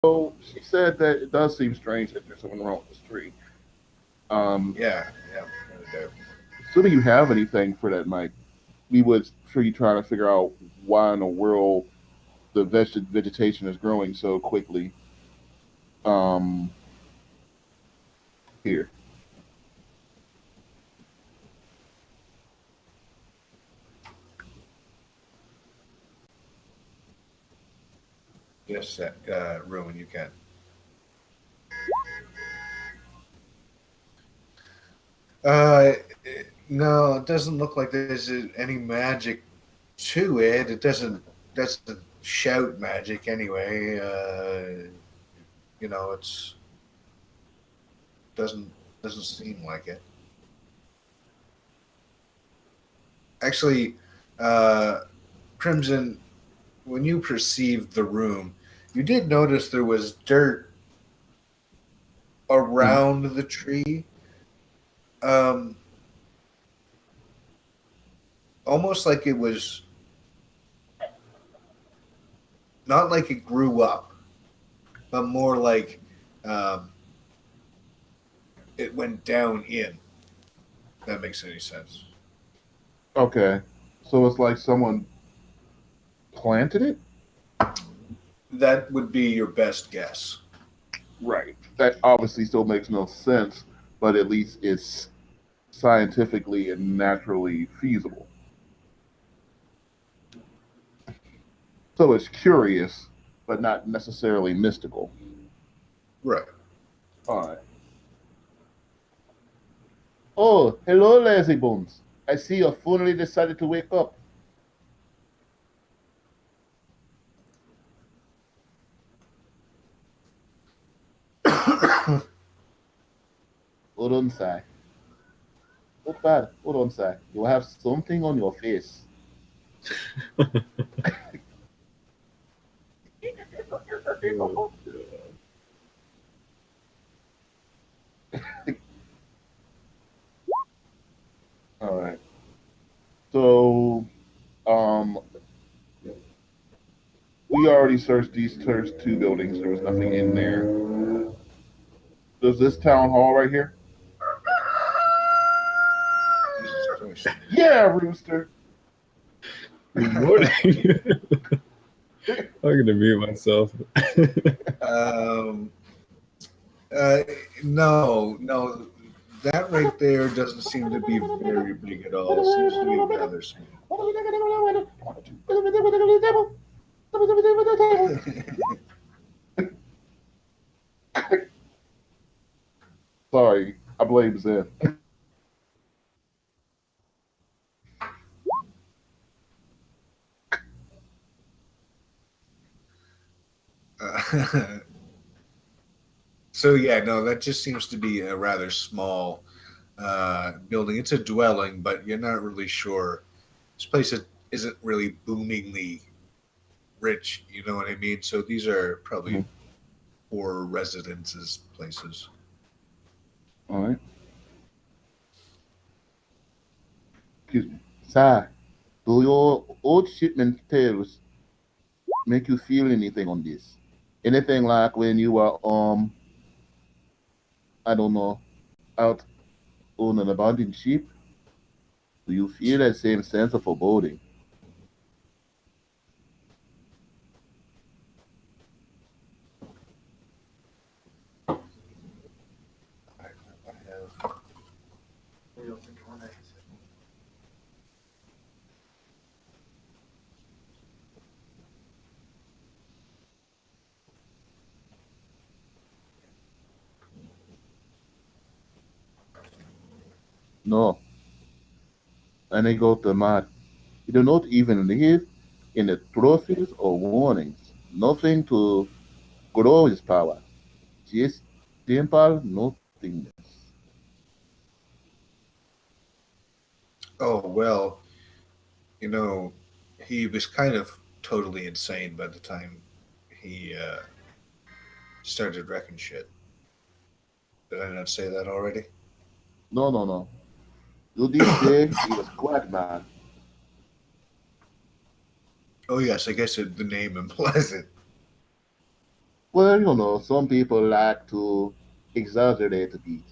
So she said that it does seem strange that there's something wrong with this tree. Um, Yeah, yeah, no doubt. Assuming you have anything for that, Mike, we would sure you trying to figure out why in the world the vegetation is growing so quickly. Um, Here. Yes, Rowan, you can. Uh, no, it doesn't look like there's any magic to it. It doesn't shout magic anyway. It's doesn't doesn't seem like it. Actually, uh, Crimson, when you perceived the room, you did notice there was dirt Mhm. around the tree, um, almost like it was not like it grew up, but more like um, it went down in. If that makes any sense. Okay. So it's like someone planted it? That would be your best guess. Right. That obviously still makes no sense, but at least it's scientifically and naturally feasible. So it's curious, but not necessarily mystical. Right. All right. Oh, hello, lazy bones. I see you finally decided to wake up. Hold on, Sai. Not bad. Hold on, Sai. You have something on your face. Oh, All right. So, um, we already searched these first two buildings. There was nothing in there. Does this town hall right here? Jesus Christ. Yeah, Rooster. good morning. I'm gonna mute myself. Um, uh, no, no, that right there doesn't seem to be very big at all. It seems to be rather small. Sorry, I blame Zen. Uh, so yeah, no, that just seems to be a rather small building. It's a dwelling, but you're not really sure. This place isn't really boomingly rich. You know what I mean? So these are probably Mhm. poor residences places. All right. Excuse me. Sai, do your old shipment tales make you feel anything on this? Anything like when you were, I don't know, out on an abandoned ship? Do you feel that same sense of foreboding? I have. No. And they go to mad. You do not even live in the trophies or warnings. Nothing to grow his power. Just simple nothingness. Oh well, you know, he was kind of totally insane by the time he started wrecking shit. Did I not say that already? No, no, no. You did say he was quite mad. Oh yes, I guess the name implies it. Well, some people like to exaggerate a bit.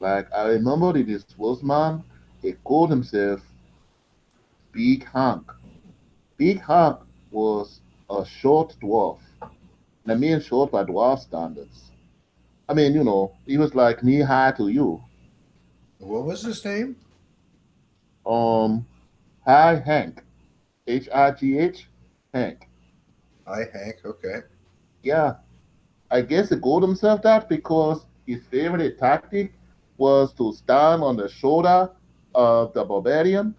Like I remember this was man, he called himself Big Hank. Big Hank was a short dwarf. And I mean short by dwarf standards. I mean, he was like knee high to you. What was his name? Um, Hi Hank. High, Hank. I Hank. Okay. Yeah, I guess he called himself that because his favorite tactic was to stand on the shoulder of the barbarian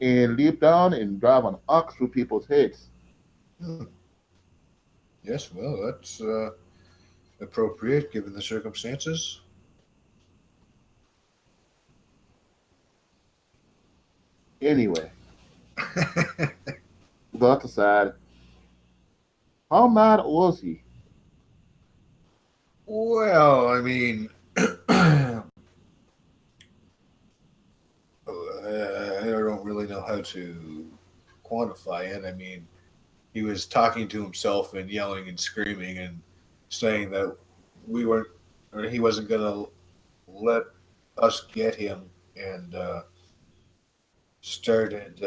and leap down and drive an axe through people's heads. Hmm. Yes. Well, that's appropriate given the circumstances. Anyway, that aside, how mad was he? Well, I mean, I don't really know how to quantify it. I mean, he was talking to himself and yelling and screaming and saying that we weren't, or he wasn't going to let us get him, and started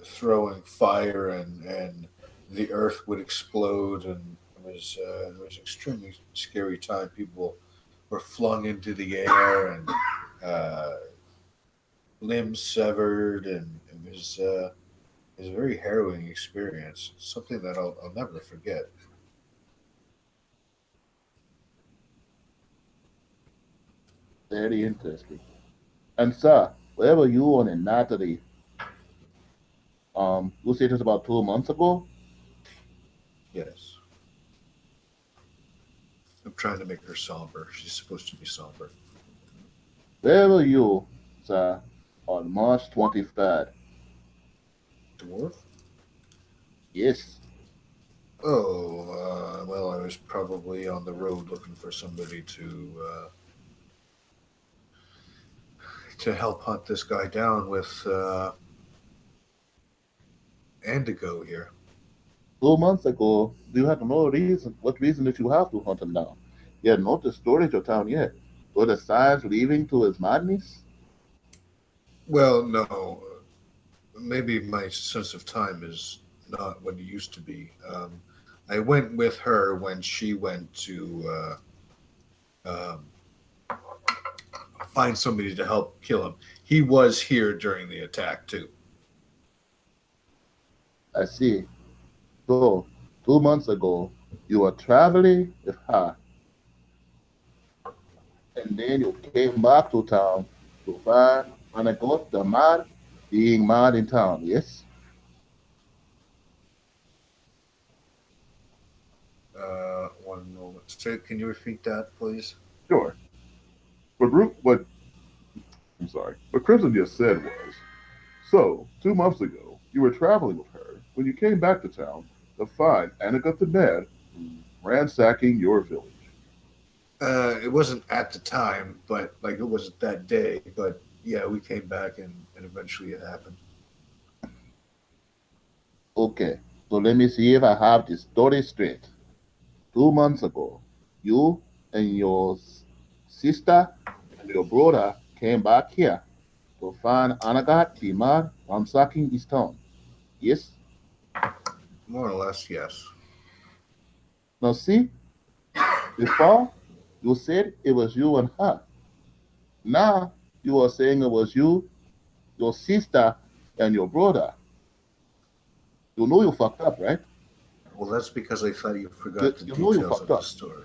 throwing fire, and the earth would explode, and it was extremely scary time. People were flung into the air, and uh, limbs severed, and it was a very harrowing experience. Something that I'll never forget. Very interesting. And sir, where were you on a Natalie? You said it was about 2 months ago. Yes, I'm trying to make her somber. She's supposed to be somber. Where were you, sir, on March 23rd? Dwarf? Yes, Oh, well, I was probably on the road looking for somebody to help hunt this guy down with Indigo here. 2 months ago. You had no reason. What reason did you have to hunt him down? He had not destroyed your town yet. Were the signs leading to his madness? Well, no, maybe my sense of time is not what it used to be. I went with her when she went to um, find somebody to help kill him. He was here during the attack too. I see. So, 2 months ago, you were traveling with her, and then you came back to town to find Anagot the mad being mad in town, yes? One moment. So, can you repeat that, please? Sure. What I'm sorry. What Crimson just said was, so 2 months ago, you were traveling with her when you came back to town to find Anagut the Mad ransacking your village. It wasn't at the time, but like it wasn't that day. But yeah, we came back, and eventually it happened. Okay, so let me see if I have this story straight. 2 months ago, you and your sister and your brother came back here to find Anagat the mad ransacking his town, yes? More or less, yes. Now see, before you said it was you and her. Now you are saying it was you, your sister, and your brother. You know you fucked up, right? Well, that's because I thought you You, forgot the you know you details fucked of the up. story.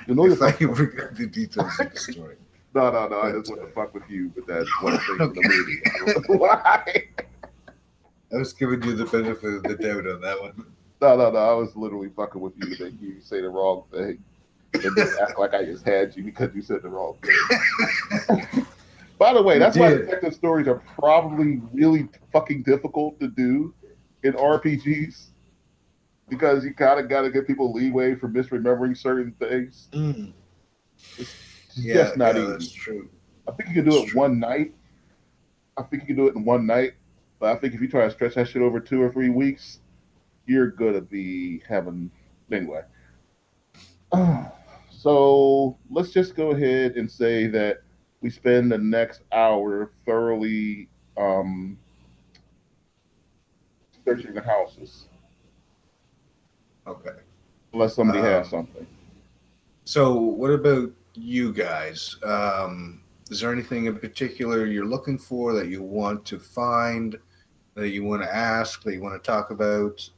You know I you thought fucked you up. forgot the details of the story. No, no, no. I But just want to fuck with you with that one thing from the okay, movie. I don't know why. I was giving you the benefit of the doubt on that one. No, no, no. I was literally fucking with you to make you say the wrong thing and then act like I just had you because you said the wrong thing. By the way, You that's why did. detective stories are probably really fucking difficult to do in RPGs because you kind of got to give people leeway for misremembering certain things. Mm. It's Yeah, just not yeah, that's easy. true. I think you can do That's it true. one night. I think you can do it in one night, but I think if you try to stretch that shit over 2 or 3 weeks, you're gonna be having anyway. So let's just go ahead and say that we spend the next hour thoroughly searching the houses, Okay. unless somebody has Um, something. so, what about you guys? Is there anything in particular you're looking for that you want to find, that you want to ask, that you want to talk about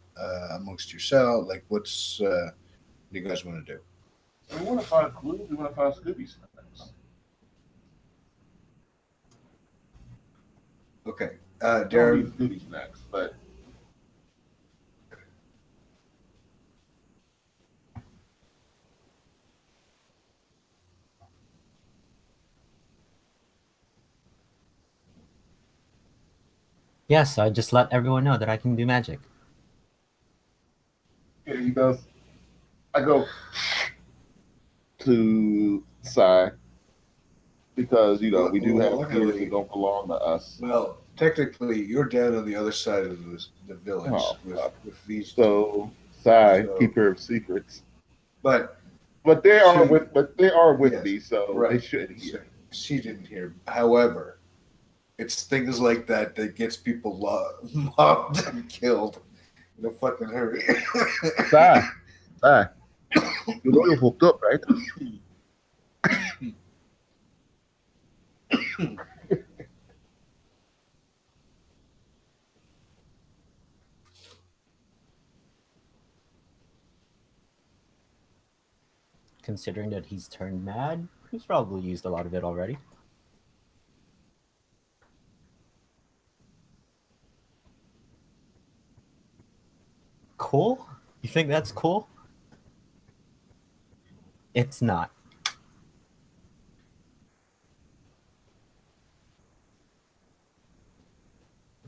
amongst yourself? Like, what do you guys want to do? We want to find clues. We want to find Scooby snacks. Okay. I don't need Darren, Scooby snacks, but Yes, I just let everyone know that I can do magic. yeah, he does. I go to Psy because we do have gears that luckily, don't belong to us. well, technically, you're down on the other side of the village Oh, with fuck. these two. So Psy, So, keeper of secrets. but But they are she, with yes, me, so they right. shouldn't So hear. she didn't hear. However, it's things like that that gets people mobbed and killed in a fucking hurry. Psy, you know you're hooked up, right? Considering that he's turned mad, he's probably used a lot of it already. Cool? You think that's cool? It's not.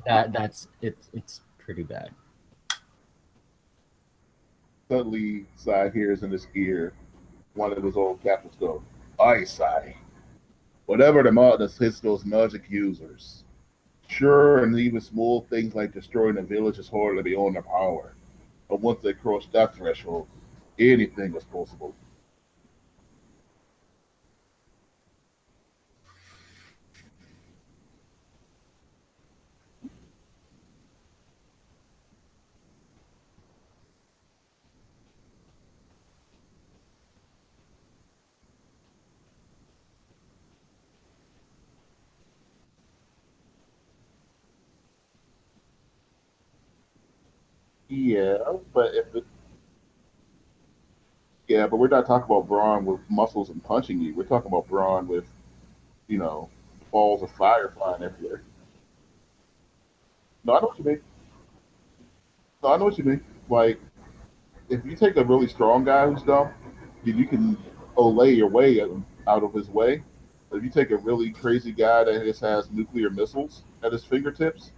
That's it's pretty bad. Suddenly, Psy hears in his ear one of his old captains go, "Aye, Psy. Whatever the madness hits those magic users. Sure, and even small things like destroying a village is hardly beyond their power. But once they cross that threshold, anything is possible." Yeah, but if it, yeah, but we're not talking about brawn with muscles and punching you. We're talking about brawn with, you know, balls of fire flying everywhere. No, I know what you mean. No, I know what you mean. Like, if you take a really strong guy who's dumb, you can olay your way out of his way. But if you take a really crazy guy that just has nuclear missiles at his fingertips,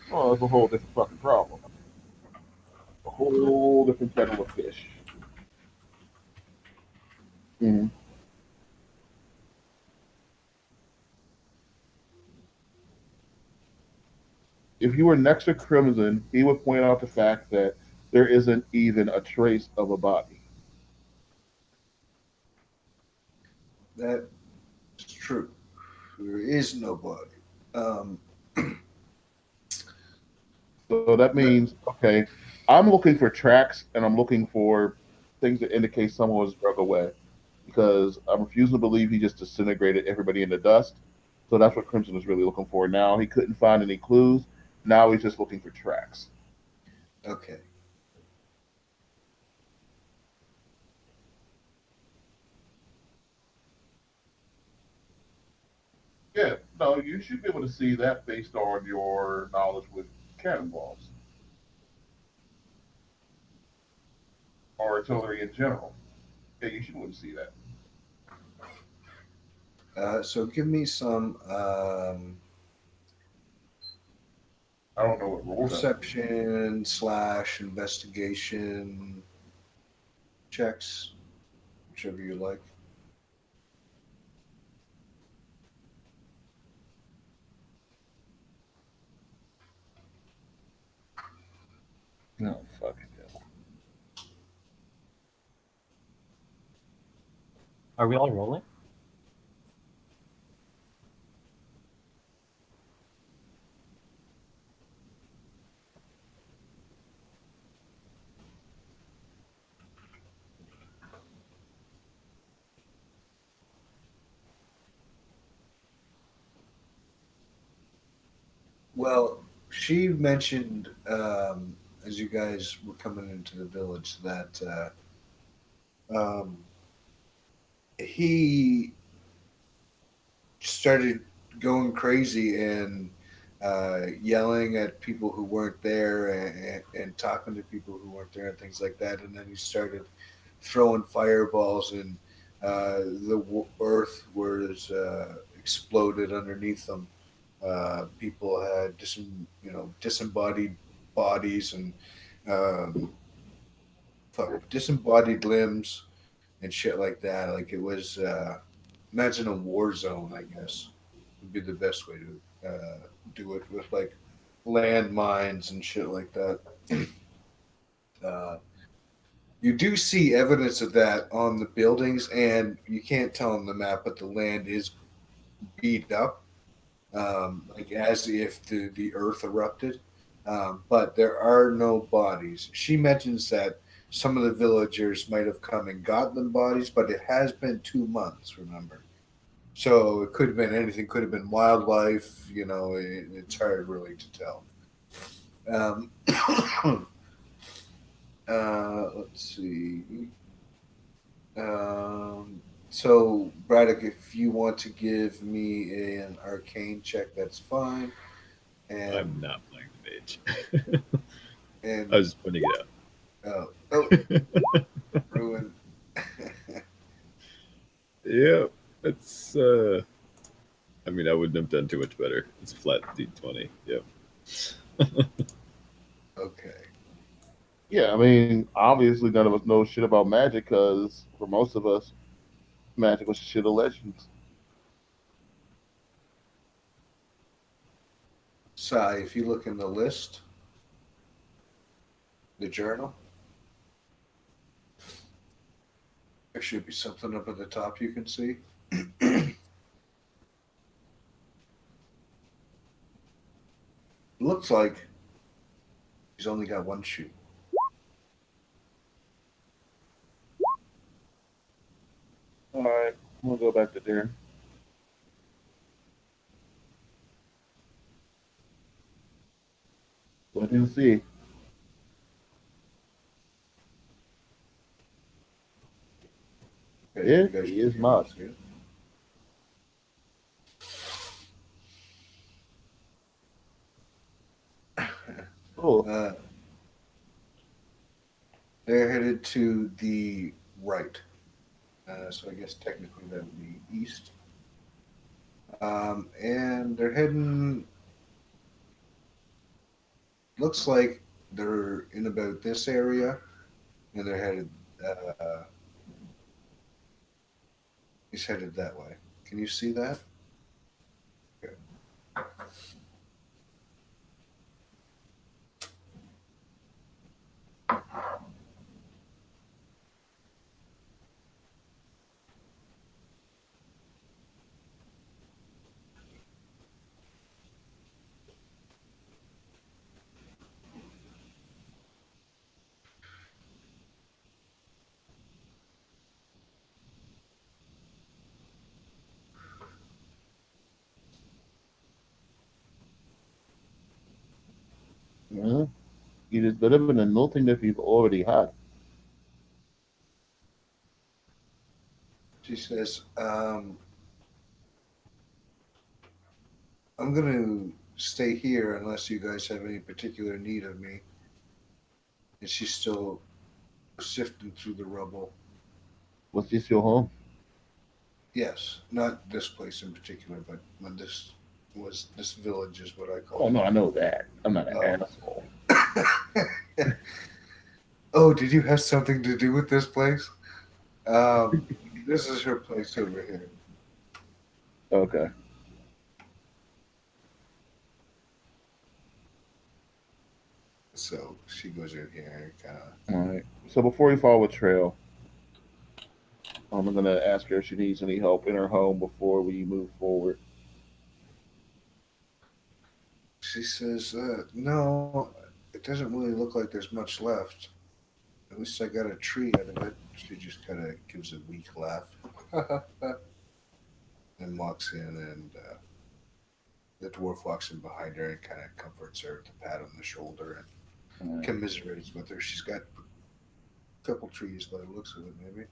well, that's a whole different fucking problem. A whole different kettle of fish. Mhm. If you were next to Crimson, he would point out the fact that there isn't even a trace of a body. That's true. There is nobody. Um, So that but means, okay, I'm looking for tracks and I'm looking for things that indicate someone was drug away because I'm refusing to believe he just disintegrated everybody into dust. So that's what Crimson was really looking for. Now he couldn't find any clues. Now he's just looking for tracks. okay. Yeah, no, you should be able to see that based on your knowledge with cannonballs or artillery in general. Yeah, you should be able to see that. So give me some I don't know what rules that is. perception / investigation checks, whichever you like. No, fucking hell. Are we all rolling? Well, she mentioned as you guys were coming into the village that um, he started going crazy and yelling at people who weren't there and talking to people who weren't there and things like that. And then he started throwing fireballs and the earth was exploded underneath them. People had disembodied bodies and um, disembodied limbs and shit like that. Like it was, imagine a war zone, I guess, would be the best way to do it with like landmines and shit like that. Uh, you do see evidence of that on the buildings, and you can't tell on the map, but the land is beat up, like as if the earth erupted. But there are no bodies. She mentions that some of the villagers might have come and got them bodies, but it has been 2 months, remember? So it could have been anything, could have been wildlife, it's hard really to tell. Um, let's see. So, Braddock, if you want to give me an arcane check, that's fine. And I'm not playing the mage. and I was just pointing it oh, out. ruin. Yeah, it's. I mean, I wouldn't have done too much better. It's a flat D20. Yep. Okay. Yeah, I mean, obviously none of us know shit about magic because for most of us, magic was shit of legends. Sai, if you look in the list, the journal, there should be something up at the top you can see. Looks like he's only got one shoe. All right, I'm gonna go back to dinner. Let him see. Okay, Yeah, you guys he can is hear me, Mark. see it? Cool. Uh, they're headed to the right. So I guess technically that would be east. And they're heading, looks like they're in about this area, and they're headed, uh, he's headed that way. Can you see that? Okay. Yeah. It is better than nothing that we've already had. She says, I'm going to stay here unless you guys have any particular need of me. And she's still sifting through the rubble. Was this your home? Yes, not this place in particular, but when this village is what I Oh call no, I know that. I'm not an Oh. asshole. it. Oh, did you have something to do with this place? This is her place over here. Okay. So she goes in here and kind of. All right. So before we follow a trail, I'm gonna ask her if she needs any help in her home before we move forward. She says, "No, it doesn't really look like there's much left. At least I got a tree out of it." She just kind of gives a weak laugh and walks in, and the dwarf walks in behind her and kind of comforts her with a pat on the shoulder and commiserates with her. She's got a couple trees by the looks of it, maybe.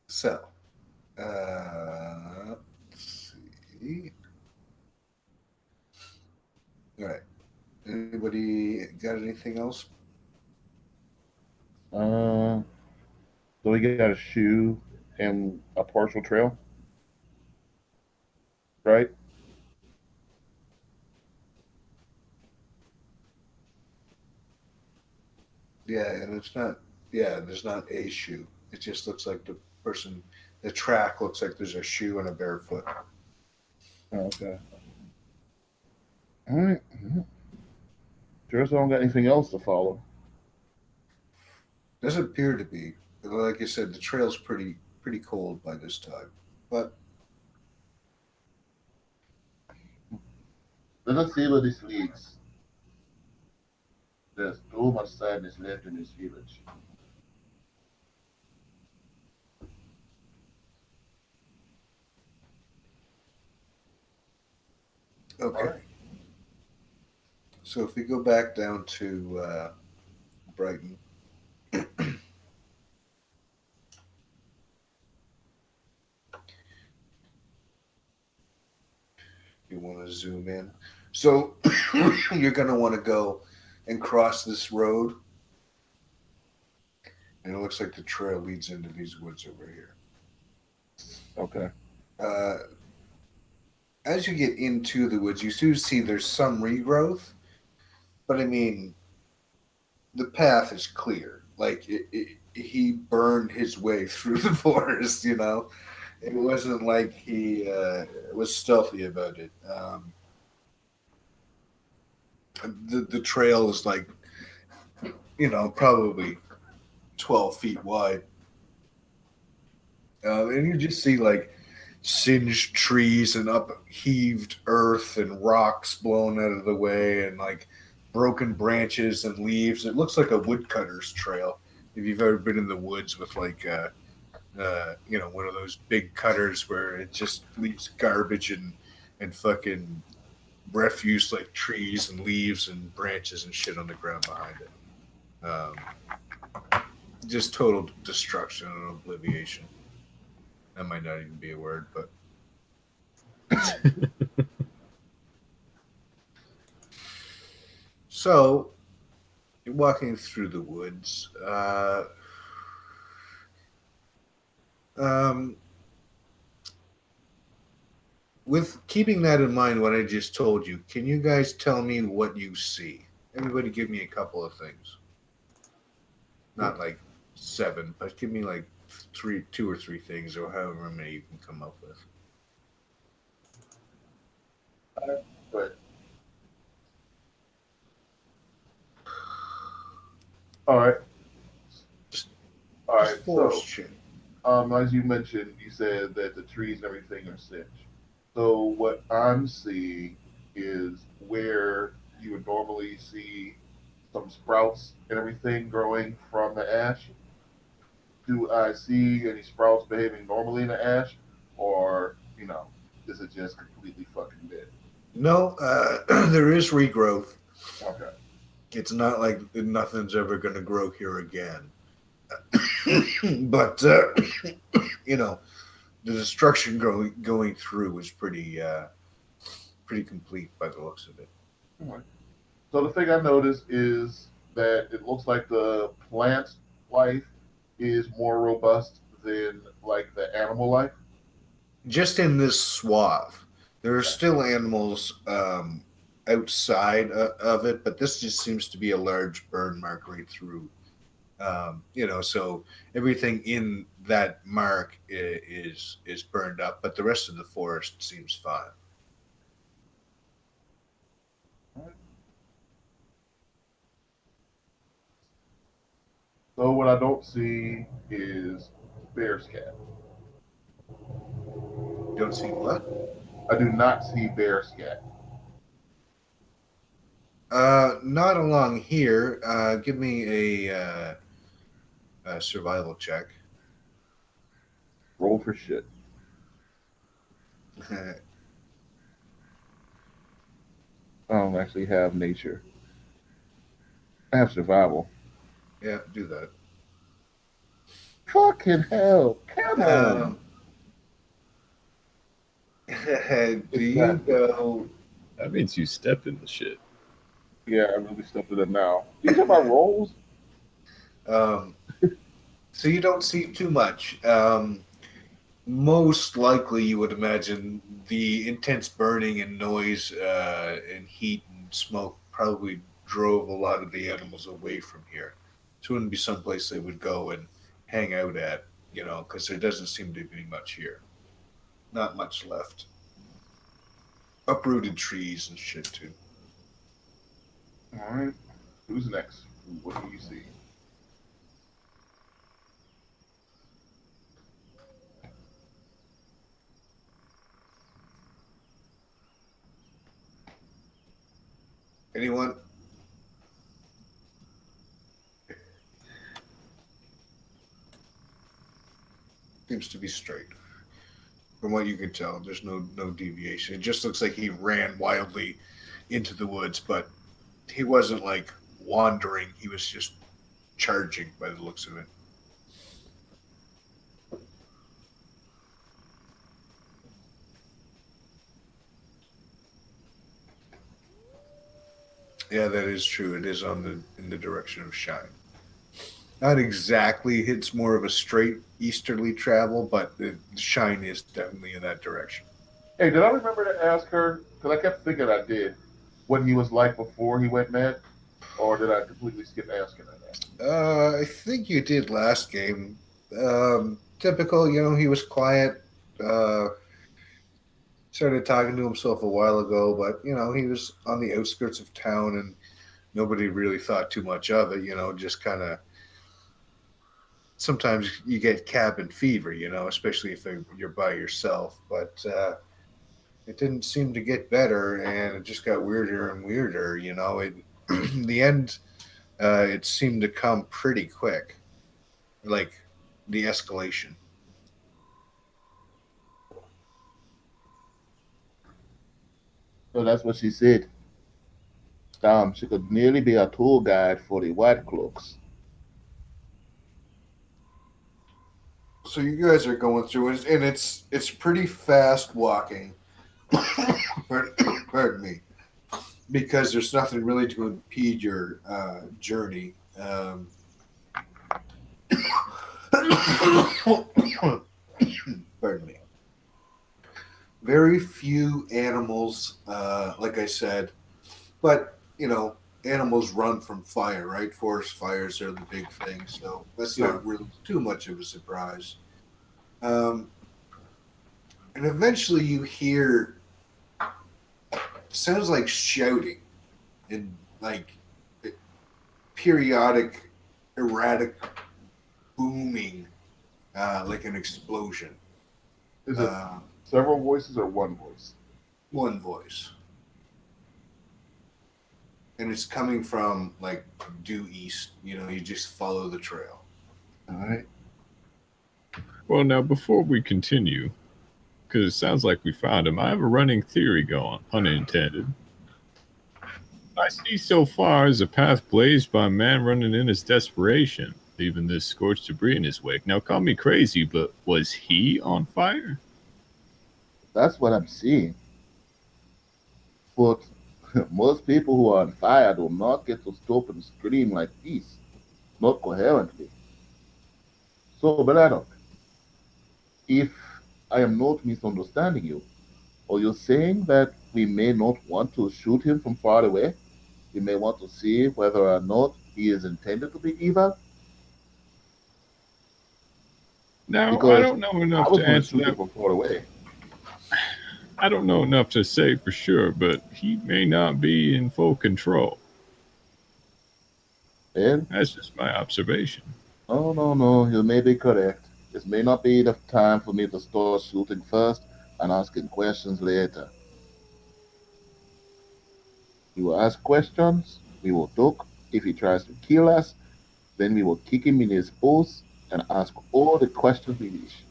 So, let's see. All right. Anybody got anything else? Uh, so we got a shoe and a partial trail, right? Yeah, and it's not. Yeah, there's not a shoe. It just looks like person. The track looks like there's a shoe and a barefoot. Okay. All right. Sure, so I don't got anything else to follow. Doesn't appear to be. Like I said, the trail's pretty cold by this time. But Let us see where this leads. There's too much sadness left in this village. okay. So if we go back down to Brighton, you want to zoom in. So you're going to want to go and cross this road, and it looks like the trail leads into these woods over here. Okay. As you get into the woods, you do see there's some regrowth, but I mean, the path is clear. Like he burned his way through the forest. It wasn't like he was stealthy about it. The trail is like, probably 12 feet wide. And you just see like singed trees and upheaved earth and rocks blown out of the way and like broken branches and leaves. It looks like a woodcutter's trail. If you've ever been in the woods with like, one of those big cutters where it just leaves garbage and fucking refuse like trees and leaves and branches and shit on the ground behind it. Just total destruction and obliviation. That might not even be a word, but so you're walking through the woods. With keeping that in mind, what I just told you, can you guys tell me what you see? Everybody give me a couple of things. Not like 7, but give me like 2 or 3 things, or however many you can come up with. But All right. Just All right. forest So, shit. as you mentioned, you said that the trees and everything are singed. So what I'm seeing is where you would normally see some sprouts and everything growing from the ash. Do I see any sprouts behaving normally in the ash, or is it just completely fucking dead? No, there is regrowth. Okay. It's not like nothing's ever going to grow here again. But the destruction going through was pretty complete by the looks of it. All right. So the thing I noticed is that it looks like the plant life is more robust than like the animal life. Just in this swath, there are still animals outside of it, but this just seems to be a large burn mark right through. So everything in that mark is burned up, but the rest of the forest seems fine. All right. So what I don't see is bear scat. You don't see what? I do not see bear scat. Not along here. Give me a survival check. Roll for shit. I don't actually have nature. I have survival. Yeah, do that. Fucking hell. Come on. Um, do you Exactly. know? That means you stepped in the shit. Yeah, I really stepped it up now. Do you talk about rolls? Um, so you don't see too much. Most likely, you would imagine the intense burning and noise and heat and smoke probably drove a lot of the animals away from here. This wouldn't be someplace they would go and hang out at, because there doesn't seem to be much here. Not much left. Uprooted trees and shit too. All right. Who's next? What do you see? Anyone? Seems to be straight. From what you can tell, there's no deviation. It just looks like he ran wildly into the woods, but he wasn't like wandering. He was just charging by the looks of it. Yeah, that is true. It is in the direction of Shine. Not exactly. It's more of a straight easterly travel, but the Shine is definitely in that direction. Hey, did I remember to ask her? Because I kept thinking I did. What he was like before he went mad? Or did I completely skip asking her that? I think you did last game. Typical, he was quiet. Started talking to himself a while ago, but he was on the outskirts of town, and nobody really thought too much of it. Just kind of. Sometimes you get cabin fever, especially if you're by yourself. But it didn't seem to get better, and it just got weirder and weirder. In the end, it seemed to come pretty quick, like the escalation. So that's what she said. She could nearly be a tour guide for the White Cloaks. So you guys are going through, and it's pretty fast walking. Pardon me, because there's nothing really to impede your journey. Pardon me. Very few animals, like I said, but animals run from fire, right? Forest fires are the big thing, so that's not really too much of a surprise. And eventually, you hear sounds like shouting and like periodic, erratic booming, like an explosion. Is it several voices or one voice? One voice. And it's coming from like due east. You just follow the trail. All right. Well, now before we continue, because it sounds like we found him, I have a running theory going, pun intended. I see so far is a path blazed by a man running in his desperation, leaving this scorched debris in his wake. Now, call me crazy, but was he on fire? That's what I'm seeing. But most people who are on fire do not get to stop and scream like this, not coherently. So, Braddock, if I am not misunderstanding you, are you saying that we may not want to shoot him from far away? We may want to see whether or not he is intended to be evil? Now, I Because don't know I enough was to going to answer shoot him that. from far away. I don't know enough to say for sure, but he may not be in full control. And That's just my observation. Oh, no, no, you may be correct. This may not be the time for me to start shooting first and asking questions later. We will ask questions, we will talk. If he tries to kill us, then we will kick him in his balls and ask all the questions we wish.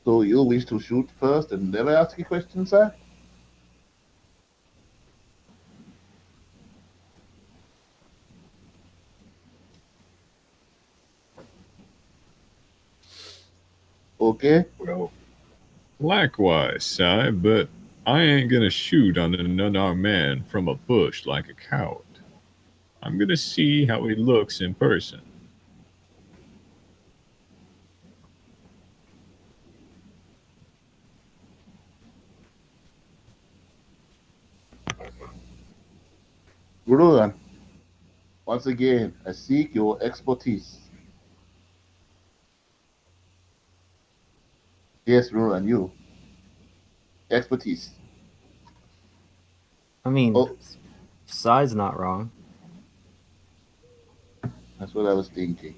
So you wish to shoot first and never ask a question, sir? Okay? Well, likewise, Si, but I ain't gonna shoot on an unarmed man from a bush like a coward. I'm gonna see how he looks in person. Ruan, once again, I seek your expertise. Yes, Ruan, you. Expertise. I mean, Oh, Sai's not wrong. that's what I was thinking.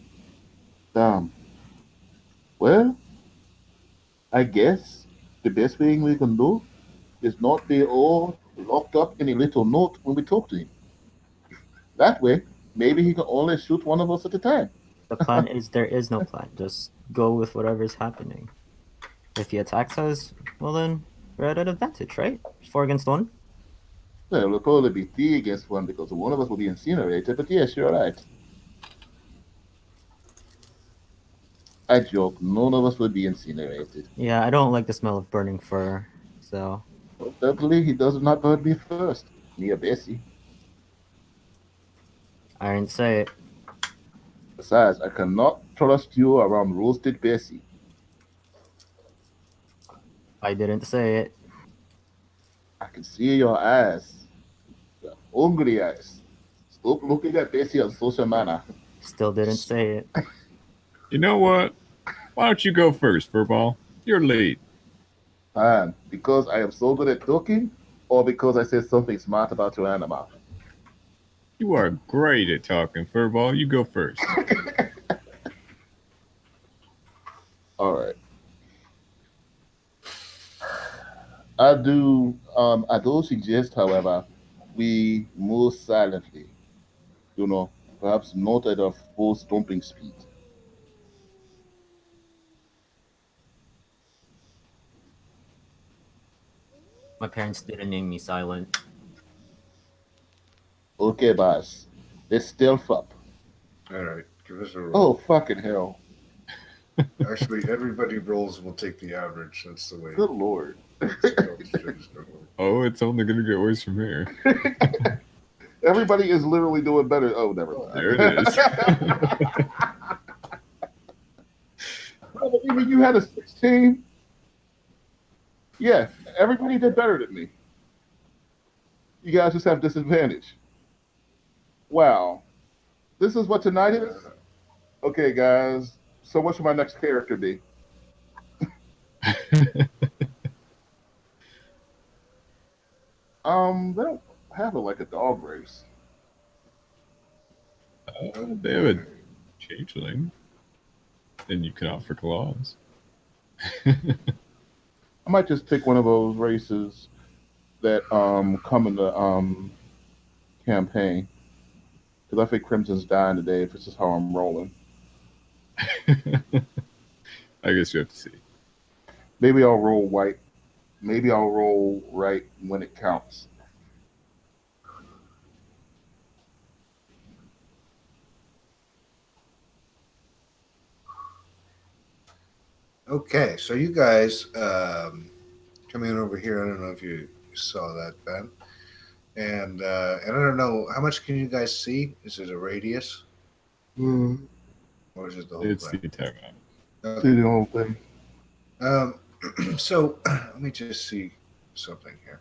Damn. Well, I guess the best thing we can do is not be all locked up in a little note when we talk to him. That way, maybe he can only shoot one of us at a time. The plan is there is no plan. Just go with whatever's happening. If he attacks us, well then, we're at an advantage, right? 4 against 1. Well, it'll probably be three against one because one of us will be incinerated, but yes, you're right. I joke, none of us would be incinerated. Yeah, I don't like the smell of burning fur, so But luckily, he does not burn me first. Me or Bessie. I didn't say it. Besides, I cannot trust you around roasted Bessie. I didn't say it. I can see your eyes. Your hungry eyes. Stop looking at Bessie on social manner. Still didn't say it. You know what? Why don't you go first, Furball? You're late. And because I am so good at talking, or because I said something smart about your animal. You are great at talking, Furball. You go first. All right. I do suggest, however, we move silently, perhaps not at a full stomping speed. My parents didn't name me Silent. Okay, boss. Let's stealth up. All right, give us a Oh, roll. fucking hell. Actually, everybody rolls will take the average. That's the way. Good lord. Things go. Oh, it's only gonna get worse from here. Everybody is literally doing better. Oh, never mind. There it is. No, but even you had a 16. Yeah, everybody did better than me. You guys just have disadvantage. Wow. This is what tonight is? Okay, guys. So what should my next character be? They don't have it like a dog race. They have a changeling. Then you can offer claws. I might just pick one of those races that come in the campaign. Because I think Crimson's dying today if this is how I'm rolling. I guess you have to see. Maybe I'll roll white. Maybe I'll roll right when it counts. Okay, so you guys coming in over here. I don't know if you saw that, Ben. And I don't know how much can you guys see. Is it a radius or is it the whole It's the thing? entire map. See Okay. the whole thing. So let me just see something here.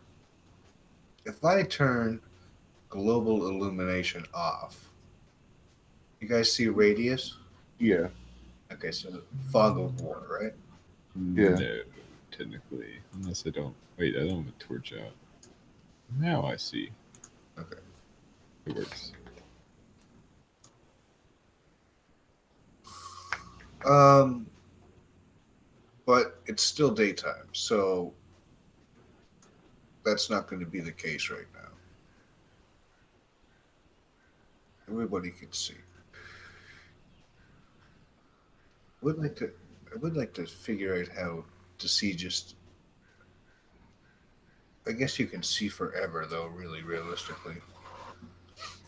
If I turn global illumination off, you guys see radius? Yeah. Okay, so fog of war, right? Yeah. No, technically. Unless I don't. Wait, I don't have a torch out. Now I see. Okay. It works. But it's still daytime, so that's not going to be the case right now. Everybody can see. Would like to. I would like to figure out how to see just. I guess you can see forever, though. Really, realistically.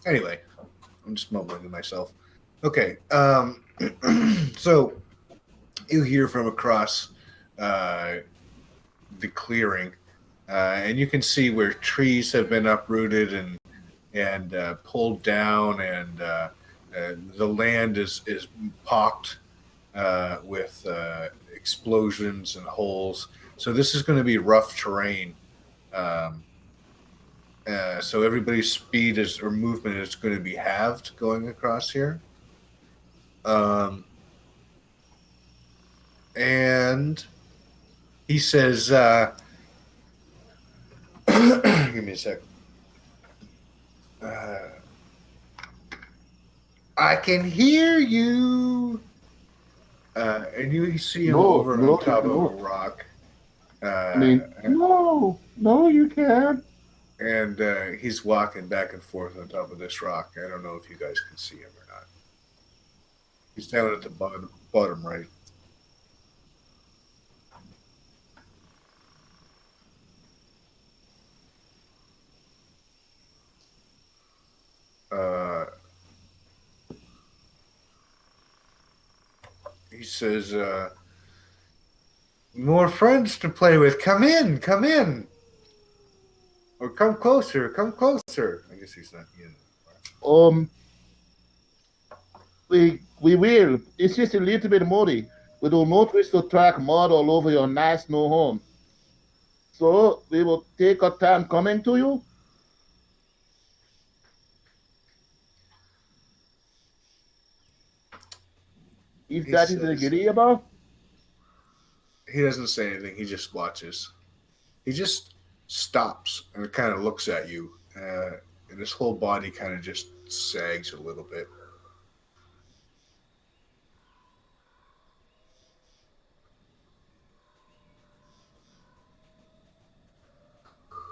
Anyway, I'm just mumbling to myself. Okay. So you hear from across uh, the clearing, and you can see where trees have been uprooted and pulled down, and the land is pocked with explosions and holes. So this is going to be rough terrain. Um, so everybody's speed is or movement is going to be halved going across here. Um, and he says, "Give me a sec. Uh, I can hear you." And you see him No, over on no, you top of a cannot. rock. I mean, no, no, you can't. And he's walking back and forth on top of this rock. I don't know if you guys can see him or not. He's down at the bottom right. Uh, he says, "More friends to play with. Come in, come in, or come closer, come closer." I guess he's not in. Um, we will. It's just a little bit muddy. We do not wish to track mud all over your nice new home. So we will take our time coming to you. If He that is says agreeable, he doesn't say anything. He just watches. He just stops and kind of looks at you, and his whole body kind of just sags a little bit.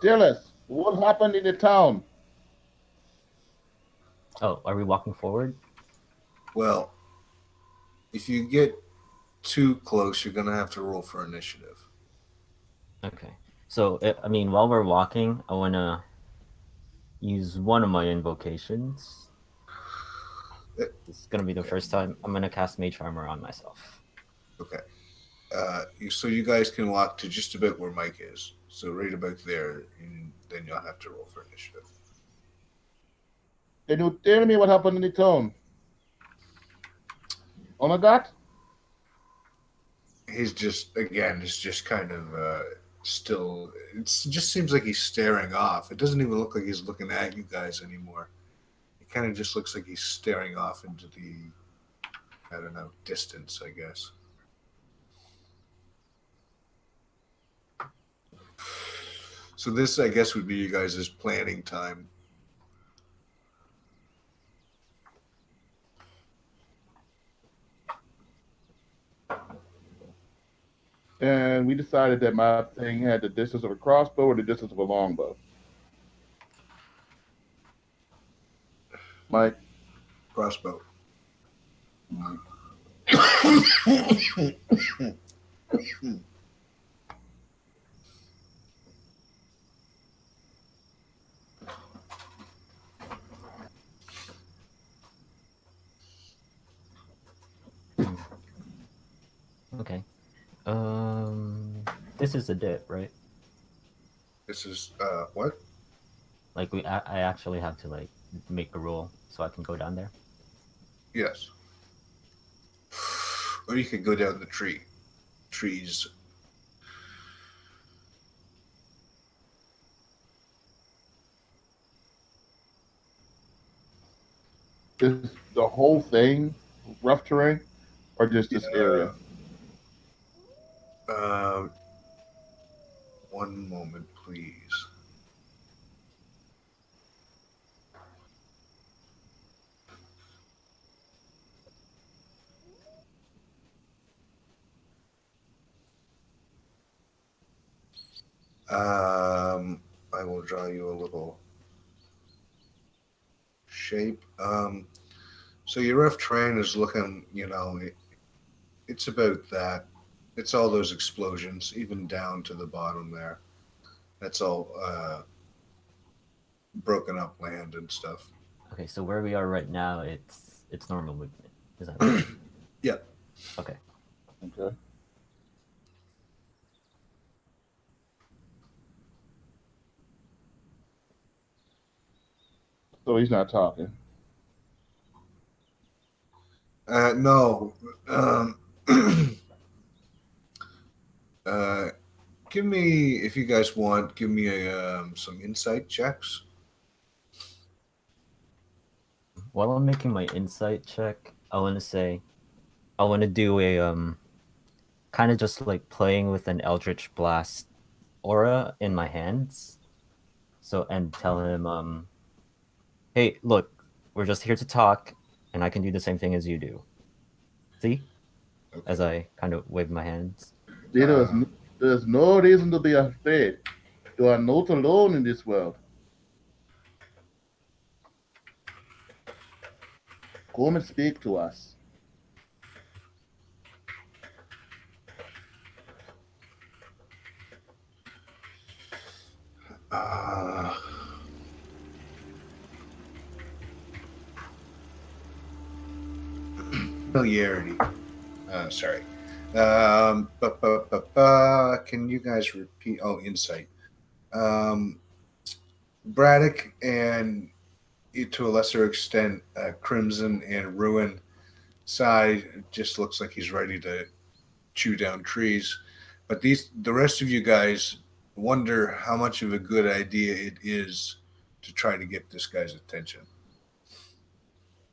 tell us what happened in the town. Oh, are we walking forward? Well, if you get too close, you're gonna have to roll for initiative. Okay. So, I mean, while we're walking, I want to use one of my invocations. It's going to be the first time I'm going to cast Mage Armor on myself. Okay. So you guys can walk to just about where Mike is. So right about there, and then you'll have to roll for initiative. Can you tell me what happened in the town? Oh my God! He's just again, it's just kind of still. It just seems like he's staring off. It doesn't even look like he's looking at you guys anymore. It kind of just looks like he's staring off into the, I don't know, distance, I guess. So this, I guess, would be you guys' planning time. And we decided that my thing had the distance of a crossbow or the distance of a longbow. Mike, Crossbow. Okay. This is a dip, right? This is what? Like I actually have to like make a roll so I can go down there. Yes. Or you could go down the trees. is the whole thing rough terrain or just this area? Uh, one moment, please. I will draw you a little shape. So your rough terrain is looking, it's about that. It's all those explosions, even down to the bottom there. That's all broken up land and stuff. Okay, so where we are right now, it's normal movement. Is that right? Yeah. Okay. Okay. So he's not talking. No. Um, uh, give me, if you guys want, give me some insight checks. While I'm making my insight check, I want to do a kind of just like playing with an Eldritch Blast aura in my hands. So and tell him hey, look, we're just here to talk and I can do the same thing as you do. See? Okay. As I kind of wave my hands. There's no reason to be afraid. You are not alone in this world. Come and speak to us. Uh, familiarity. Sorry. Can you guys repeat? Oh, insight. Braddock and to a lesser extent, Crimson and Ruin side just looks like he's ready to chew down trees. But the rest of you guys wonder how much of a good idea it is to try to get this guy's attention.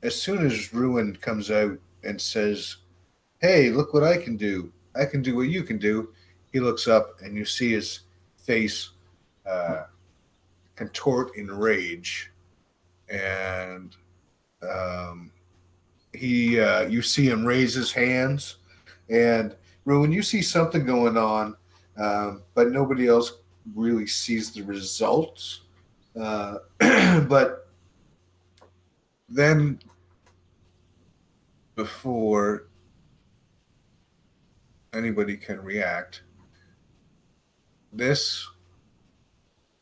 As soon as Ruin comes out and says, "Hey, look what I can do! I can do what you can do," he looks up and you see his face contort in rage, and you see him raise his hands, and Ruin, you see something going on, but nobody else really sees the results. But then, before anybody can react, this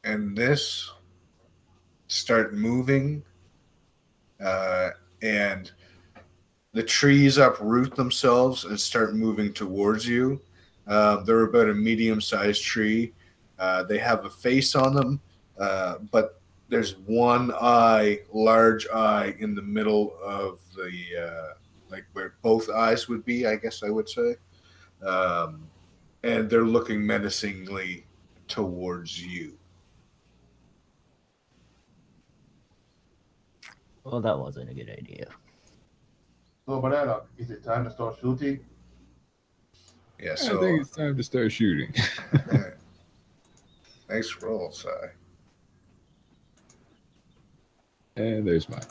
and this start moving, and the trees uproot themselves and start moving towards you. They're about a medium-sized tree. They have a face on them, but there's one eye, large eye, in the middle of the like where both eyes would be, I guess I would say. And they're looking menacingly towards you. Well, that wasn't a good idea. So, Banana, is it time to start shooting? Yeah, I so think it's time to start shooting. nice roll, Si. And there's mine.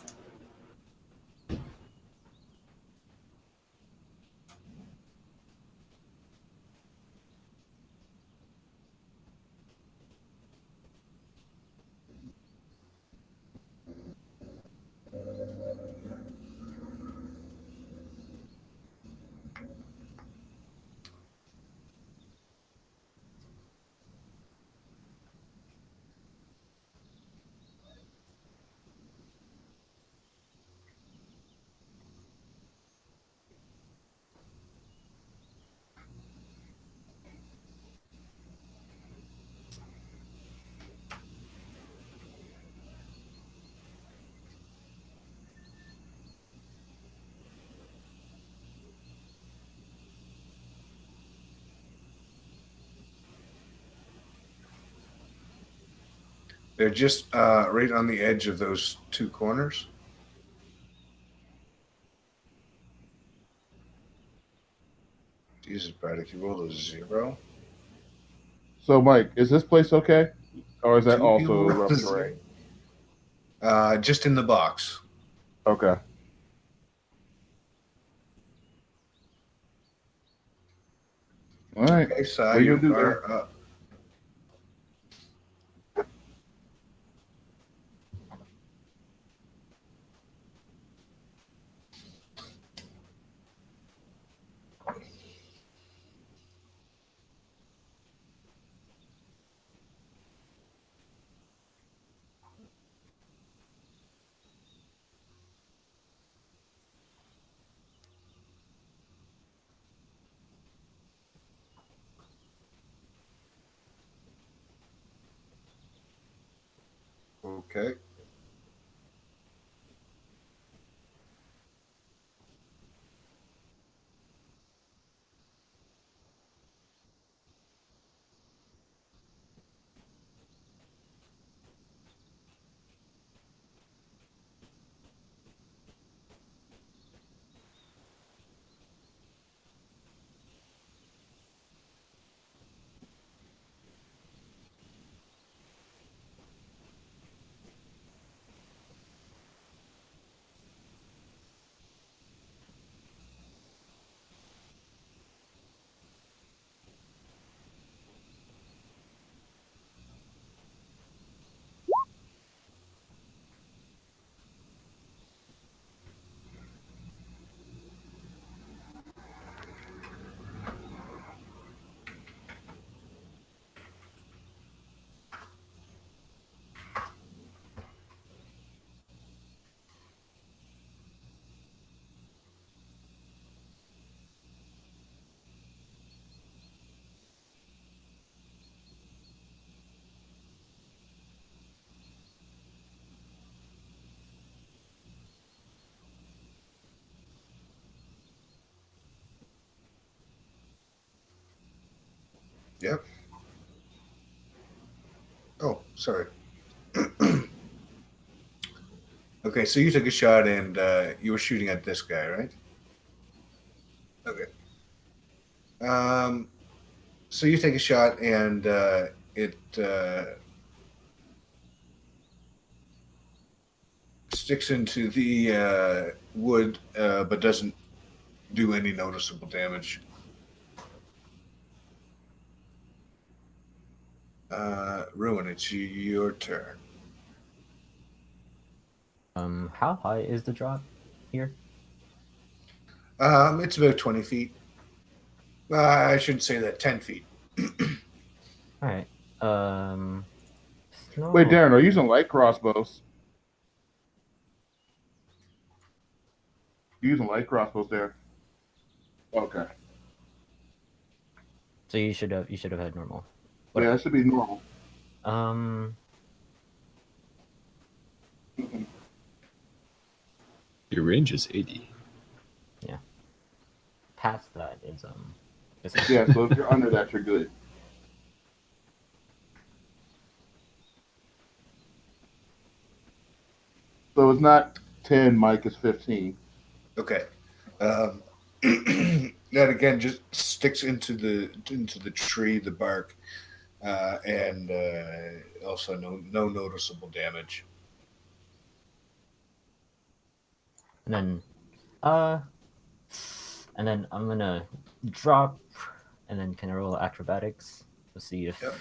They're just right on the edge of those two corners. Jesus, Braddock, you rolled a 0. So, Mike, is this place okay? Or is that Two also people rough rolled a terrain? just in the box. Okay. All right. Okay, Si, What are you you gonna do are up. Okay. Yep. Oh, sorry. Okay, so you took a shot and you were shooting at this guy, right? Okay. Um, so you take a shot and it sticks into the wood, but doesn't do any noticeable damage. Ruin, it's your turn. How high is the drop here? It's about 20 feet. I shouldn't say that, 10 feet. All right. Snow. Wait, Darren, are you using light crossbows? You using light crossbows there? Okay. So you should have had normal. Yeah, that should be normal. Your range is 80. Past that is Yeah, so if you're under that, you're good. So it's not 10, Mike, it's 15. Okay. That again just sticks into the tree, the bark, and also no noticeable damage. And then I'm gonna drop, and then can I roll acrobatics to see if. Yep.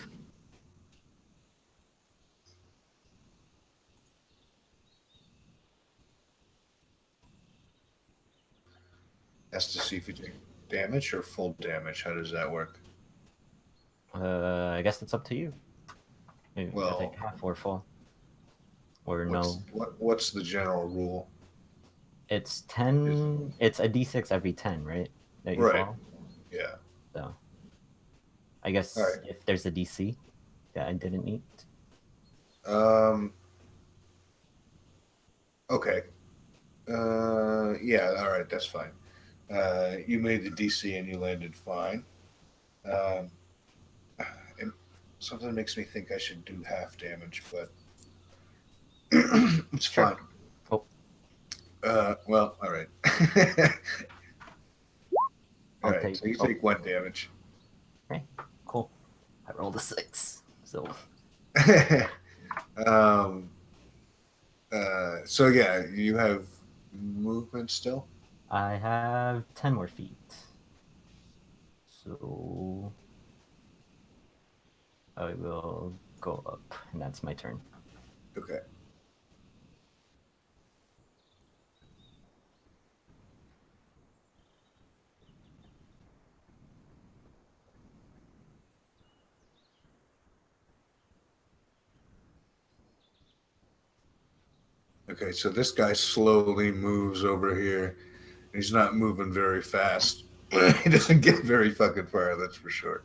Has to see if you take damage or full damage. How does that work? I guess it's up to you. Maybe I Well- think half or full, or What's, no. What's the general rule? It's 10. It's a d6 every 10, right? That you Right. fall. Yeah. So, I guess Alright. if there's a DC that I didn't meet. Okay. Yeah. All right. That's fine. You made the DC and you landed fine. And something makes me think I should do half damage, but it's Sure. fine. Oh. Well, all right. All I'll right. take- So you oh. take 1 damage. Cool. I rolled a 6. So So yeah, you have movement still. I have 10 more feet. So I will go up, and that's my turn. Okay. Okay, so this guy slowly moves over here. He's not moving very fast. He doesn't get very fucking far, that's for sure.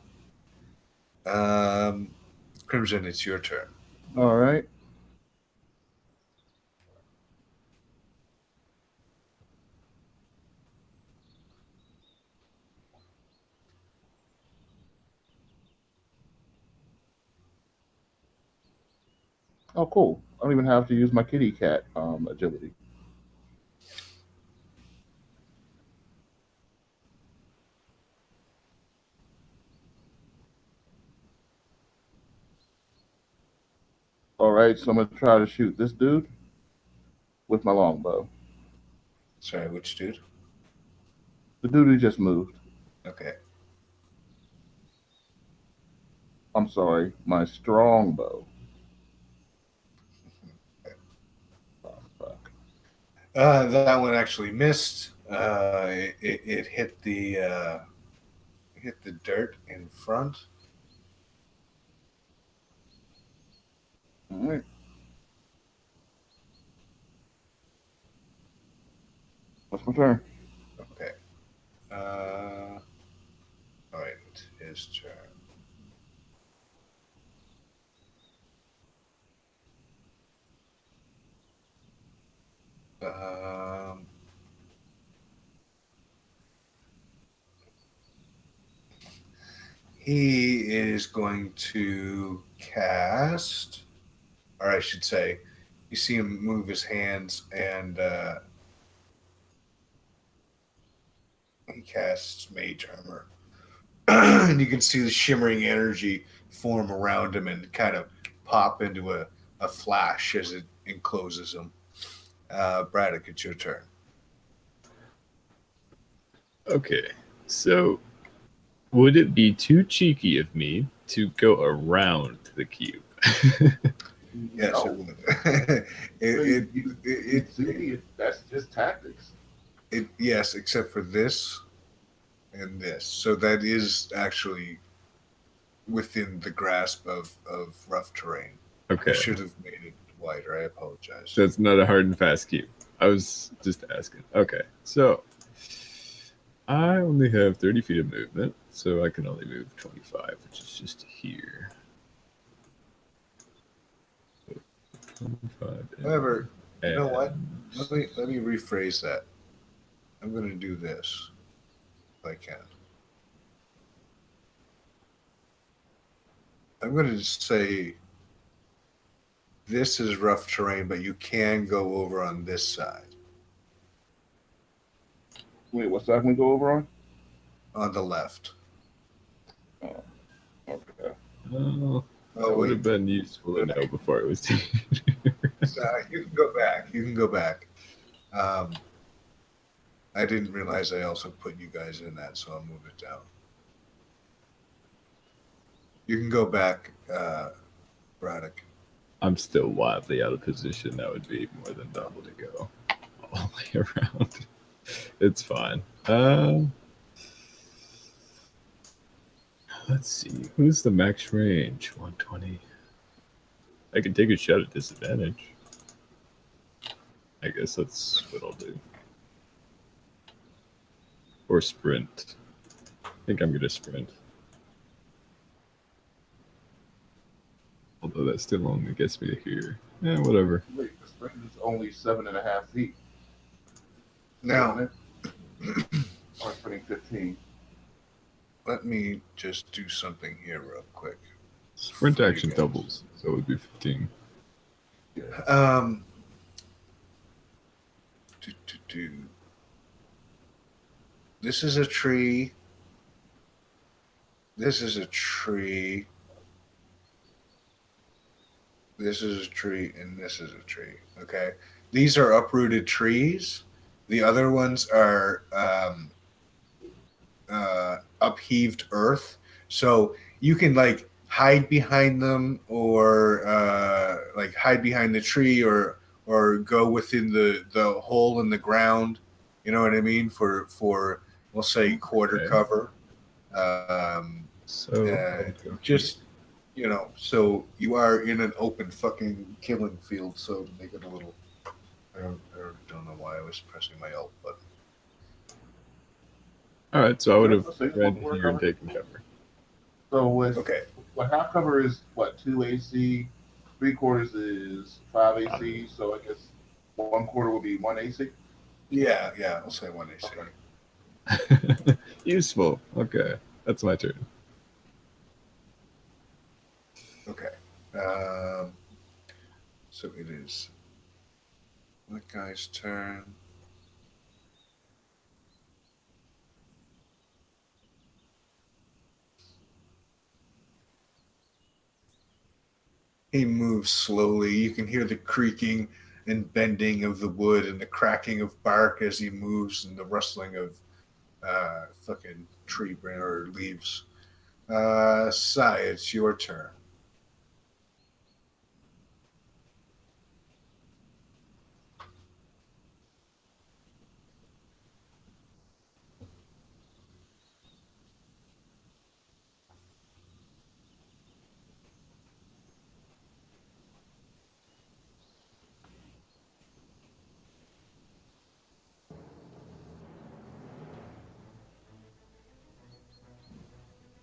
Crimson, it's your turn. All right. Oh, cool. I don't even have to use my kitty cat agility. All right, so I'm gonna try to shoot this dude with my longbow. Sorry, which dude? The dude who just moved. Okay. I'm sorry, my strong bow. Oh, fuck. That one actually missed. It hit the dirt in front. All right. That's my turn. Okay. All right, his turn. Um, he is going to cast, or I should say, you see him move his hands and he casts Mage Armor. And you can see the shimmering energy form around him and kind of pop into a flash as it encloses him. Braddock, it's your turn. Okay, so would it be too cheeky of me to go around the cube? Yes, No. it would. That's just tactics. Yes, except for this and this. So that is actually within the grasp of rough terrain. Okay, I should have made it wider. I apologize. that's not a hard and fast cube. I was just asking. Okay, so I only have 30 feet of movement, so I can only move 25, which is just here. 25. However, you know what? and- Let me rephrase that. I'm going to do this if I can. I'm going to just say this is rough terrain, but you can go over on this side, Wait, what side can we go over on? on the left. Oh, okay. Oh, Oh, that would wait. have been useful to know before it was taken. You can go back. You can go back. I didn't realize I also put you guys in that, so I'll move it down. You can go back, Braddock. I'm still wildly out of position. That would be more than double to go all the way around. It's fine. Let's see. Who's the max range? 120. I can take a shot at disadvantage. I guess that's what I'll do. Or sprint. I think I'm gonna sprint. Although that still only gets me to here. Yeah, whatever. Wait, the sprint is only 7.5 feet. Now, Or sprinting 15. let me just do something here real quick. Sprint For you action guys. doubles, so it would be 15. Um, This is a tree. This is a tree. This is a tree, and this is a tree. Okay, these are uprooted trees. The other ones are upheaved earth. So you can like hide behind them, or like hide behind the tree, or go within the hole in the ground. You know what I mean? For we'll say quarter Okay. cover. So Just so you are in an open fucking killing field. So to make it a little, I don't know why I was pressing my alt button. all right. So I would have Let's say ran four here and cover. taken cover. So with Okay. what half cover is what 2 AC, 3/4 is 5 AC. So I guess 1/4 will be 1 AC. Yeah, I'll say 1 AC. Okay. Useful. Okay, that's my turn. Okay. So it is that guy's turn. He moves slowly. You can hear the creaking and bending of the wood and the cracking of bark as he moves and the rustling of fucking tree branch or leaves. Sai, it's your turn.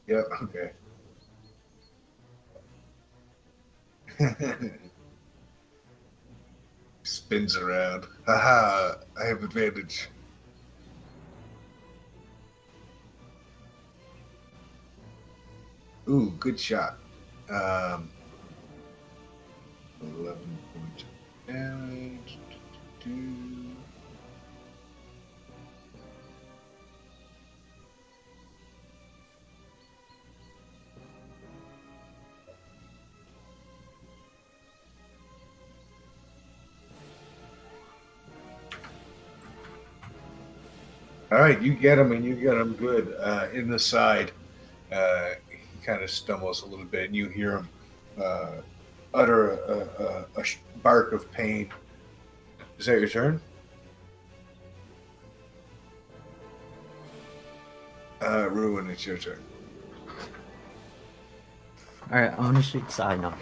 Yep, okay. Spins around. Haha, I have advantage. Ooh, good shot. 11 points of damage. All right, you get him, and you get him good in the side. He kind of stumbles a little bit, and you hear him utter a bark of pain. Is that your turn? Ruin, it's your turn. Alright, I'm gonna shoot side now.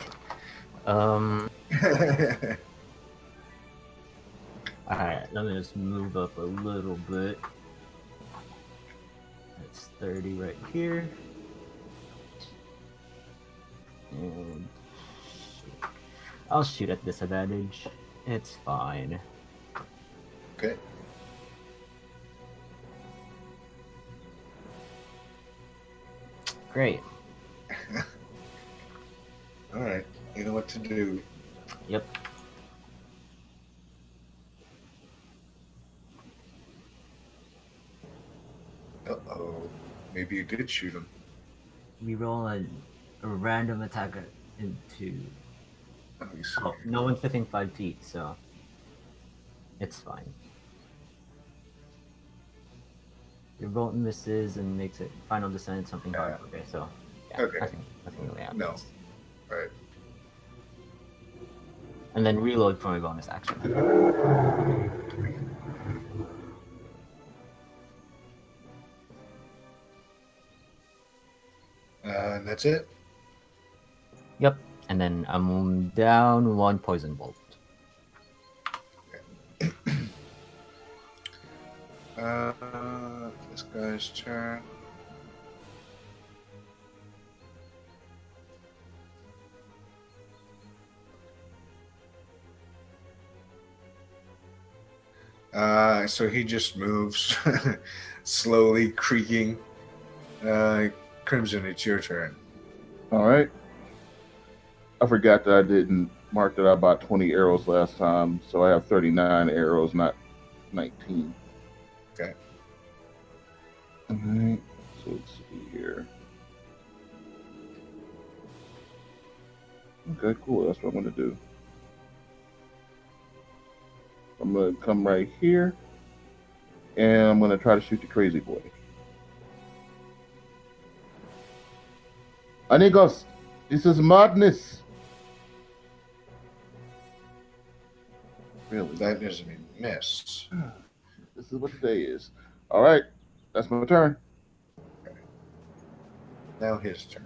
Alright, let me just move up a little bit. That's 30 right here. And I'll shoot at disadvantage. It's fine. Okay. Great. All right. You know what to do. Yep. Uh-oh. Maybe you did shoot him. We roll a random attack into. Let me see. Oh, no one's within 5 feet, so it's fine. Your bolt misses and makes it final descent something hard. Okay, so yeah, Okay. nothing really happens. No. All right. And then reload for my bonus action. And that's it? Yep. And then I'm down 1 poison bolt. This guy's turn. So he just moves, slowly creaking. Crimson, it's your turn. All right. I forgot that I didn't mark that I bought 20 arrows last time, so I have 39 arrows, not 19. Okay. All right. So let's see here. Okay, cool. That's what I'm going to do. I'm going to come right here, and I'm going to try to shoot the crazy boy. Amigos, this is madness. Really? That doesn't mean miss. This is what the day is. All right. That's my turn. Now his turn.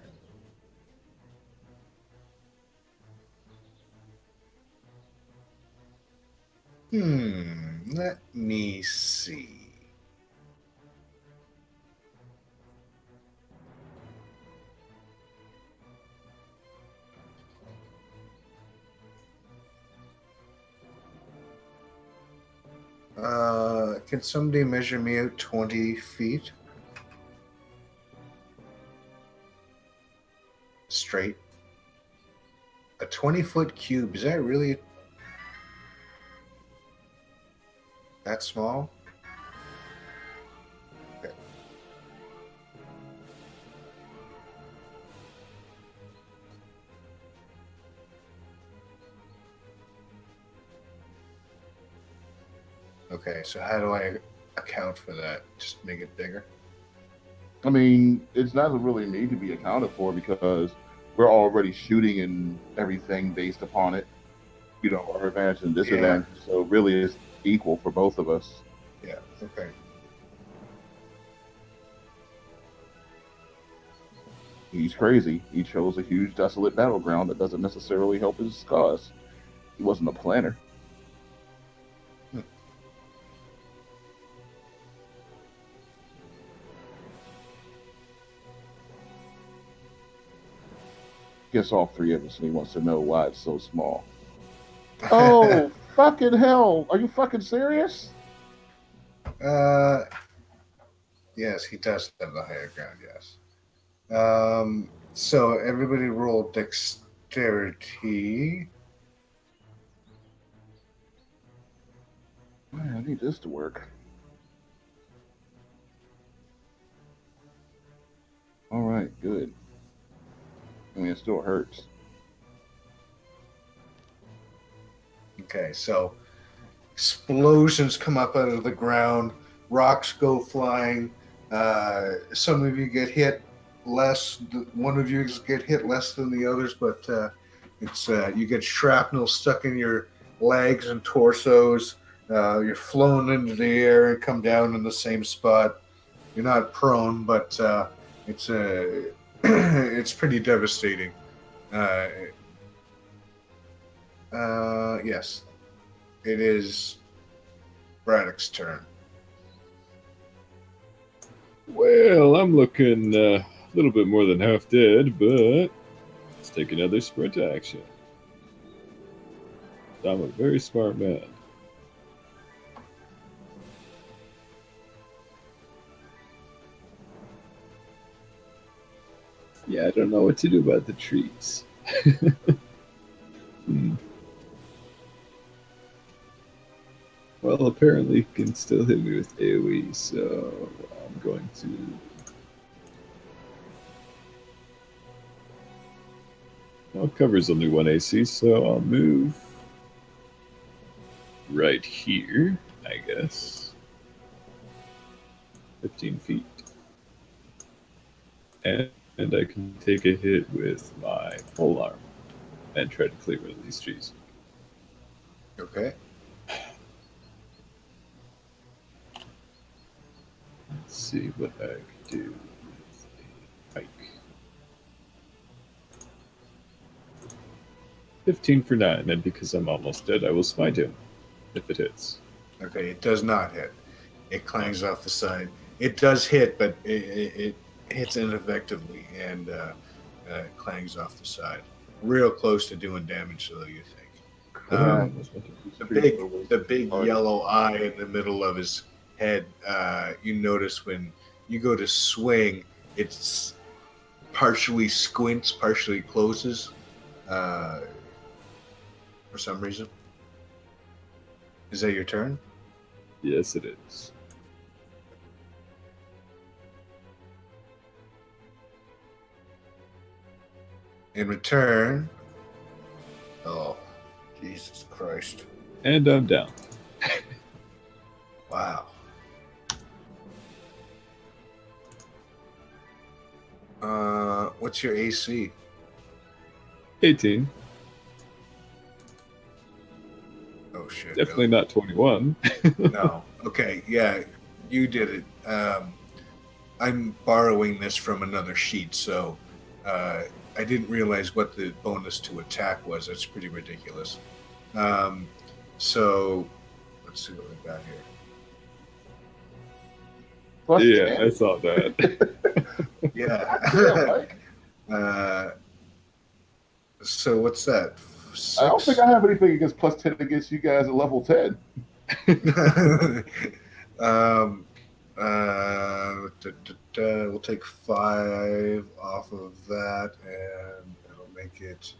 Let me see. Can somebody measure me out 20 feet? Straight. A 20-foot cube. Is that really That small? Okay. Okay, so how do I account for that? Just make it bigger? I mean, it doesn't really need to be accounted for because we're already shooting and everything based upon it. You know, our advantage and disadvantage. So really, it's equal for both of us. Yeah, okay. He's crazy. He chose a huge, desolate battleground that doesn't necessarily help his cause. He wasn't a planner. Guess all three of us, and he wants to know why it's so small. Oh, fucking hell. Are you fucking serious? Yes, he does have the higher ground, yes. So everybody roll dexterity. Man, I need this to work. All right, good. I mean, it still hurts. Okay, so explosions come up out of the ground, rocks go flying. Some of you get hit less. One of you get hit less than the others, but it's you get shrapnel stuck in your legs and torsos. You're flown into the air and come down in the same spot. You're not prone, but it's it's pretty devastating. Yes, it is Braddock's turn. Well, I'm looking a little bit more than half dead, but let's take another sprint action. I'm a very smart man. Yeah, I don't know what to do about the trees. Well, apparently he can still hit me with AoE, so I'm going to... Well, cover's only 1 AC, so I'll move right here, I guess. 15 feet. And I can take a hit with my polearm and try to clear one of these trees. Okay. Let's see what I can do with a pike. 15 for 9, and because I'm almost dead, I will smite him if it hits. Okay, it does not hit. It clangs off the side. It does hit, but it hits ineffectively and clangs off the side. Real close to doing damage, though, you think. The big yellow eye in the middle of his head, you notice when you go to swing, it's partially squints, partially closes for some reason. Is that your turn? Yes, it is. In return, oh, Jesus Christ. And I'm down. Wow. What's your AC? 18. Oh, shit. Definitely not 21. No. Okay, yeah, you did it. I'm borrowing this from another sheet, so I didn't realize what the bonus to attack was. That's pretty ridiculous. So let's see what we got here. Plus Yeah, 10. I saw that. Yeah. So what's that? 6? I don't think I have anything against plus 10 against you guys at level 10. We'll take 5 off of that, and it'll make it.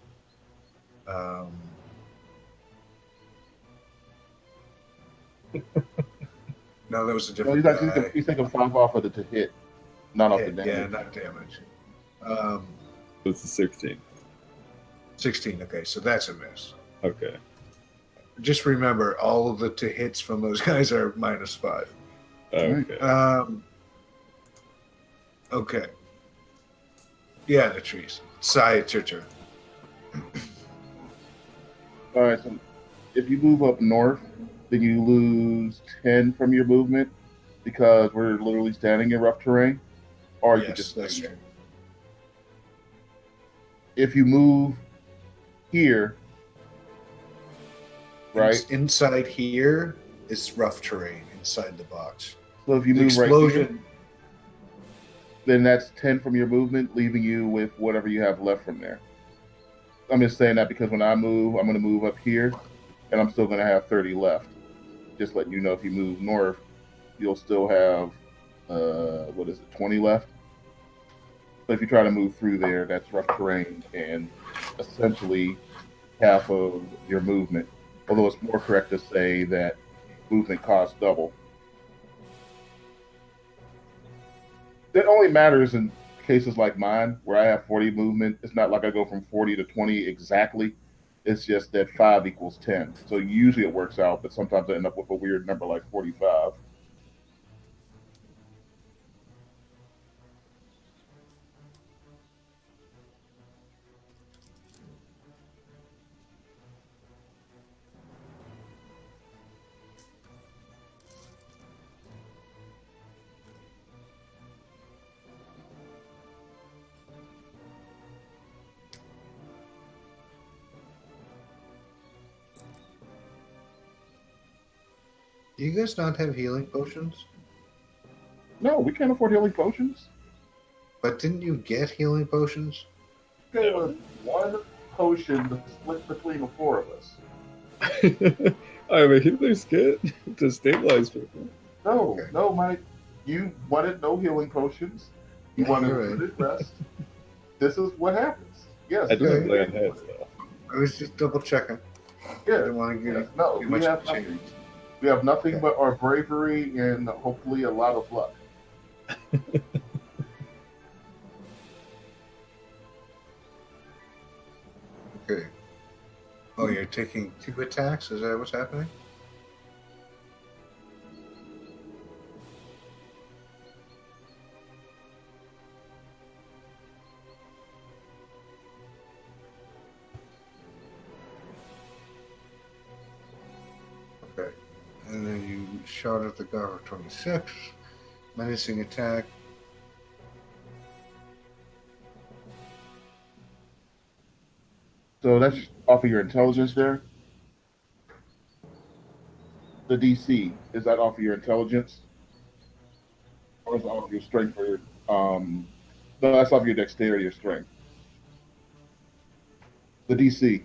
No, that was a No, different guy. he's thinking 5 off of the to hit, not off the Hit, damage. yeah, not damage. It's a 16. 16. Okay, so that's a miss. Okay. Just remember, all of the to hits from those guys are -5. Okay. Okay. Yeah, the trees. Sai, it's your turn. All right, so if you move up north, then you lose 10 from your movement because we're literally standing in rough terrain, or you could Yes, just that's stay true. there. If you move here, right? Inside here is rough terrain inside the box. So if you The move right here, explosion. then that's 10 from your movement, leaving you with whatever you have left from there. I'm just saying that because when I move, I'm going to move up here, and I'm still going to have 30 left. Just letting you know, if you move north, you'll still have, 20 left? But if you try to move through there, that's rough terrain and essentially half of your movement. Although it's more correct to say that movement costs double. That only matters in cases like mine, where I have 40 movement. It's not like I go from 40 to 20 exactly. It's just that 5 equals 10. So usually it works out, but sometimes I end up with a weird number like 45. Do you guys not have healing potions? No, we can't afford healing potions. But didn't you get healing potions? There was one potion to split between the 4 of us. I have a healer's kit to stabilize people. No, Okay. no, Mike. You wanted no healing potions. You wanted Right. limited rest. This is what happens. Yes. I do Okay. have lay on heads, though. I was just double checking. I Yeah. didn't want to give Yes. you No, too we much have change. nothing. We have nothing Okay. but our bravery and hopefully a lot of luck. Okay. Oh, you're taking 2 attacks? Is that what's happening? Okay. And then you shot at the guy for 26. Menacing attack. So that's off of your intelligence there. The DC, is that off of your intelligence? Or is it off of your strength or your no, that's off your dexterity or strength. The DC.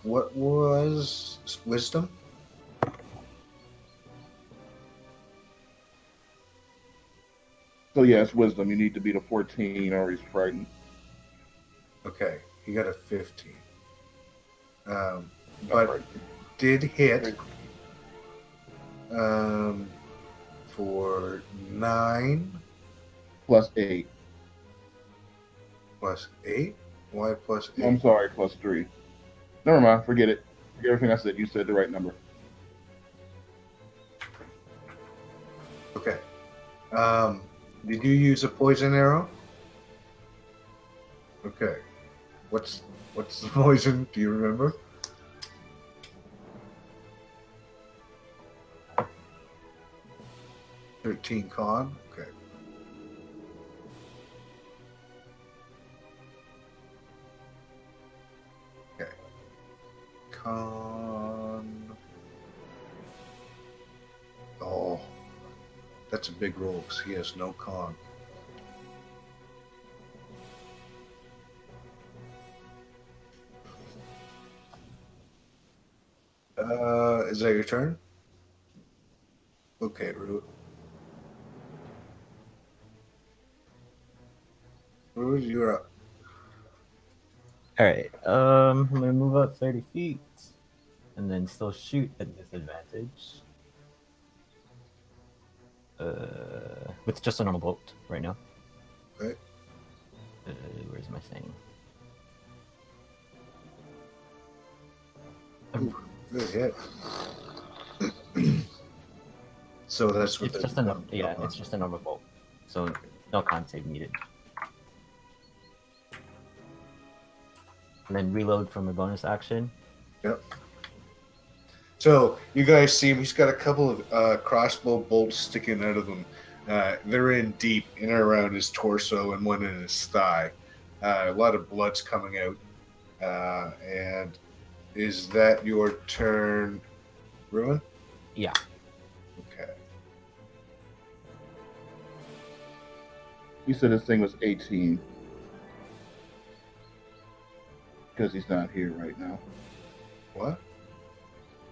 What was wisdom? So yeah, it's wisdom. You need to beat a 14 or he's frightened. Okay, he got a 15. Not But frightened. did hit for 9 Plus 8. plus 8. Why plus 8? I'm sorry, plus 3. Never mind, forget it. Forget everything I said. You said the right number. Okay. Did you use a poison arrow? Okay. What's the poison? Do you remember? $13 con. Okay. Okay. Con. Oh, that's a big roll because he has no con. Is that your turn? Okay, Root. Rouge, you're up. All right. I'm gonna move up 30 feet, and then still shoot at disadvantage. With just a normal bolt right now. Okay. Where's my thing? Ooh, good hit. So that's what It's just a it's just a normal bolt, so no con save needed. And then reload from a bonus action. Yep. So you guys see him. He's got a couple of crossbow bolts sticking out of him. They're in deep, in and around his torso and one in his thigh. A lot of blood's coming out. And is that your turn, Ruin? Yeah. Okay. You said this thing was 18. Because he's not here right now. What?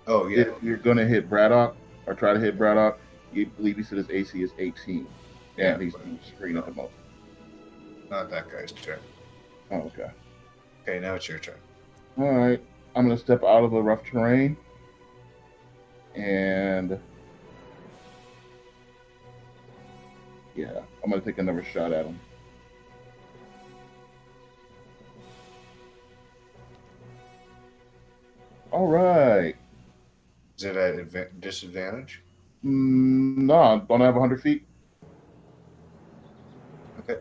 Oh, yeah. If you're going to hit Braddock, or try to hit Braddock, you believe he said his AC is 18. Yeah, And he's on the screen at the moment. Not that guy's turn. Oh, okay. Okay, now it's your turn. All right. I'm going to step out of the rough terrain. And yeah, I'm going to take another shot at him. All right. Is it at disadvantage? No, don't I have 100 feet? Okay.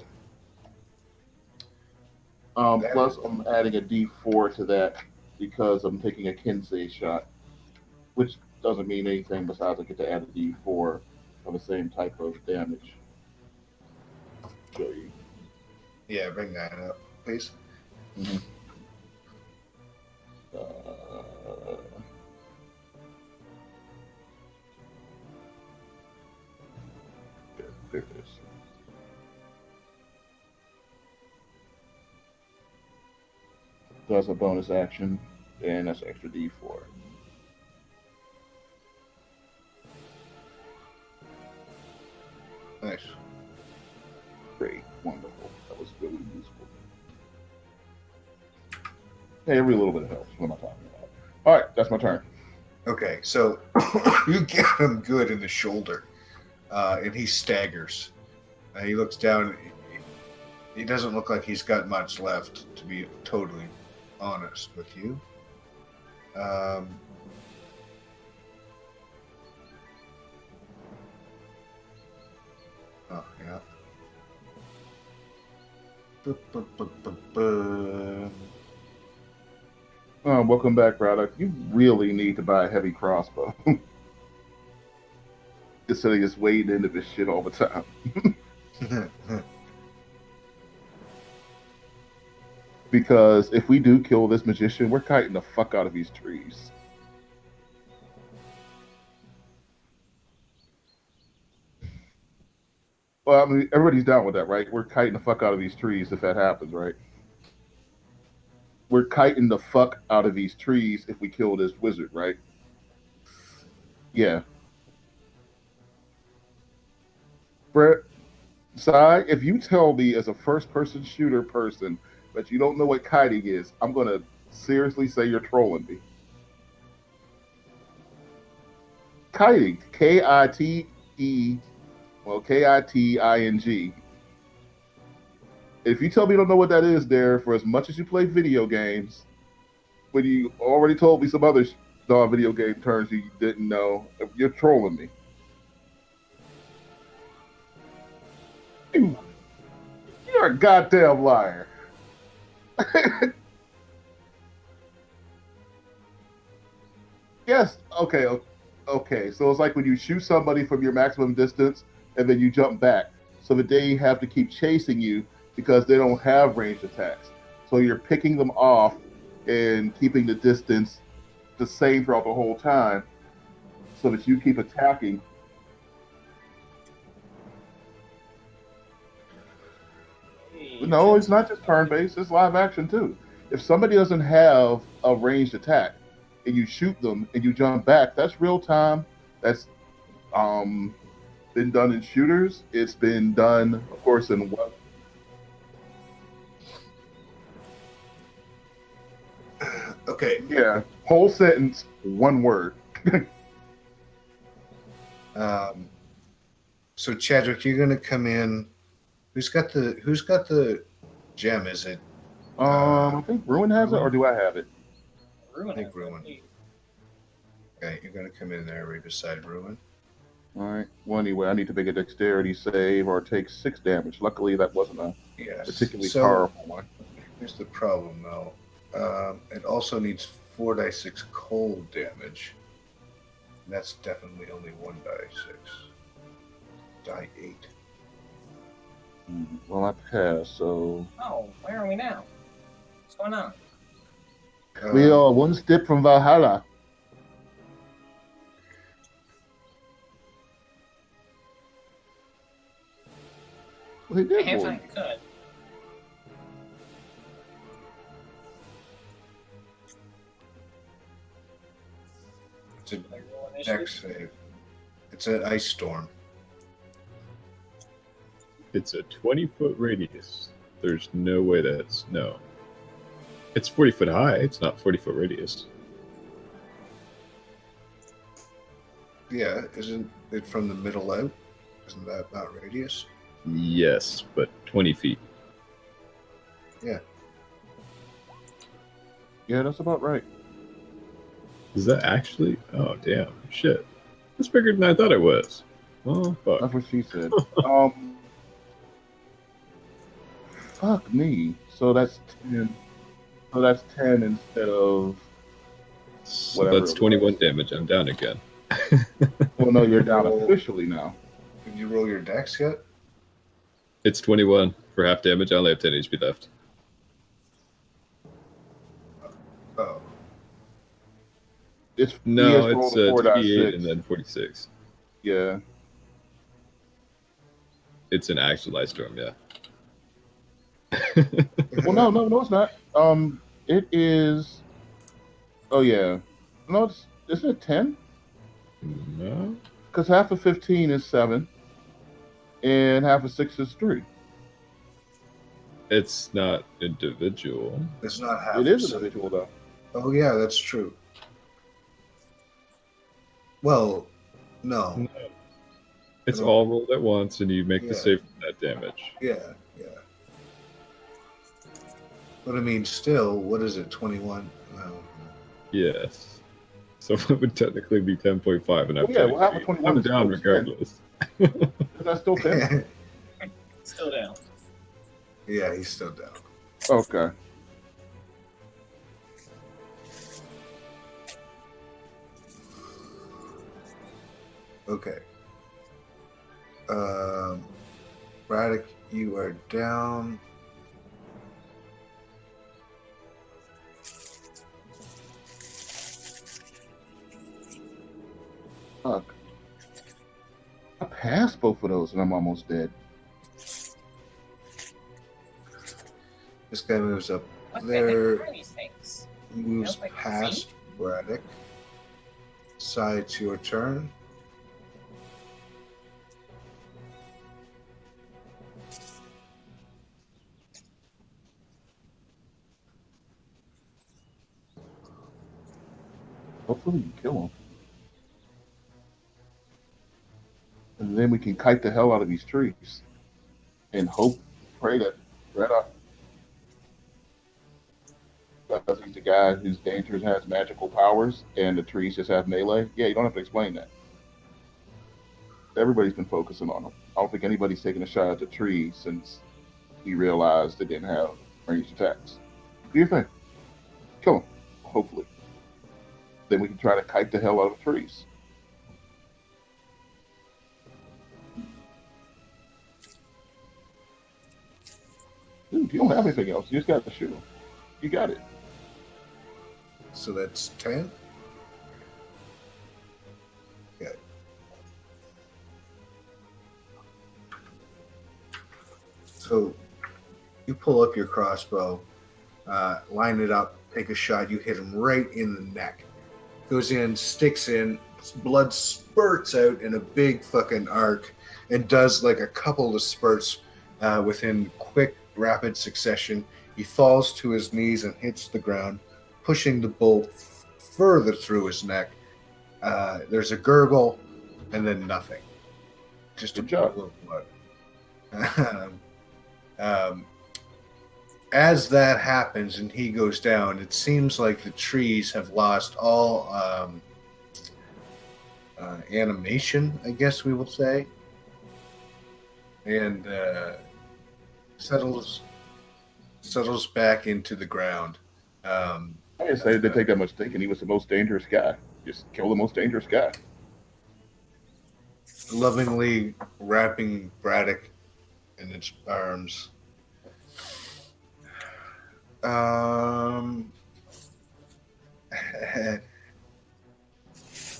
Plus, I'm adding a D4 to that because I'm taking a Kinsey shot, which doesn't mean anything besides I get to add a D4 of the same type of damage. Show you. Yeah, bring that up, please. Mm-hmm. There it is. That's a bonus action, and that's extra D4. Nice. Great, wonderful. That was really useful. Hey, every little bit helps. What am I talking about? All right, that's my turn. Okay, so you get him good in the shoulder, and he staggers. He looks down. He doesn't look like he's got much left, to be totally honest with you. Oh, yeah. Welcome back, Braddock. You really need to buy a heavy crossbow. Instead of just wading into this shit all the time. Because if we do kill this magician, we're kiting the fuck out of these trees. Well, I mean, everybody's down with that, right? We're kiting the fuck out of these trees if that happens, right? We're kiting the fuck out of these trees if we kill this wizard, right? Yeah. Brett, Sai, if you tell me as a first-person shooter person that you don't know what kiting is, I'm going to seriously say you're trolling me. Kiting, K-I-T-E, well, K-I-T-I-N-G. If you tell me you don't know what that is, there, for as much as you play video games, when you already told me some other video game terms you didn't know, you're trolling me. You're a goddamn liar. Yes, okay. So it's like when you shoot somebody from your maximum distance and then you jump back, so that they have to keep chasing you because they don't have ranged attacks. So you're picking them off and keeping the distance the same throughout the whole time so that you keep attacking. No, it's not just turn-based, it's live action too. If somebody doesn't have a ranged attack and you shoot them and you jump back, that's real time. That's been done in shooters. It's been done, of course, in what? Okay. Yeah, whole sentence, one word. So Chadwick, you're gonna come in. Who's got the gem? Is it? I think Ruin has it, or do I have it? I think Ruin. Okay, you're gonna come in there right beside Ruin. All right. Well, anyway, I need to make a dexterity save or take 6 damage. Luckily, that wasn't a particularly powerful one. Here's the problem, though. It also needs 4d6 cold damage. And that's definitely only 1d6. Die 8. Well, I passed, so Oh, where are we now? What's going on? We are one step from Valhalla. Well, he did If for I you. could. It's a Like, roll dex initiative? save. It's an ice storm. It's a 20-foot radius. There's no way that's no. It's 40 foot high. It's not 40-foot radius. Yeah, isn't it from the middle out? Isn't that about radius? Yes, but 20 feet. Yeah. yeah, that's about right. Is that actually? Oh, damn. Shit. That's bigger than I thought it was. Oh, fuck. That's what she said. Fuck me. So that's 10. So that's 10 instead of. So Whatever that's it 21 was. damage. I'm down again. Well, no, you're down officially now. Did you roll your dex yet? It's 21 for half damage. I only have 10 HP left. Oh. It's No, he has it's rolled a 2d8 and 4.6. then 46. Yeah. It's an actual ice storm, yeah. Well, no, it's not. It is. Oh yeah. No, isn't it 10? No. Because half of 15 is 7, and half of 6 is 3. It's not individual. It's not half. It is so- individual though. Oh yeah, that's true. Well, no. It's all rolled at once, and you make Yeah. the save for that damage. Yeah. But I mean, still, what is it? 21. No. Yes. So it would technically be 10.5, and I'm, Well, yeah, well, half of 21 I'm is down still 10. regardless. Is that still 10? Still down. Yeah, he's still down. Okay. Okay. Braddock, you are down. Fuck. I passed both of those, and I'm almost dead. This guy moves up What the there. heck are these things? Moves Feels like past Braddock. Side, it's your turn. Hopefully, we can kill him. And then we can kite the hell out of these trees. And pray that Greta, because he's the guy whose dangers has magical powers and the trees just have melee. Yeah, you don't have to explain that. Everybody's been focusing on him. I don't think anybody's taking a shot at the trees since he realized they didn't have ranged attacks. Do you think? Kill him, hopefully. Then we can try to kite the hell out of the trees. Dude, you don't have anything else. You just got to shoot him. You got it. So that's 10. Okay. So you pull up your crossbow, line it up, take a shot. You hit him right in the neck. Goes in, sticks in, blood spurts out in a big fucking arc, and does like a couple of spurts within quick, rapid succession. He falls to his knees and hits the ground, pushing the bolt further through his neck. There's a gurgle, and then nothing. Just a Good job. pool of blood. As that happens and he goes down, it seems like the trees have lost all animation, I guess we will say, and settles back into the ground. I didn't say it didn't take that much thinking. He was the most dangerous guy. Just kill the most dangerous guy. Lovingly wrapping Braddock in its arms.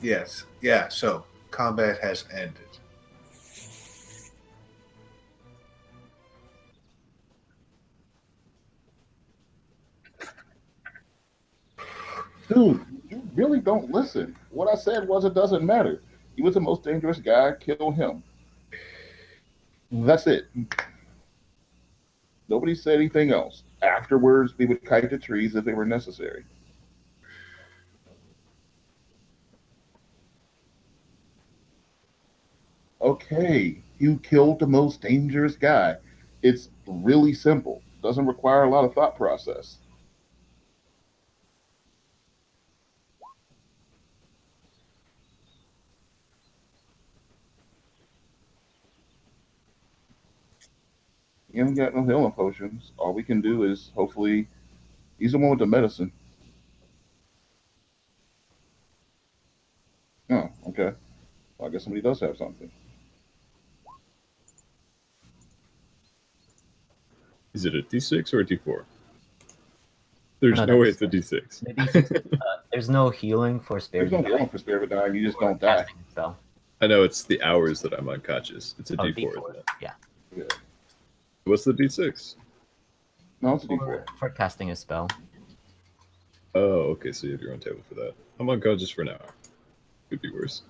Yes. Yeah, so combat has ended. Dude, you really don't listen. What I said was it doesn't matter. He was the most dangerous guy. Kill him. That's it. Nobody said anything else. Afterwards, we would kite the trees if they were necessary. Okay, you killed the most dangerous guy. It's really simple. Doesn't require a lot of thought process. You haven't got no healing potions. All we can do is hopefully he's the one with the medicine. Oh, okay. Well, I guess somebody does have something. Is it a D6 or a D4? There's No, no way that's- it's a D6. The D6, there's no healing for There's spirit. no healing for spirit dying. You just don't die. So, I know it's the hours that I'm unconscious. It's a oh, D4. D4. Isn't it? Yeah. Yeah. What's the D6? No, it's a D4. For casting a spell. Oh, okay. So you have your own table for that. I'm unconscious for an hour. Could be worse.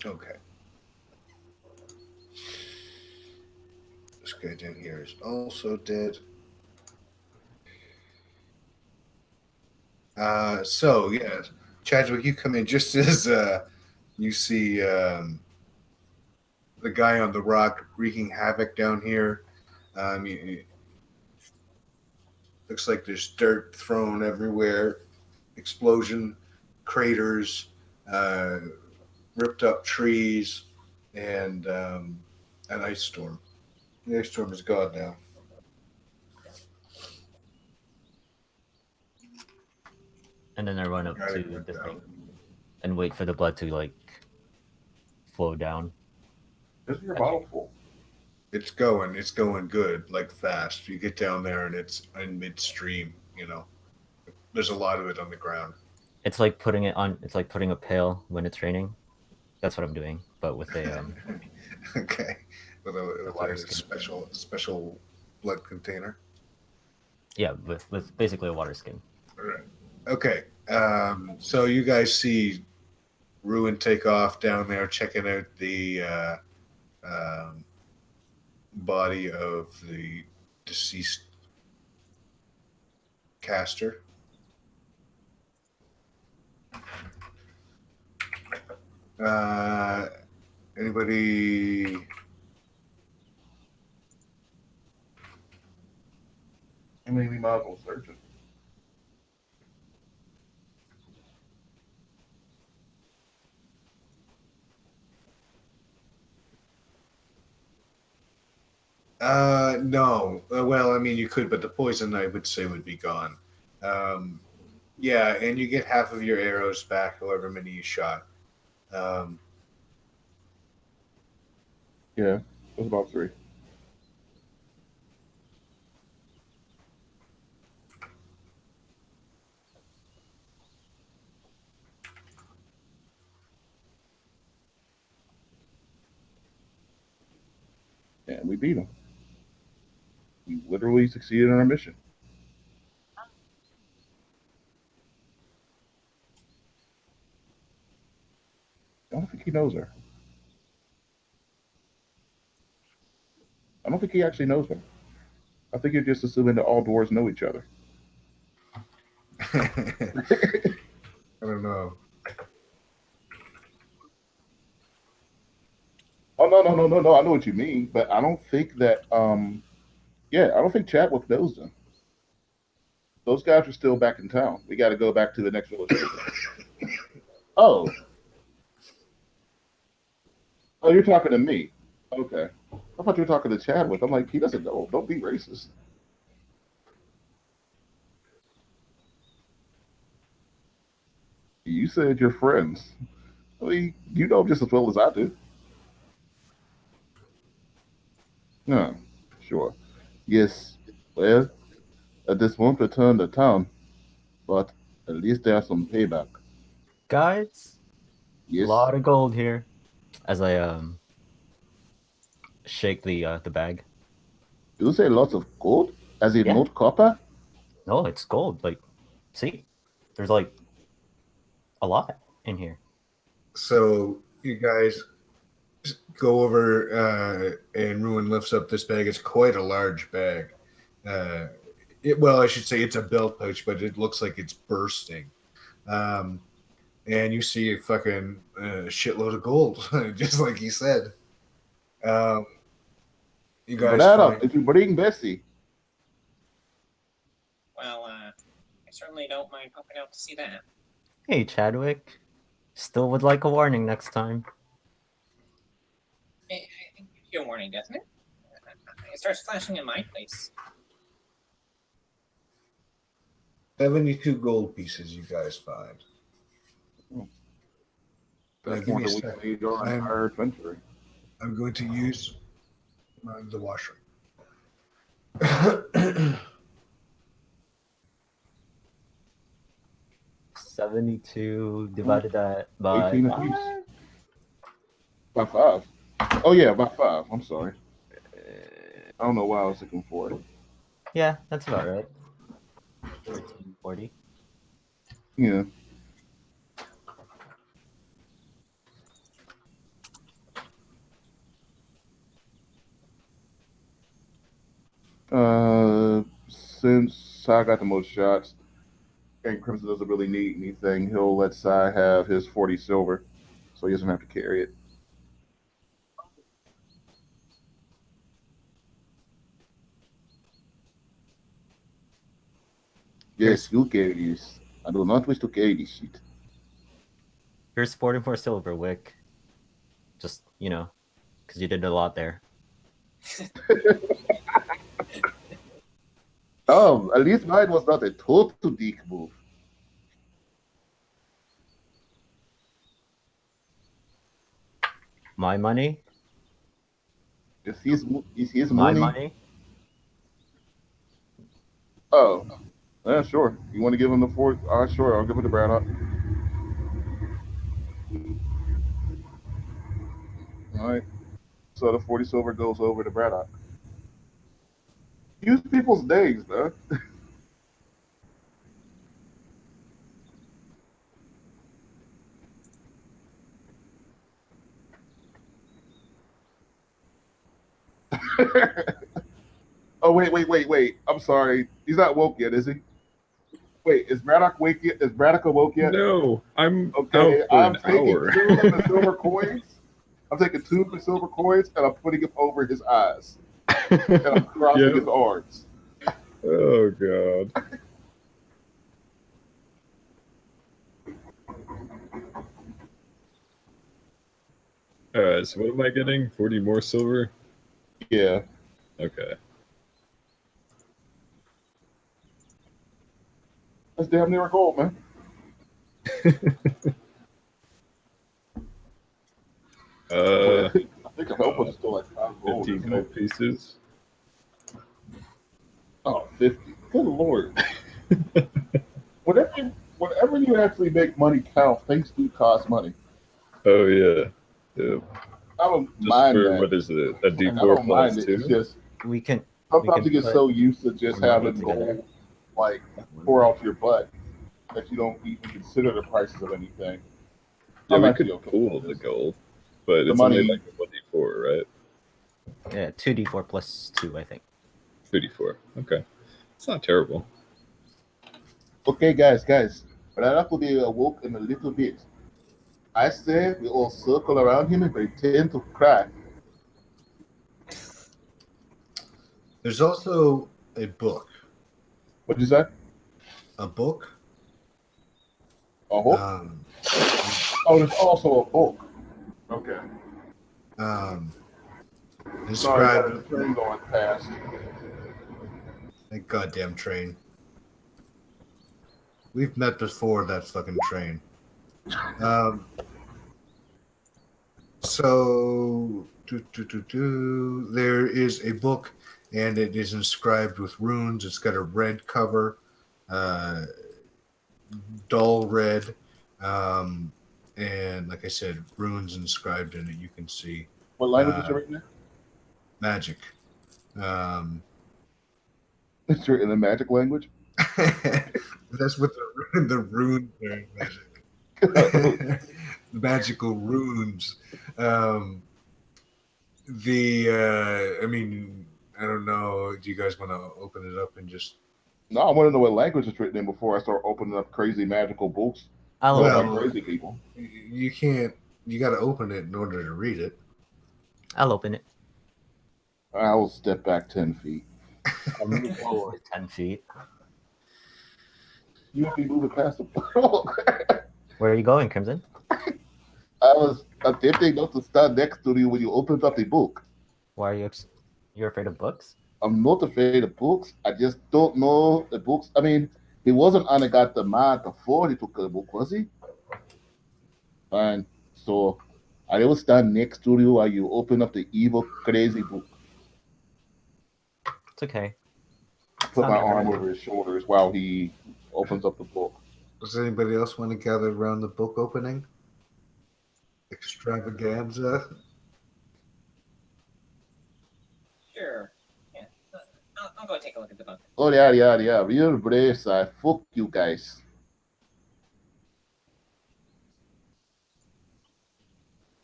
Okay. This guy down here is also dead. So, yeah, Chadwick, you come in just as you see the guy on the rock wreaking havoc down here. It looks like there's dirt thrown everywhere, explosion, craters, ripped up trees, and an ice storm. The ice storm is gone now. And then I run up Got to it, went the down. thing and wait for the blood to like flow down. Isn't your bottle full? It's going good, like fast. You get down there and it's in midstream, There's a lot of it on the ground. It's like putting it on. It's like putting a pail when it's raining. That's what I'm doing, but with a Okay. With a water skin. special blood container. Yeah, with basically a water skin. All right. Okay. So you guys see Ruin take off down there, checking out the body of the deceased caster. Anybody? I mean, we might as well search it. No. Well, I mean, you could, but the poison, I would say, would be gone. Yeah, and you get half of your arrows back, however many you shot. Yeah, it was about 3. And we beat him. We literally succeeded in our mission. I don't think he knows her. I don't think he actually knows her. I think you're just assuming that all dwarves know each other. I don't know. Oh no! I know what you mean, but I don't think that. Yeah, I don't think Chadwick knows them. Those guys are still back in town. We got to go back to the next village. Oh, oh, you're talking to me. Okay, I thought you were talking to Chadwick. I'm like, he doesn't know. Don't be racist. You said you're friends. I mean, you know just as well as I do. No, sure. Yes. Well, this won't return to town, but at least there's some payback. Guys, a Yes. lot of gold here. As I shake the bag. You say lots of gold, as in Yeah. not copper. No, it's gold. Like, see, there's like a lot in here. So you guys go over, and Ruin lifts up this bag. It's quite a large bag. Well, I should say it's a belt pouch, but it looks like it's bursting. And you see a fucking shitload of gold, just like he said. You guys Brother, if you bring Bessie. Well, I certainly don't mind popping out to see that. Hey, Chadwick. Still would like a warning next time. It gives you a warning, doesn't it? It starts flashing in my place. 72 gold pieces you guys find. That's give more me a than we second. can use our entire adventure. I'm going to use the washroom. 72 divided that by 18 five? apiece. By 5. Oh yeah, by 5. I'm sorry. I don't know why I was looking for it. Yeah, that's about right. 1340. Yeah. Since I got the most shots and Crimson doesn't really need anything, he'll let Sai have his 40 silver so he doesn't have to carry it. Yes, you carry this. I do not wish to carry this shit. Here's 44 silver, Wick. Just, you know, because you did a lot there. Oh, at least mine was not a total dick move. My money? Is his My money? money? Oh, yeah, sure. You want to give him the 4? Sure, I'll give it to Brad. All right. So the 40 silver goes over to Braddock. Use people's names, man. Oh, wait. I'm sorry. He's not woke yet, is he? Wait, is Braddock awake yet? Is Braddock awoke yet? No, I'm Okay, out for I'm an taking hour. 2 of the silver coins. I'm taking 2 of the silver coins and I'm putting them over his eyes. And I'm crossing Yep. his arms. Oh god. Alright, so what am I getting? 40 more silver? Yeah. Okay. That's damn near a goal, man. I think a help was still like 5 gold. 15 isn't gold it? pieces. Oh, 50. Good lord. Whenever you actually make money count, things do cost money. Oh yeah. Yeah. I don't Just mind for that. what is it? A I D4 don't mind plus it. It's 2? just We can sometimes you get put so used to just money having together. gold like pour out your butt that you don't even consider the prices of anything. Yeah, I'm we actually could okay pool with the this. gold, but The it's money- only like a 1d4, right? Yeah, 2d4 plus 2, I think. 2d4. Okay. It's not terrible. Okay, guys. Brother could be awoke in a little bit. I say we all circle around him and pretend to cry. There's also a book. What'd you say? A book. A hook? Um, Oh, there's also a book. Okay. um, Sorry, got described a train going past. that goddamn train. We've met before that fucking train. So there is a book, and it is inscribed with runes. It's got a red cover, uh, dull red, and like I said, runes inscribed in it. You can see What language is it written in? magic. It's written in magic language. That's what the runes are. Magic. Magical runes. I mean, I don't know. Do you guys want to open it up and just? No, I want to know what language it's written in before I start opening up crazy magical books. I'll Well, open by it. crazy people. You can't. You got to open it in order to read it. I'll open it. I will step back 10 feet. I'll move forward 10 feet. You will be moving past the book. Where are you going, Crimson? I was attempting not to stand next to you when you opened up the book. Why are you? You're afraid of books? I'm not afraid of books. I just don't know the books. I mean, he wasn't on the man before he took the book, was he? And so I will stand next to you while you open up the evil, crazy book. It's okay. Put my Not arm really. over his shoulders while he opens up the book. Does anybody else want to gather around the book opening? Extravaganza. Sure. Yeah. I'll go take a look at the book. Oh, yeah. Real brave side. Fuck you guys.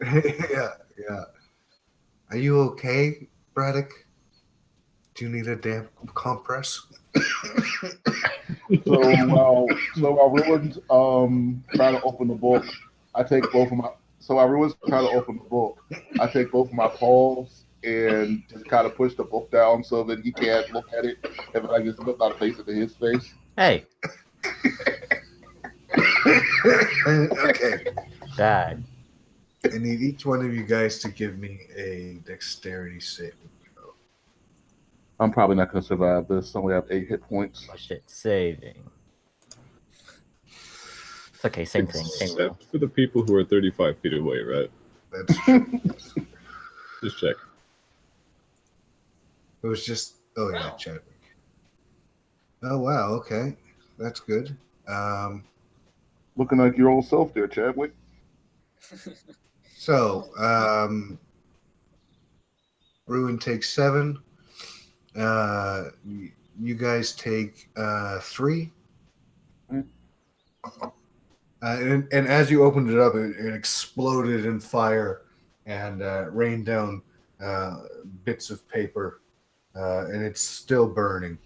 Yeah. Are you okay, Braddock? Do you need a damn compress? So while Ruins try to open the book, I take both of my. So while Ruins try to open the book, I take both of my paws and just kind of push the book down so that he can't look at it. If I just put my face into his face. Hey, Okay. Dad. I need each one of you guys to give me a dexterity saving throw. I'm probably not going to survive this. I only have 8 hit points. Oh shit, saving. It's okay, same thing. Same rule. Except for the people who are 35 feet away, right? That's true. Just check. It was just, oh yeah, Wow. Chadwick. Oh wow, okay, that's good. Looking like your old self there, Chadwick. So, Ruin takes 7. You guys take 3. And as you opened it up, it exploded in fire and rained down bits of paper, and it's still burning.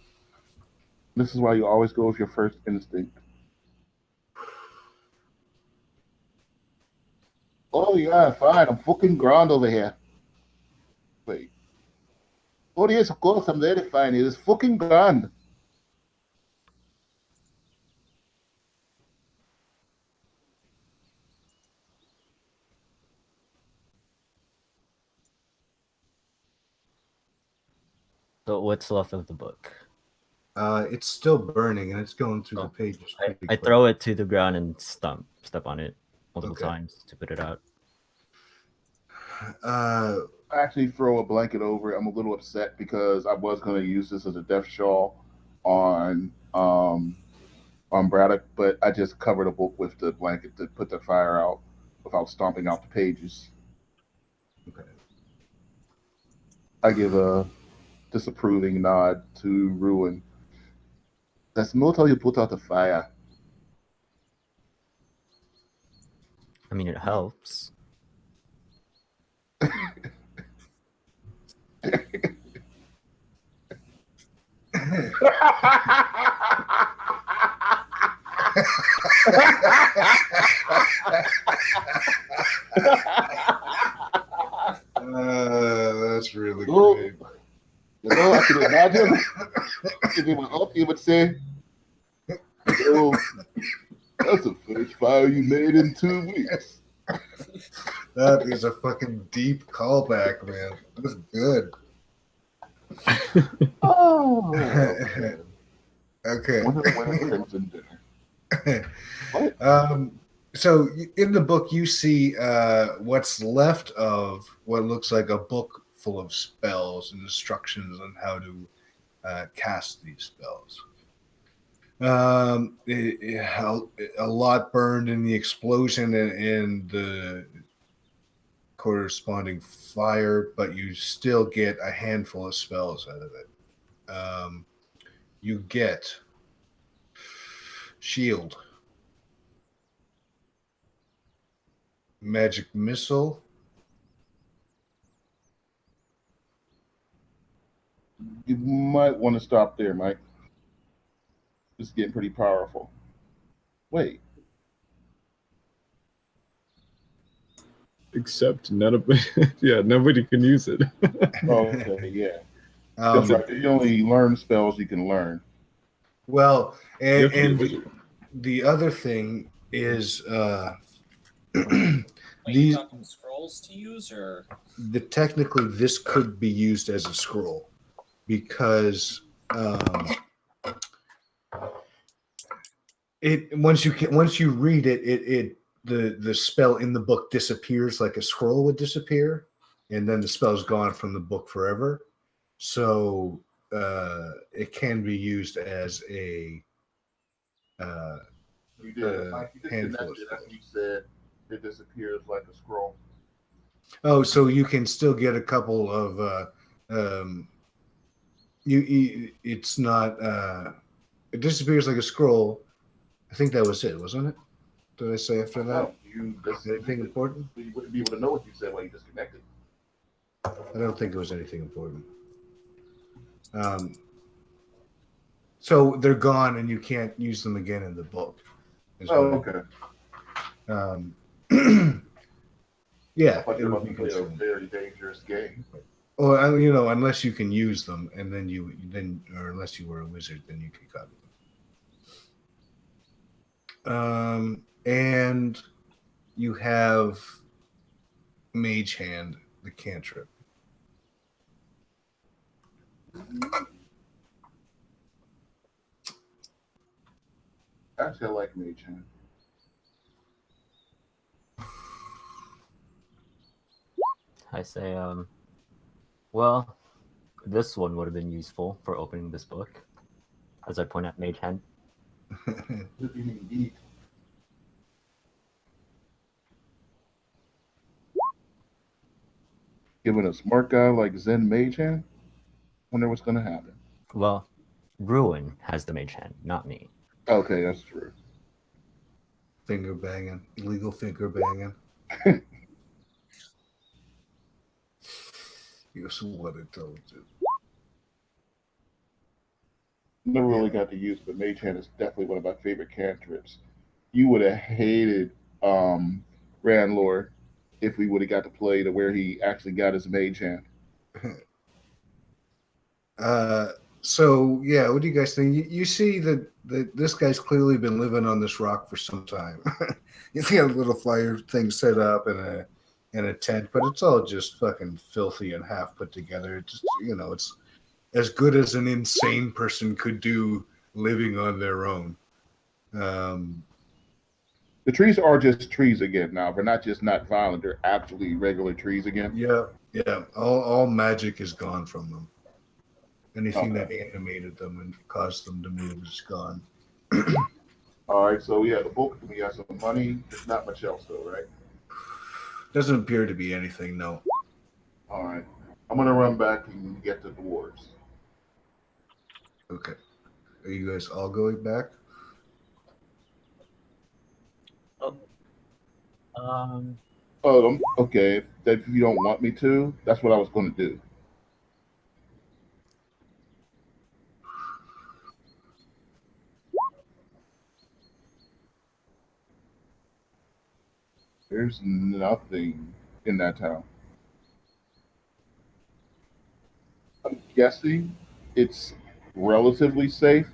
This is why you always go with your first instinct. Oh yeah, fine. I'm fucking grand over here. Wait. Oh yes, of course, I'm very fine. It is fucking grand. So what's left of the book? It's still burning, and it's going through the pages. I pretty quick. throw it to the ground and step on it multiple Okay. times to put it out. I actually throw a blanket over it. I'm a little upset because I was going to use this as a death shawl on Braddock, but I just covered a book with the blanket to put the fire out without stomping out the pages. Okay. I give a disapproving nod to Ruin. That's not how you put out the fire. I mean, it helps. That's really Oh. great. I can imagine if it was up, he would say, "Oh, that's the first fire you made in 2 weeks." That is a fucking deep callback, man. That's good. Oh, man. Okay. Winner, Crimson dinner. What? So in the book, you see what's left of what looks like a book full of spells and instructions on how to cast these spells. A lot burned in the explosion and the corresponding fire, but you still get a handful of spells out of it. You get shield, magic missile, You might want to stop there, Mike. It's getting pretty powerful. Wait. Except nobody, yeah, nobody can use it. Okay, yeah. That's right. You only learn spells you can learn. Well, You have to be a and wizard. the other thing is Wait, you talking scrolls to use, or technically this could be used as a scroll because it once you read it the spell in the book disappears like a scroll would disappear, and then the spell's gone from the book forever. So it can be used as a You did. Mike, you handful of disconnected. spells. That's what you said. It disappears like a scroll. Oh, so you can still get a couple of it's not it disappears like a scroll. I think that was it, wasn't it? Did I say after that? Anything important? You wouldn't be able to know what you said while you disconnected. I don't think it was anything important. So they're gone and you can't use them again in the book. Okay. Yeah, But it you're would about be to play a considered. very dangerous game. Or unless you can use them, and then or unless you were a wizard, then you could copy them. And you have Mage Hand, the cantrip. Actually, I like Mage Hand. I say, well, this one would have been useful for opening this book, as I point at Mage Hand. Indeed. Given a smart guy like Zen Mage Hand, wonder what's gonna happen. Well, Ruin has the Mage Hand, not me. Okay, that's true. Finger banging, illegal finger banging. Here's what it told you. Never really got to use it, but Mage Hand is definitely one of my favorite cantrips. You would have hated Randlord if we would have got to play to where he actually got his Mage Hand. So yeah, what do you guys think? You see that this guy's clearly been living on this rock for some time. He's got a little fire thing set up and a tent, but it's all just fucking filthy and half put together. It's just, it's as good as an insane person could do living on their own. The trees are just trees again now. They're not just not violent. They're actually regular trees again. Yeah. All magic is gone from them. Anything that animated them and caused them to move is gone. All right, so yeah, the book, we have some money. There's not much else though, right? Doesn't appear to be anything, no. All right. I'm going to run back and get the dwarves. Okay. Are you guys all going back? Okay. If you don't want me to, that's what I was going to do. There's nothing in that town. I'm guessing it's relatively safe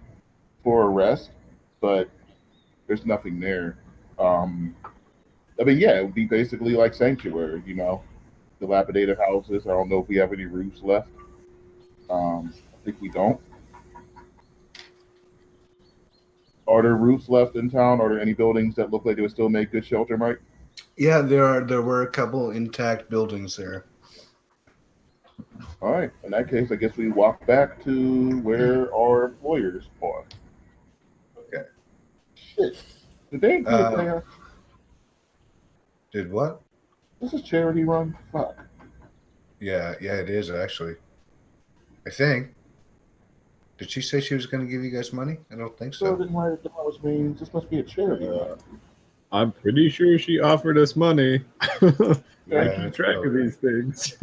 for arrest, but there's nothing there. Um, I mean, yeah, it would be basically like Sanctuary, dilapidated houses. I don't know if we have any roofs left. I think we don't. Are there roofs left in town? Are there any buildings that look like they would still make good shelter, Mike? Yeah, there were a couple intact buildings there. All right. In that case, I guess we walk back to where our employers are. Okay. Shit. Did they include a player? Did what? This is charity run? Fuck. Yeah, it is actually. I think. Did she say she was going to give you guys money? I don't think So so. didn't write it down, which means this must be a charity run. I'm pretty sure she offered us money. I Yeah, keep track of these things.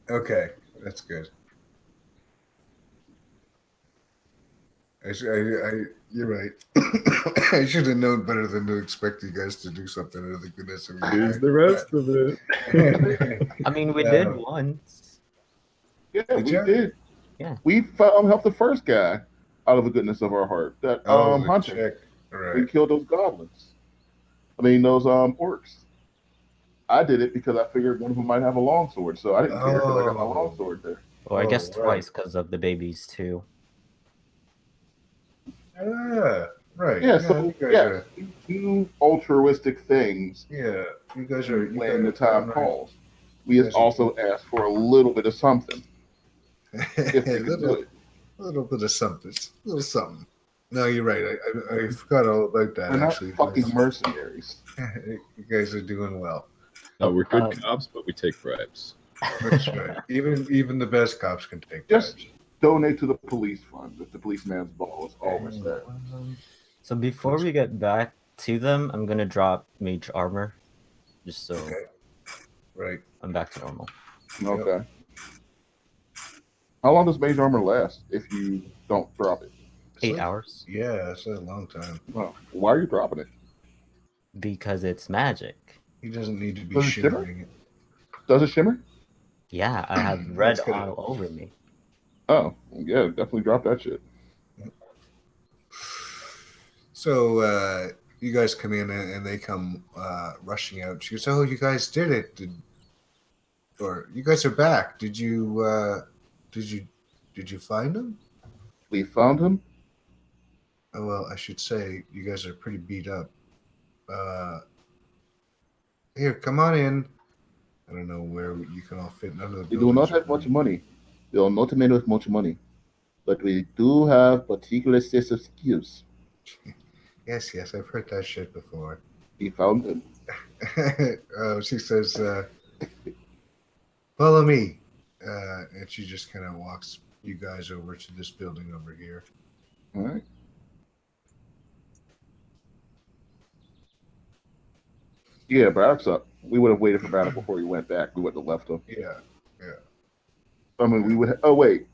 Okay, that's good. You're right. I should have known better than to expect you guys to do something out of the goodness of your Here's heart. the rest of it. I mean, we did once. Yeah, Did we ya? did. Yeah. We helped the first guy out of the goodness of our heart. That The hunter. chick. All We right. killed those goblins. I mean those orcs. I did it because I figured one of them might have a longsword, so I didn't care because I got my longsword there. Or I guess right. twice because of the babies too. Right. Yeah, so you guys yeah, are, we do altruistic things yeah, you guys are. You when the guys time are calls. We You just guys are- also ask for a little bit of something if they a can do it. little bit of something, a little something. No, you're right. I forgot all about that. We're not Actually, fucking mercenaries. you guys are doing well. No, we're good cops, but we take bribes. That's right. Even the best cops can take Just bribes. donate to the police fund if the policeman's ball is always there. So before we get back to them, I'm gonna drop mage armor, just so Okay. Right. I'm back to normal. Okay. How long does mage armor last if you don't drop it? 8 hours Yeah, that's a long time. Well, why are you dropping it? because it's magic. He doesn't need to be Does it shimmer? shimmering it. Does it shimmer? Yeah, I have red That's good. all over me. Oh, yeah, definitely drop that shit. So you guys come in and they come rushing out. She goes, "Oh, you guys did it! Or you guys are back? Did you find him? We found him. Oh well, I should say you guys are pretty beat up. Here, come on in. I don't know where you can all fit. None of the We do not buildings have are much money. We are not men with much money. But we do have particular sets of skills. Yes, I've heard that shit before. We found him. She says, "Follow me," and she just kind of walks you guys over to this building over here. All right. Yeah, Braddock's up. We would have waited for Braddock before he went back. We wouldn't have left him. Yeah. I mean, we would. Oh wait.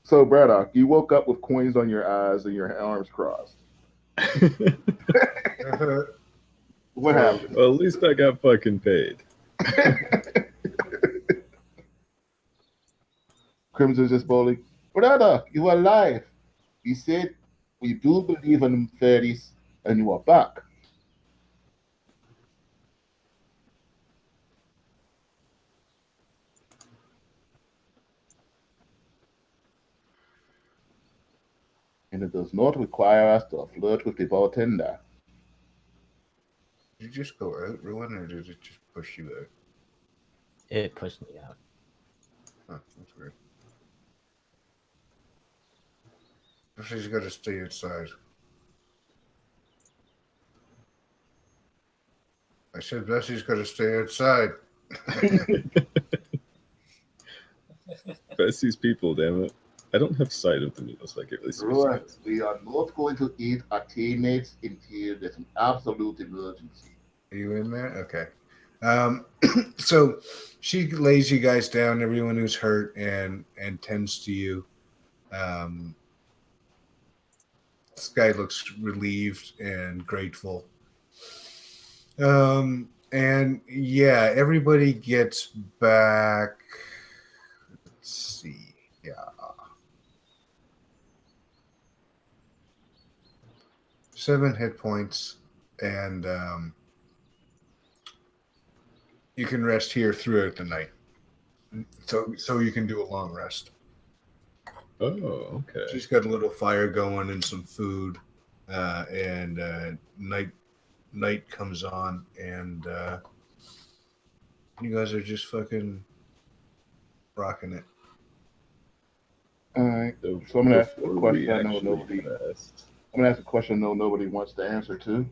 So Braddock, you woke up with coins on your eyes and your arms crossed. What happened? Well, at least I got fucking paid. Crimson's just bowling. Brother, you are alive. He said, we do believe in fairies, and you are back. And it does not require us to flirt with the bartender. Did you just go out, Rowan, or did it just push you out? It pushed me out. Huh, that's weird. She's got to stay outside. I said Bessie's got to stay outside. Best these people, damn it. I don't have sight of the meals like it really Right. says. We are not going to eat our teammates until there's an absolute emergency. Are you in there? Okay. So she lays you guys down, everyone who's hurt, and tends to you. This guy looks relieved and grateful. And yeah, everybody gets back. Let's see. Yeah. 7 hit points, and you can rest here throughout the night. So you can do a long rest. Oh, okay. She's got a little fire going and some food, and night comes on, and you guys are just fucking rocking it. All right. So, So I'm gonna ask a before we question I know actually nobody. rest, I'm gonna ask a question I know nobody wants to answer to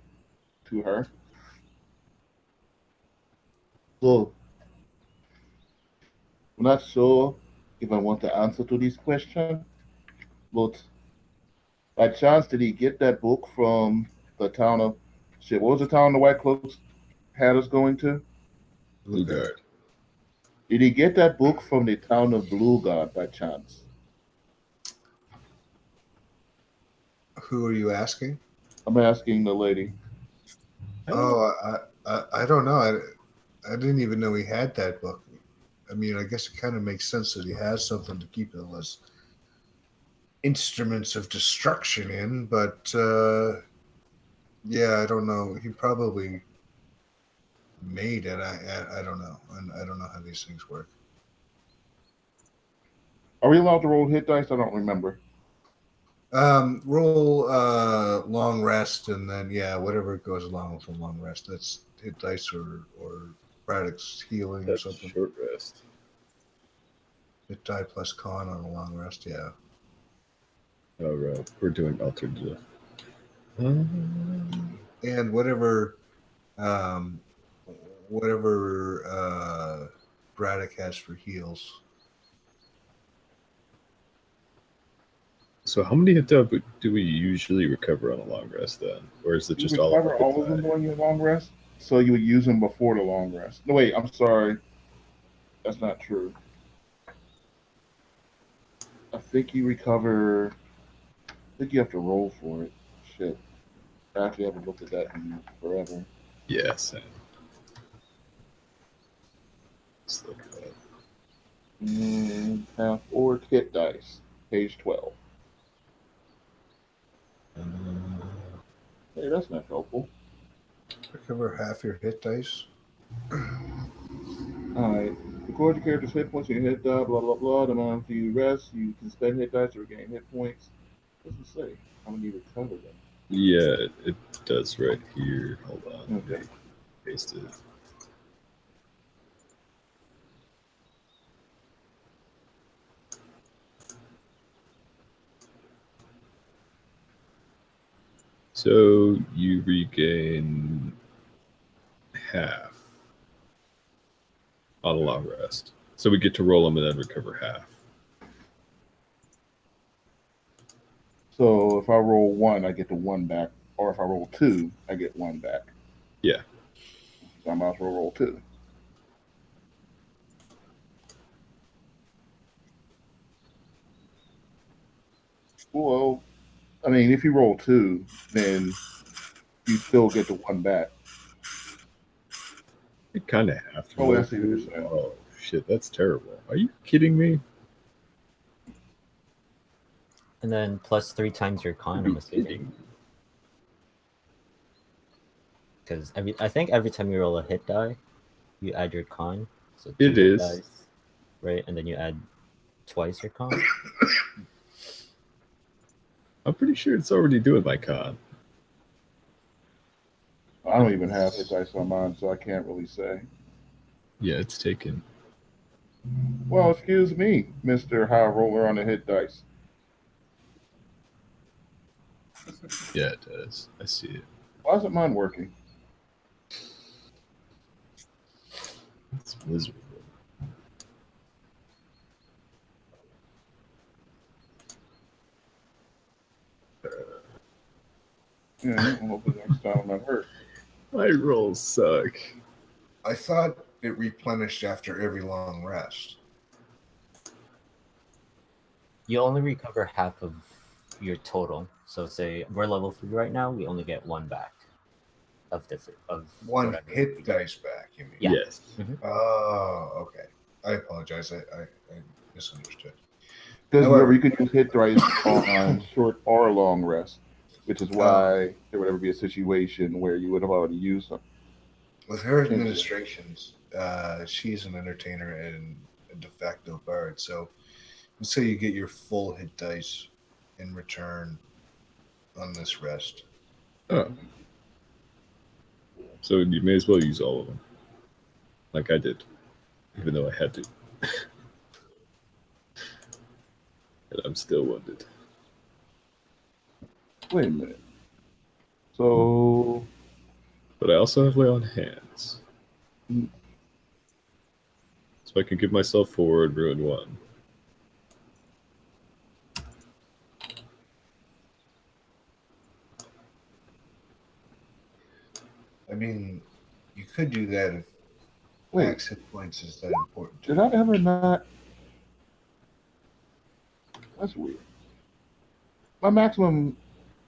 her. So I'm not sure if I want the answer to this question, but by chance, did he get that book from the town of shit? What was the town the White Cloaks had us going to? Blue Guard. Did he get that book from the town of Blue God by chance? Who are you asking? I'm asking the lady. Oh, I don't know. I didn't even know he had that book. I mean, I guess it kind of makes sense that he has something to keep all his instruments of destruction in, but yeah, I don't know. He probably made it. I don't know. I don't know how these things work. Are we allowed to roll hit dice? I don't remember. Roll long rest, and then yeah, whatever goes along with a long rest. That's hit dice or Braddock's healing That's or something. short rest. Hit die plus con on a long rest. Yeah. Oh, right. We're doing alternative. And whatever Braddock has for heals. So how many hit die do we usually recover on a long rest then? Or is it You just all recover all of them during your long rest, so you would use them before the long rest. No, wait, I'm sorry. That's not true. I think you recover. I think you have to roll for it. Shit. I actually haven't looked at that in forever. Yes. Let's look at that. And have 4 hit dice. Page 12. Hey, that's not helpful. Recover half your hit dice. Alright. Record your character's hit points and your hit die, blah blah blah. The amount you rest, you can spend hit dice to regain hit points. What does it say? How many you recover them? Yeah, it does right here. Hold on. Okay. Paste it. So you regain half on a long rest. So we get to roll them and then recover half. So if I roll 1, I get the 1 back. Or if I roll 2, I get 1 back. Yeah. So I might as well roll 2. Well, I mean, if you roll 2, then you still get the 1 back. You kind of have to. Oh, roll I see what you're two. saying. Oh, shit. That's terrible. Are you kidding me? And then plus 3 times your con, Are I'm you assuming. kidding? Because I think every time you roll a hit die, you add your con. So 2 It hit is. dice, right? And then you add twice your con. I'm pretty sure it's already doing my con. I don't even have hit dice on mine, so I can't really say. Yeah, it's taken. Well, excuse me, Mr. High Roller on the hit dice. Yeah, it does. I see it. Why isn't mine working? It's miserable. Yeah, I'm hoping next time I'm not hurt. My rolls suck. I thought it replenished after every long rest. You only recover half of your total. So say we're level 3 right now, we only get 1 back. of One whatever. hit dice back, you mean? Yeah. Yes. Oh, okay. I apologize. I misunderstood. Because However- remember, you can use hit dice on short or long rest, which is why there would ever be a situation where you would have already used them. With her administrations, she's an entertainer and a de facto bard. So let's say you get your full hit dice in return on this rest. Oh. So you may as well use all of them. Like I did. Even though I had to. And I'm still wounded. Wait a minute. So, But I also have lay on hands. So I can give myself forward, ruin 1. I mean, you could do that if wait, max hit points is that important. did I ever not? That's weird. My maximum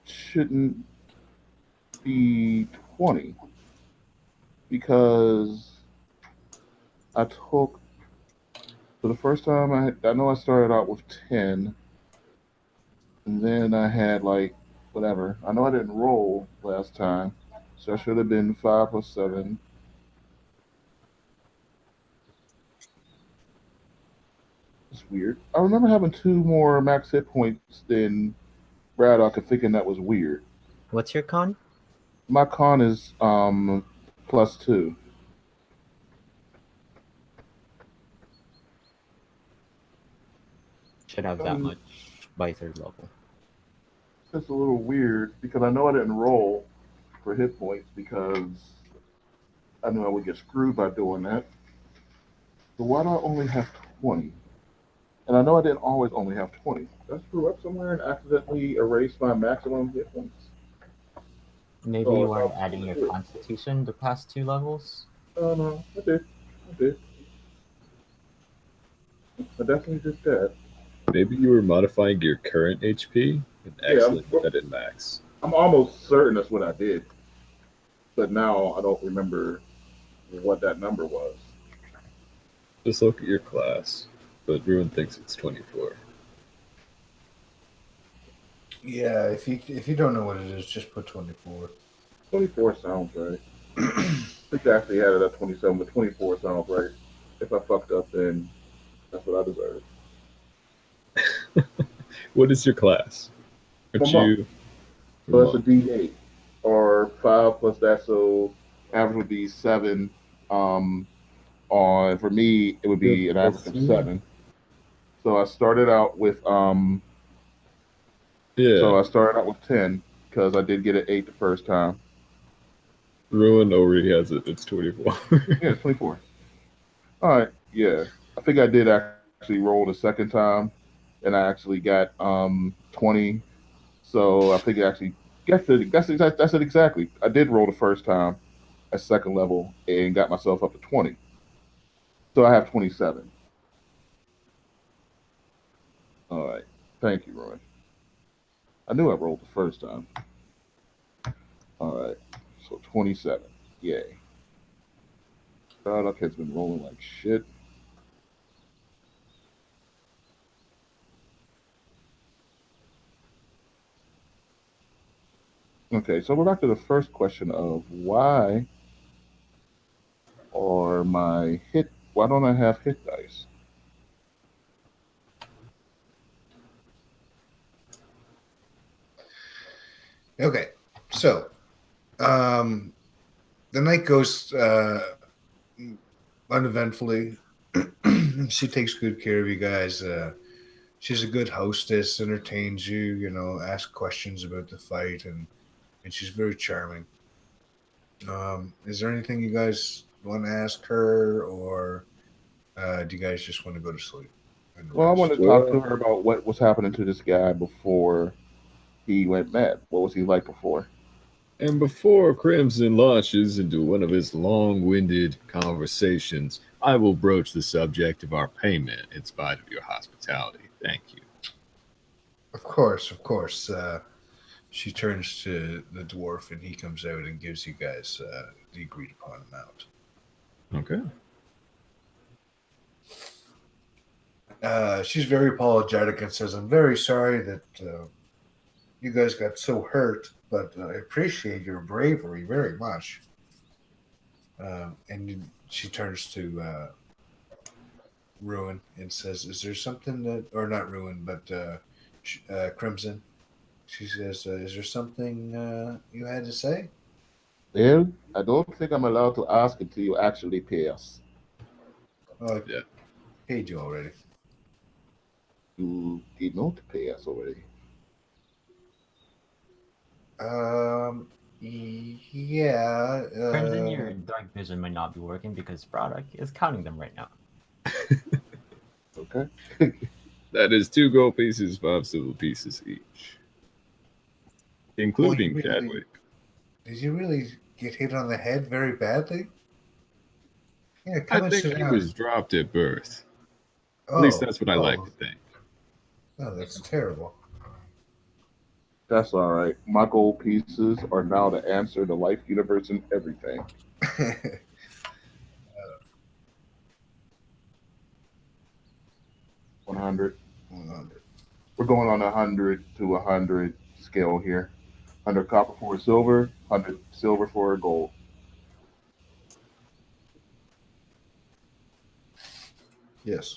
shouldn't be 20 because I took, for the first time, I know I started out with 10, and then I had like whatever. I know I didn't roll last time, so I should have been 5 plus 7. It's weird. I remember having 2 more max hit points than Braddock and thinking that was weird. What's your con? My con is +2. Should have that much by 3rd level. It's a little weird because I know I didn't roll for hit points because I knew I would get screwed by doing that. So why do I only have 20? And I know I didn't always only have 20. Did I screw up somewhere and accidentally erase my maximum hit points? Maybe Oh, you weren't it's adding your good. constitution the past 2 levels? Oh no, I did. I definitely did that. Maybe you were modifying your current HP and accidentally put that in max. I'm almost certain that's what I did. But now I don't remember what that number was. Just look at your class. But Ruin thinks it's 24. Yeah, if you don't know what it is, just put 24. 24 sounds right. I think I actually had it at 27, but 24 sounds right. If I fucked up, then that's what I deserve. What is your class? Aren't you? So that's a D8 or 5 plus that, so average would be 7. On for me, it would be an average of 7. So I started out with So I started out with 10 because I did get an 8 the first time. Ruin already has it. It's 24. Yeah, it's 24. All right, yeah. I think I did actually roll the second time, and I actually got 20. So I think I actually that's it exactly. I did roll the first time at 2nd level and got myself up to 20. So I have 27. All right. Thank you, Roy. I knew I rolled the first time. All right. So 27. Yay. Product has been rolling like shit. Okay, so we're back to the first question of why don't I have hit dice? Okay, so the night goes uneventfully. She takes good care of you guys. She's a good hostess, entertains you, asks questions about the fight, and she's very charming. Is there anything you guys want to ask her, or do you guys just want to go to sleep? Well, I want to talk to her about what was happening to this guy before he went mad. What was he like before? And before Crimson launches into one of his long-winded conversations, I will broach the subject of our payment in spite of your hospitality. Thank you. Of course. She turns to the dwarf, and he comes out and gives you guys the agreed upon amount. Okay. She's very apologetic and says, "I'm very sorry that you guys got so hurt, but I appreciate your bravery very much." And she turns to Ruin and says, "Is there something that, or not Ruin, but Crimson?" She says, "Is there something you had to say?" Well, I don't think I'm allowed to ask until you actually pay us. "Oh, I Yeah. paid you already." You did not pay us already. Yeah. Crimson, your dark vision might not be working because product is counting them right now. Okay. That is 2 gold pieces, 5 silver pieces each, including really- Chadwick. Did you really get hit on the head very badly? Yeah, I come and think sit he down. was dropped at birth. Oh, At least that's what I like to think. Oh, that's terrible. That's all right. My gold pieces are now the answer to life, universe, and everything. 100. 100. We're going on 100 to 100 scale here. 100 copper for a silver, 100 silver for a gold. Yes.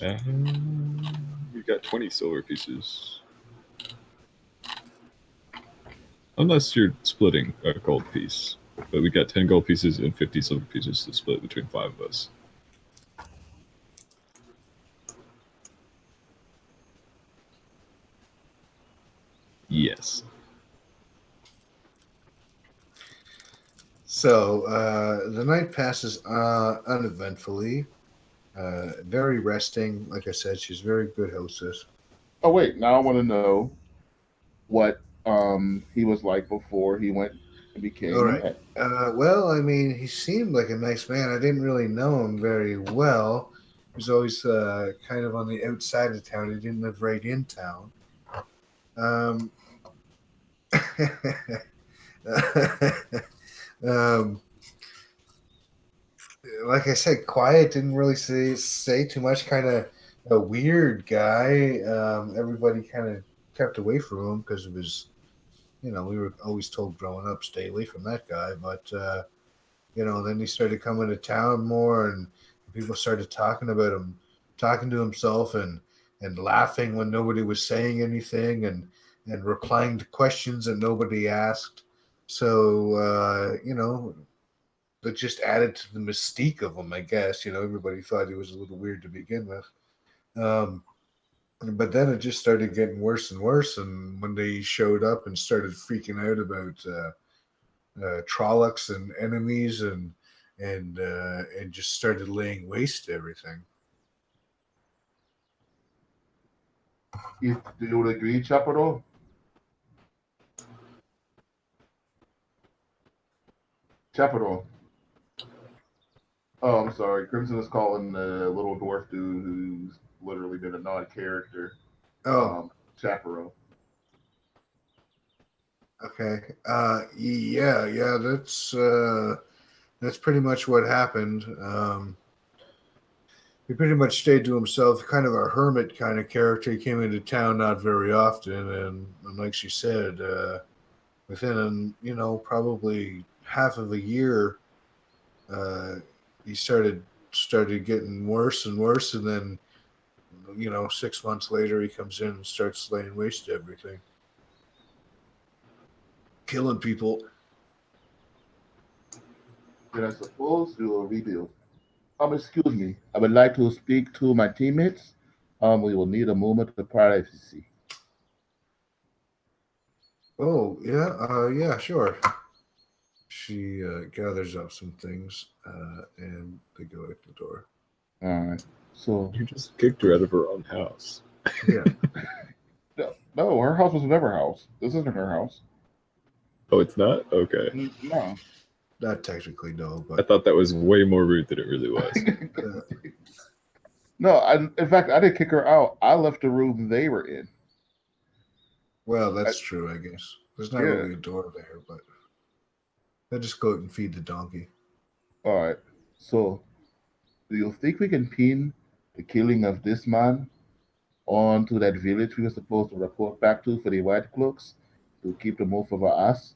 We got 20 silver pieces. Unless you're splitting a gold piece. But we got 10 gold pieces and 50 silver pieces to split between 5 of us. Yes. So the night passes uneventfully. Very resting. Like I said, she's a very good hostess. Oh wait, now I want to know what he was like before he went and became All a right. man. Well, I mean, he seemed like a nice man. I didn't really know him very well. He was always kind of on the outside of town. He didn't live right in town. Um, like I said, quiet. Didn't really say too much. Kind of a weird guy. Everybody kind of kept away from him because of his. We were always told growing up, stay away from that guy. But then he started coming to town more, and people started talking about him, talking to himself, and laughing when nobody was saying anything, and replying to questions that nobody asked. So that just added to the mystique of him, I guess. Everybody thought he was a little weird to begin with. But then it just started getting worse and worse. And when they showed up and started freaking out about Trollocs and enemies and just started laying waste to everything. Do you agree, Chaparral? Chaparral. Oh, I'm sorry. Crimson is calling the little dwarf dude who's literally been a non-character. Oh, Chaparral. okay. Yeah. That's pretty much what happened. He pretty much stayed to himself, kind of a hermit kind of character. He came into town not very often, and like she said, within probably half of a year, he started getting worse and worse, and then 6 months later, he comes in and starts laying waste to everything, killing people. Then I suppose we will rebuild. Excuse me. I would like to speak to my teammates. We will need a moment of privacy. Oh, yeah, yeah, sure. She gathers up some things, and they go out the door. All right. So You just kicked her out of her own house. Yeah. no, her house was never house. This isn't her house. Oh, it's not? Okay. No. Not technically, no, I but thought that was way more rude than it really was. No, in fact, I didn't kick her out. I left the room they were in. well, that's true, I guess. There's not Yeah. really a door there, but they'll just go out and feed the donkey. All right. So, do you think we can pin the killing of this man onto that village we were supposed to report back to for the White Cloaks to keep them off of our ass?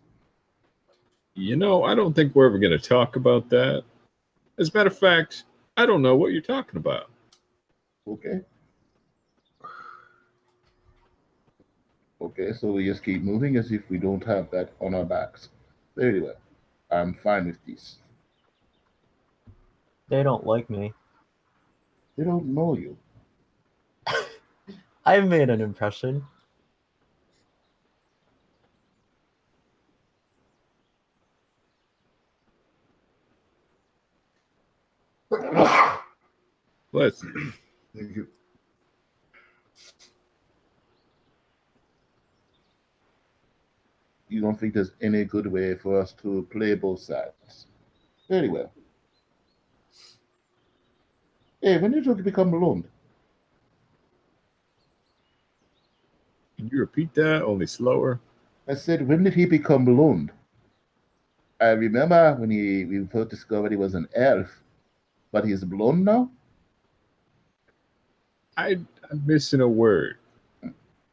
I don't think we're ever going to talk about that. As a matter of fact, I don't know what you're talking about. Okay. Okay, so we just keep moving as if we don't have that on our backs. Very well. I'm fine with this. They don't like me. They don't know you. I've made an impression. Let's. Thank you. You don't think there's any good way for us to play both sides? Very well. Hey, when did you become blonde? Can you repeat that? Only slower. I said, when did he become blonde? I remember when we first discovered he was an elf, but he's blonde now? I'm missing a word.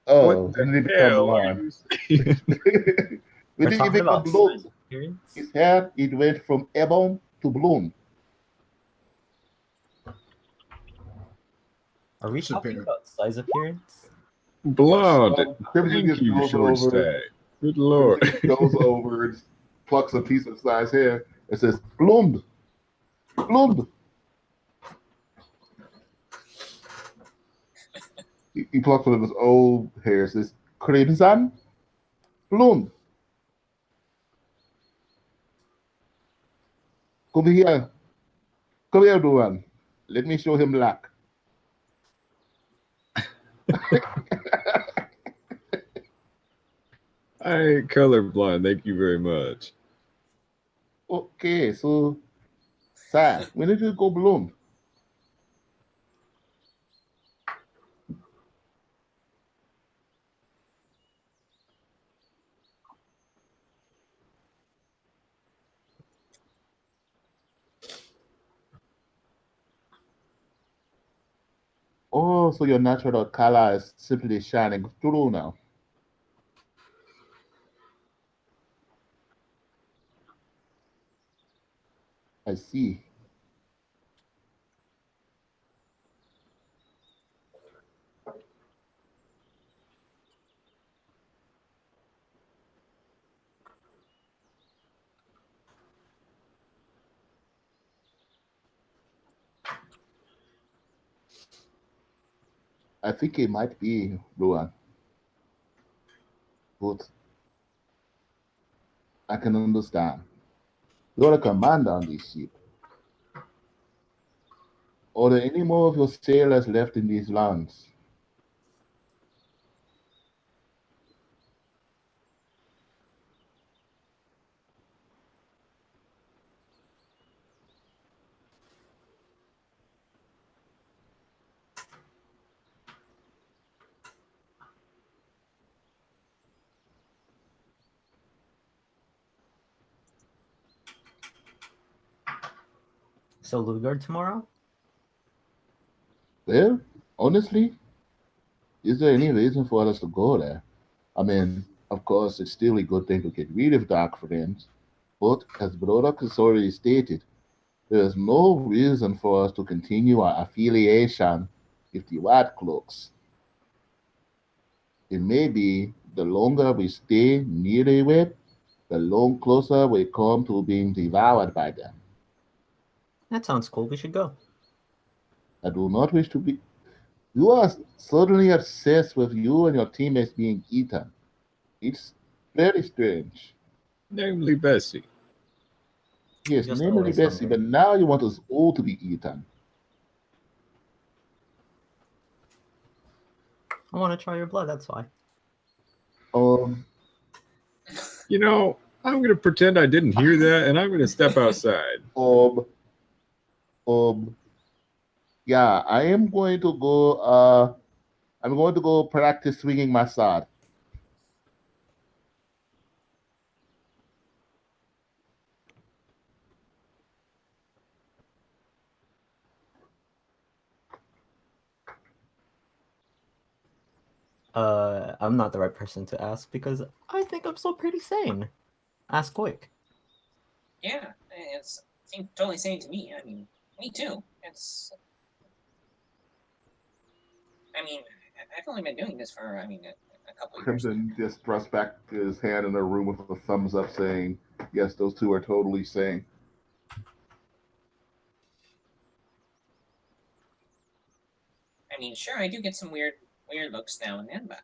Oh, What when did he the become hell are blonde? you saying? When We're did he talking become about size blonde? appearance. His hair, it went from ebon to blonde. Are we It's talking appearance. about size appearance? Blonde. Crimson Thank just you, goes short over. stack. Good lord. Crimson goes over and plucks a piece of size hair and says, blonde. Blonde. He plucks one of his old hair and says, Crimson. Blonde. Come here. Come here, Duran. Let me show him black. I ain't colorblind. Thank you very much. Okay, so, sir, when did you go blonde? Oh, so your natural color is simply shining through now. I see. I think it might be Luan, but I can understand. You're a commander on this ship. Are there any more of your sailors left in these lands? So Lugard tomorrow? Well, honestly, is there any reason for us to go there? I mean, of course, it's still a good thing to get rid of dark friends, but as Brodok has already stated, there is no reason for us to continue our affiliation with the White Cloaks. It may be the longer we stay near the web, the long closer we come to being devoured by them. That sounds cool. We should go. I do not wish to be. You are suddenly obsessed with you and your teammates being eaten. It's very strange. Namely Bessie. Yes, Just namely always Bessie, hungry. but now you want us all to be eaten. I want to try your blood. That's why. Um, I'm going to pretend I didn't hear that, and I'm going to step outside. um, um, yeah, I am going to go. I'm going to go practice swinging my sword. I'm not the right person to ask because I think I'm still pretty sane. Ask quick. Yeah, it's seems totally sane to me. I mean, me too. I mean, I've only been doing this for, I mean, a couple of years now. Crimson just thrusts back his hand in the room with a thumbs up, saying, "Yes, those two are totally sane." I mean, sure, I do get some weird looks now and then, but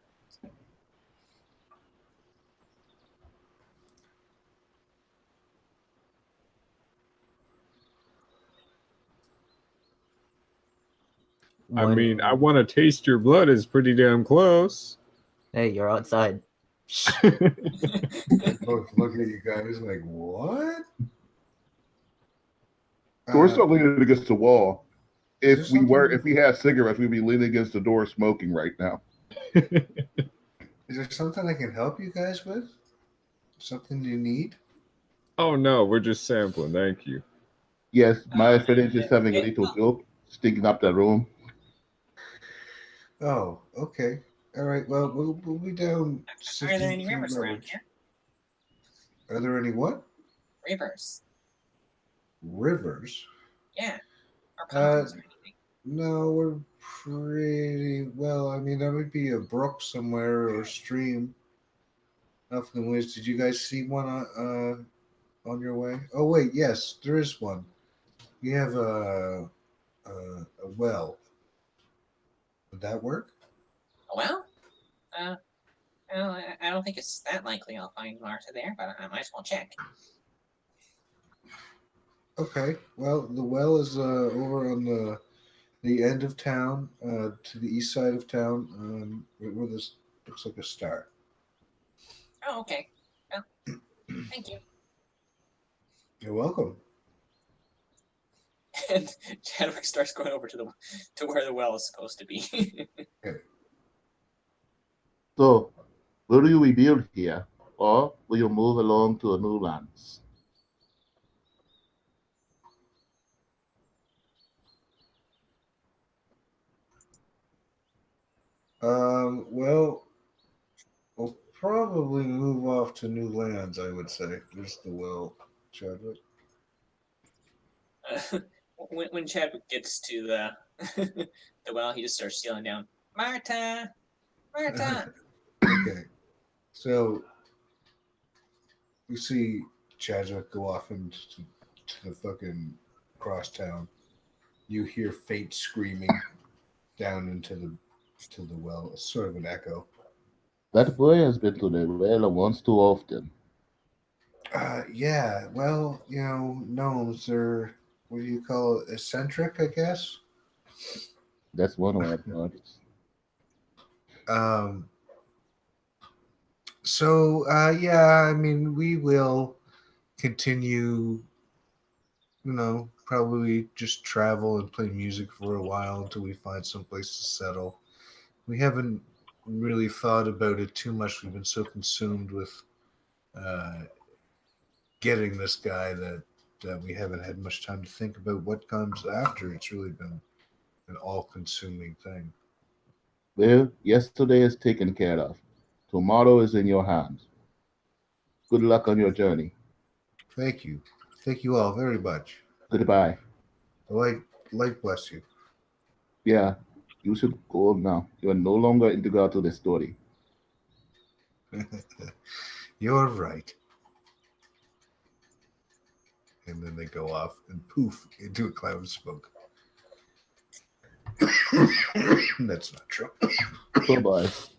I mean, I want to taste your blood is pretty damn close. Hey, you're outside. Look at you guys like, what? So we're still leaning against the wall. Is If we had cigarettes, we'd be leaning against the door smoking right now. Is there something I can help you guys with? Something you need? Oh no, we're just sampling. Thank you. Yes, my friend is just having a little joke, stinking up the room. Oh, okay. All right. Well, we'll be down. are there 60 any feet rivers around leverage. here? Are there any what? Rivers? Rivers? Yeah, or ponds or anything. No, we're pretty well. I mean, there would be a brook somewhere or a stream. Nothing ways. Did you guys see one on your way? Oh wait, yes, there is one. We have a well. Would that work? Well, well, I don't think it's that likely I'll find Marta there, but I might as well check. Okay. Well, the well is over on the end of town, to the east side of town, where this looks like a star. Oh, okay. Well, thank you. You're welcome. And Chadwick starts going over to where the well is supposed to be. So, will you rebuild here, or will you move along to a new lands? Well, we'll probably move off to new lands, I would say. There's the well, Chadwick. When Chadwick gets to the the well, he just starts yelling down, "Marta, Marta!" Okay. So we see Chadwick go off into the fucking crosstown. You hear faint screaming down into the well. It's sort of an echo. That boy has been to the well once too often. Yeah. Well, gnomes are, what do you call it? Eccentric, I guess. That's one way I've noticed. So yeah, I mean, we will continue. Probably just travel and play music for a while until we find some place to settle. We haven't really thought about it too much. We've been so consumed with getting this guy that we haven't had much time to think about what comes after. It's really been an all-consuming thing. Well, yesterday is taken care of. Tomorrow is in your hands. Good luck on your journey. Thank you. Thank you all very much. Goodbye. Light bless you. Yeah, you should go now. You are no longer integral to the story. You're right. And then they go off and poof into a cloud of smoke. That's not true. So, boys,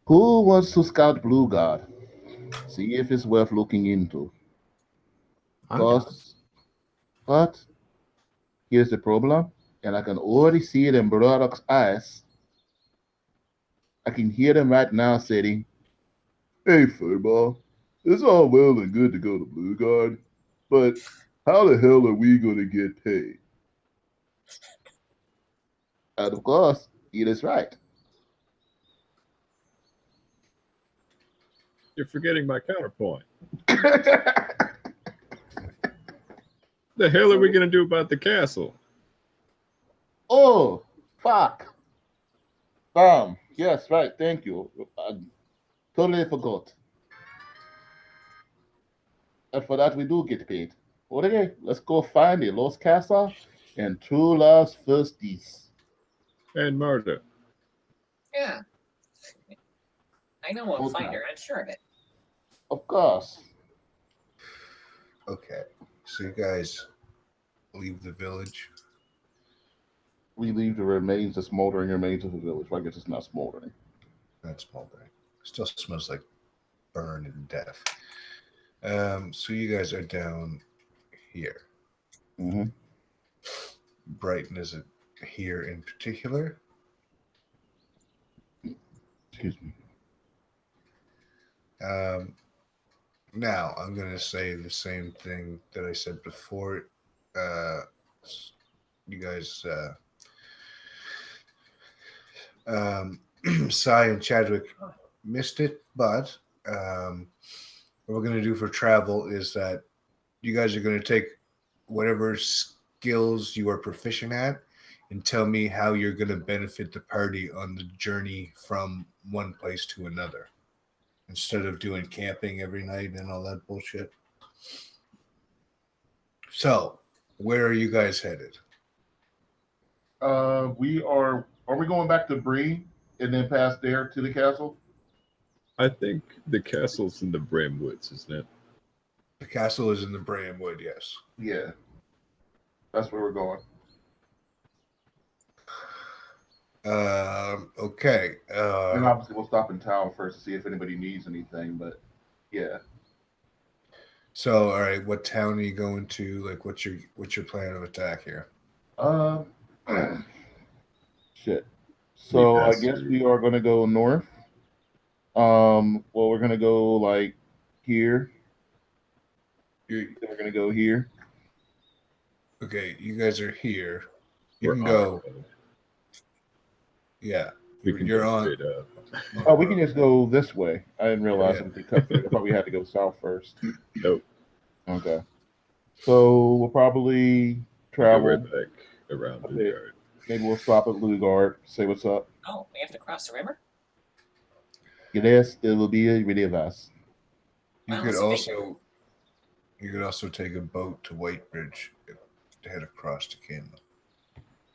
who wants to scout Blue Guard? See if it's worth looking into. I'm down. But here's the problem, and I can already see it in Broddock's eyes. I can hear them right now saying, "Hey, football, it's all well and good to go to Blue Guard, but how the hell are we going to get paid?" And of course, he is right. You're forgetting my counterpoint. The hell are we going to do about the castle? Oh, fuck. Yes, right. Thank you. Totally forgot. And for that, we do get paid. Okay, let's go find a lost castle and true love's first kiss. And murder. Yeah, I know we'll find Okay. her. I'm sure of it. Of course. Okay, so you guys leave the village. We leave the remains, the smoldering remains of the village. Well, I guess it's not smoldering. That's smoldering. Still smells like burn and death. So you guys are down here. Mm-hmm. Brighton is it here in particular? Excuse me. Now I'm gonna say the same thing that I said before. Uh, you guys, Cy and Chadwick missed it, but what we're gonna do for travel is that you guys are gonna take whatever skills you are proficient at and tell me how you're gonna benefit the party on the journey from one place to another, instead of doing camping every night and all that bullshit. So, where are you guys headed? We are. Are we going back to Bree and then past there to the castle? I think the castle's in the Bramwoods, isn't it? The castle is in the Bramwood, yes. Yeah, that's where we're going. Okay. And obviously, we'll stop in town first to see if anybody needs anything. But yeah, So, all right, what town are you going to? Like, what's your plan of attack here? um, shit. So I passed guess through. we are going to go north. Well, we're going to go like here. You Then we're going to go here. okay? You guys are here. You We're can on go. it, though. Yeah, We can you're go on. straight up. Oh, we can just go this way. I didn't realize Yeah. that we could cut through. I thought we had to go south first. Nope. Okay. So we'll probably Go travel. right back around a the bit. yard. Maybe we'll stop at Lugard, say what's up. Oh, we have to cross the river? Yes, it will be a really of us. You Well, could it's a big also take a boat to Whitebridge to head across to Canada,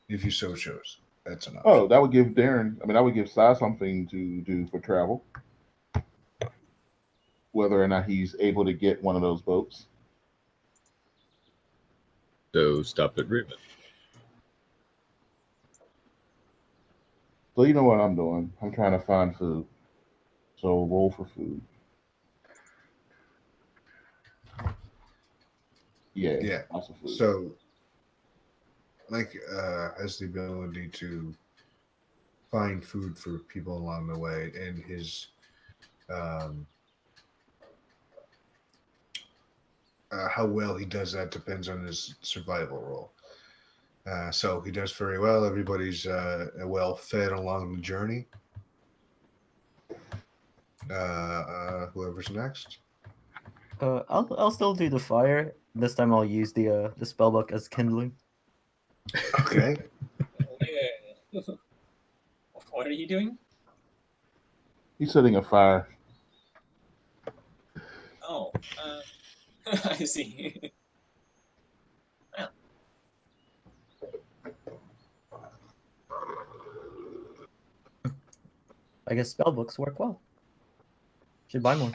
if you so chose. That's an option. Oh, that would give Darren, I mean, that would give Sai something to do for travel. Whether or not he's able to get one of those boats. So stop at Raymond. So you know what I'm doing? I'm trying to find food. So roll for food. Yeah, Yeah. lots of food. So, Mike has the ability to find food for people along the way, and his how well he does that depends on his survival roll. So he does very well. Everybody's well fed along the journey. Whoever's next. I'll still do the fire. This time I'll use the spellbook as kindling. Okay. Yeah. What are you doing? He's setting a fire. Oh, I see. Well, I guess spellbooks work well. Should buy more.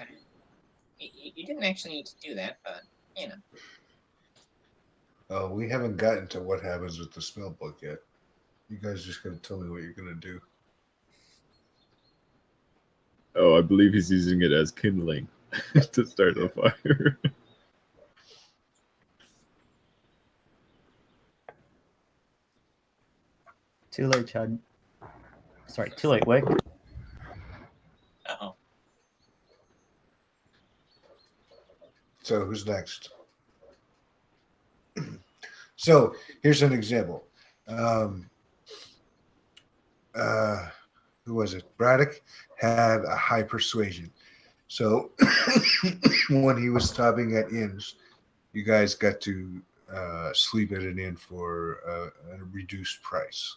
you didn't actually need to do that, but you know. Oh, we haven't gotten to what happens with the spell book yet. You guys just gotta tell me what you're gonna do. Oh, I believe he's using it as kindling to start a fire. Too late, Chad. Sorry, too late. Wait. Uh-oh. So who's next? So here's an example. Who was it? Braddock had a high persuasion. So when he was stopping at inns, you guys got to sleep at an inn for a reduced price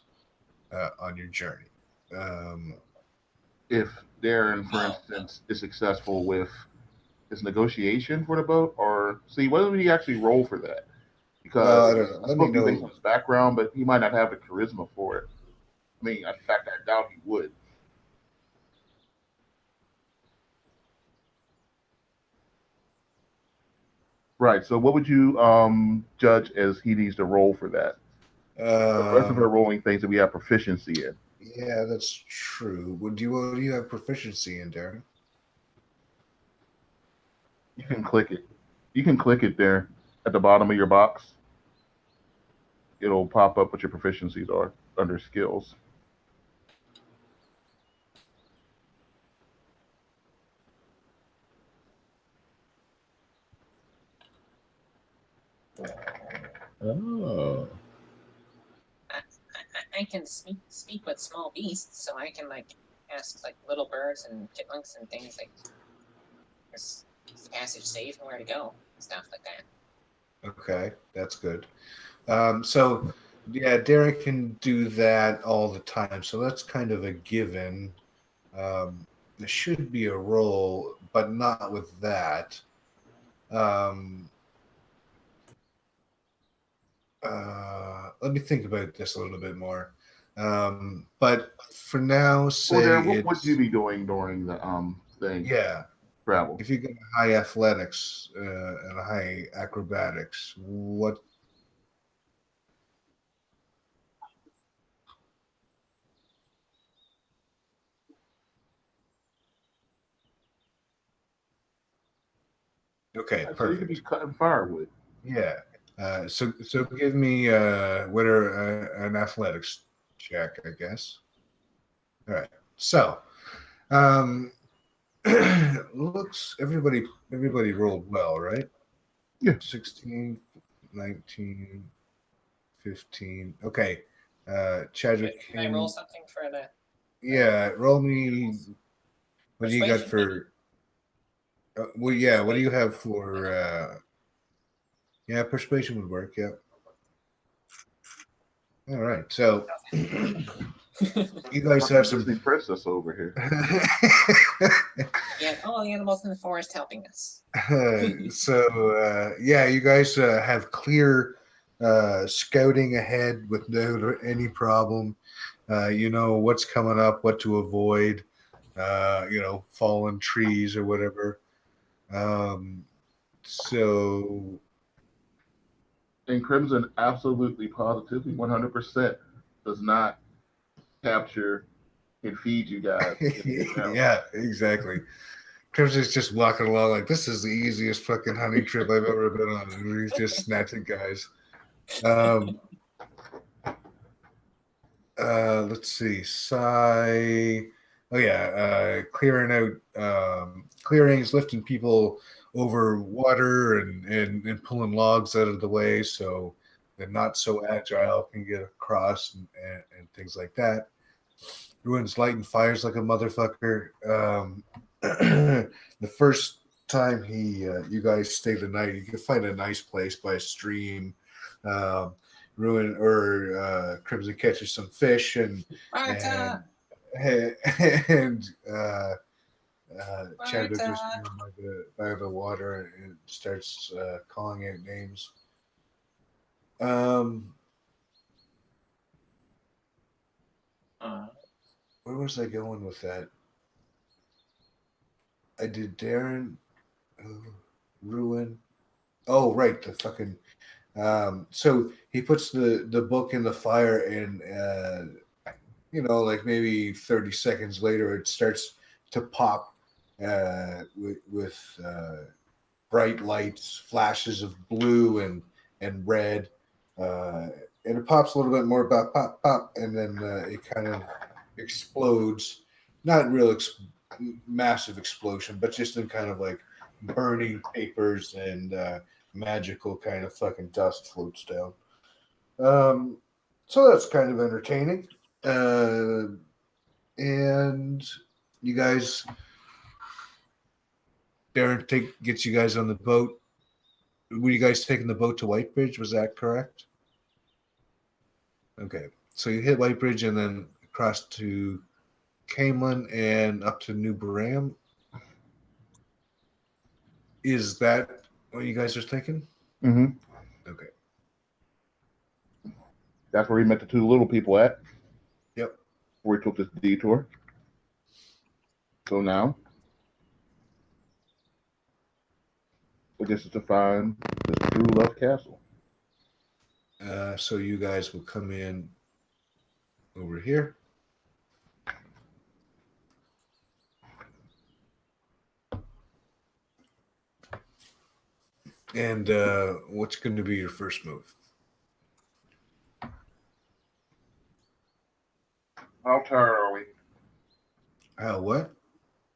on your journey. if Darren, for instance, is successful with his negotiation for the boat, or see whether we actually roll for that. Well, I Because don't know. it's Let me supposed to be based know. on his background, but he might not have the charisma for it. I mean, in fact, I doubt he would. Right. So, what would you judge as he needs to roll for that? The rest of our rolling things that we have proficiency in. Yeah, that's true. What do you have proficiency in, Darren? You can click it. You can click it there at the bottom of your box. It'll pop up what your proficiencies are under skills. Oh. I can speak with small beasts, so I can like ask like little birds and chipmunks and things like, is the passage safe and where to go, stuff like that. Okay, that's good. So yeah, Derek can do that all the time. So that's kind of a given. There should be a roll, but not with that. Um, Let me think about this a little bit more. But for now, Well, say Darren, what would it's you be doing during the thing yeah. travel? If you get high athletics and high acrobatics, what? Okay, So you could be perfect. cutting firewood. Yeah. So give me what are an athletics check, I guess. All right. So, um, looks everybody rolled well, right? Yeah. 16, 19, 15. Okay. Chadwick, Can I roll something for the yeah, roll me. What do you got persuasion? for? Well, yeah. What do you have for? Yeah, persuasion would work. Yeah. All right. So you guys have some. Disney princess over here. Yeah, all the animals in the forest helping us. So yeah, you guys have clear scouting ahead with no any problem. You know what's coming up, what to avoid. You know, fallen trees or whatever. So And Crimson absolutely, positively, 100% does not capture and feed you guys. yeah, exactly. Crimson's just walking along like this is the easiest fucking hunting trip I've ever been on, and he's just snatching guys. Let's see. Oh yeah, clearing out clearings, lifting people over water and pulling logs out of the way so they're not so agile can get across and things like that. Ruins lighting fires like a motherfucker. The first time you guys stay the night, you can find a nice place by a stream. Um, Ruin or Crimson catches some fish and Marta! and Chadwick Marta! just by the water and starts calling out names. Where was I going with that? I did Darren, Ruin. Oh, right, the fucking. So he puts the book in the fire, and you know, like maybe 30 seconds later, it starts to pop with bright lights, flashes of blue and red, and it pops a little bit more, pop, pop, pop, and then it kind of explodes. Not real massive explosion, but just in kind of like burning papers and magical kind of fucking dust floats down. So that's kind of entertaining. And you guys, Darren gets you guys on the boat. Were you guys taking the boat to Whitebridge? Was that correct? Okay. So you hit Whitebridge and then across to Camelin and up to New Baram. Is that what you guys are thinking? Mm-hmm. Okay. That's where we met the two little people at. Yep. Where we took this detour. So now, this is to find the True Love Castle. So you guys will come in over here. And what's going to be your first move? How tired are we? What?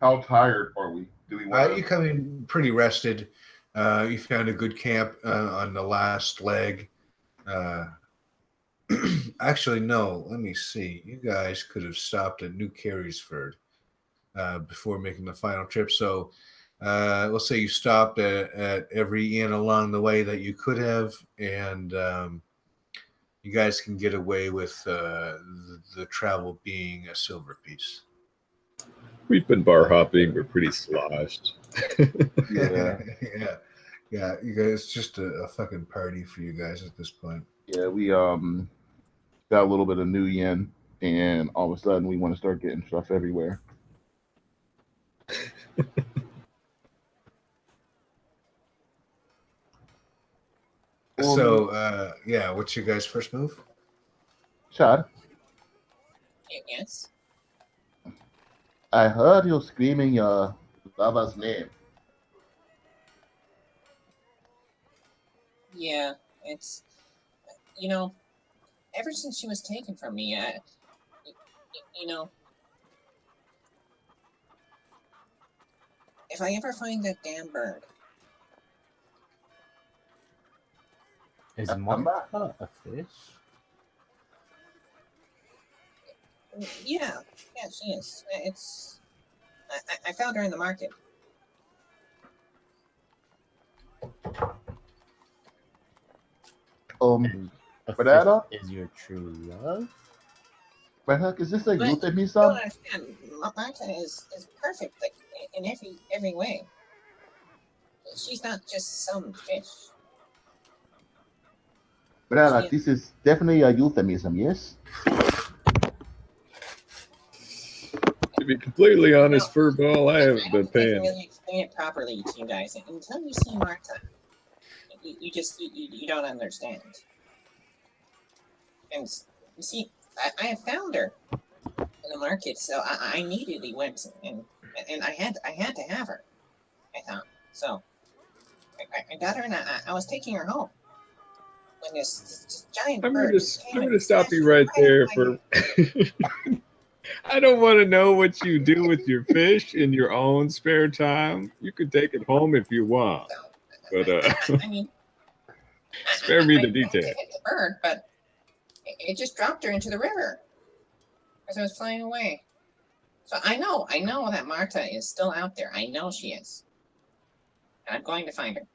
How tired are we? Do we want You come in pretty rested. You found a good camp on the last leg. Actually, no. Let me see. You guys could have stopped at New Carysford before making the final trip. So let's say you stopped at every inn along the way that you could have, and you guys can get away with the travel being a silver piece. We've been bar hopping. We're pretty sloshed. Yeah. Yeah. You guys, it's just a fucking party for you guys at this point. Yeah, we got a little bit of new yen, and all of a sudden we want to start getting stuff everywhere. So, what's your guys' first move? Chad, Yes. I heard you screaming your lover's name. Yeah, it's ever since she was taken from me, if I ever find that damn bird, Is Martha a fish? yeah, she is. I found her in the market. And a Banana? fish is your true love? But heck, is this a But euphemism? you don't understand. Marta is perfect, like in every way. She's not just some fish. Banana, She- this is definitely a euphemism, yes? To be completely honest, Furball, I haven't been I can paying. really explain it properly to you guys until you see Marta. You don't understand. And you see, I have found her in the market, so I immediately went and I had to have her. I thought so. I got her and I was taking her home when this giant I'm bird came gonna and stop smashed you her right there on my for. head. I don't want to know what you do with your fish in your own spare time. You could take it home if you want, but I mean, spare me the I had to detail. hit the bird, but it just dropped her into the river as I was flying away. So I know that Marta is still out there. I know she is. And I'm going to find her.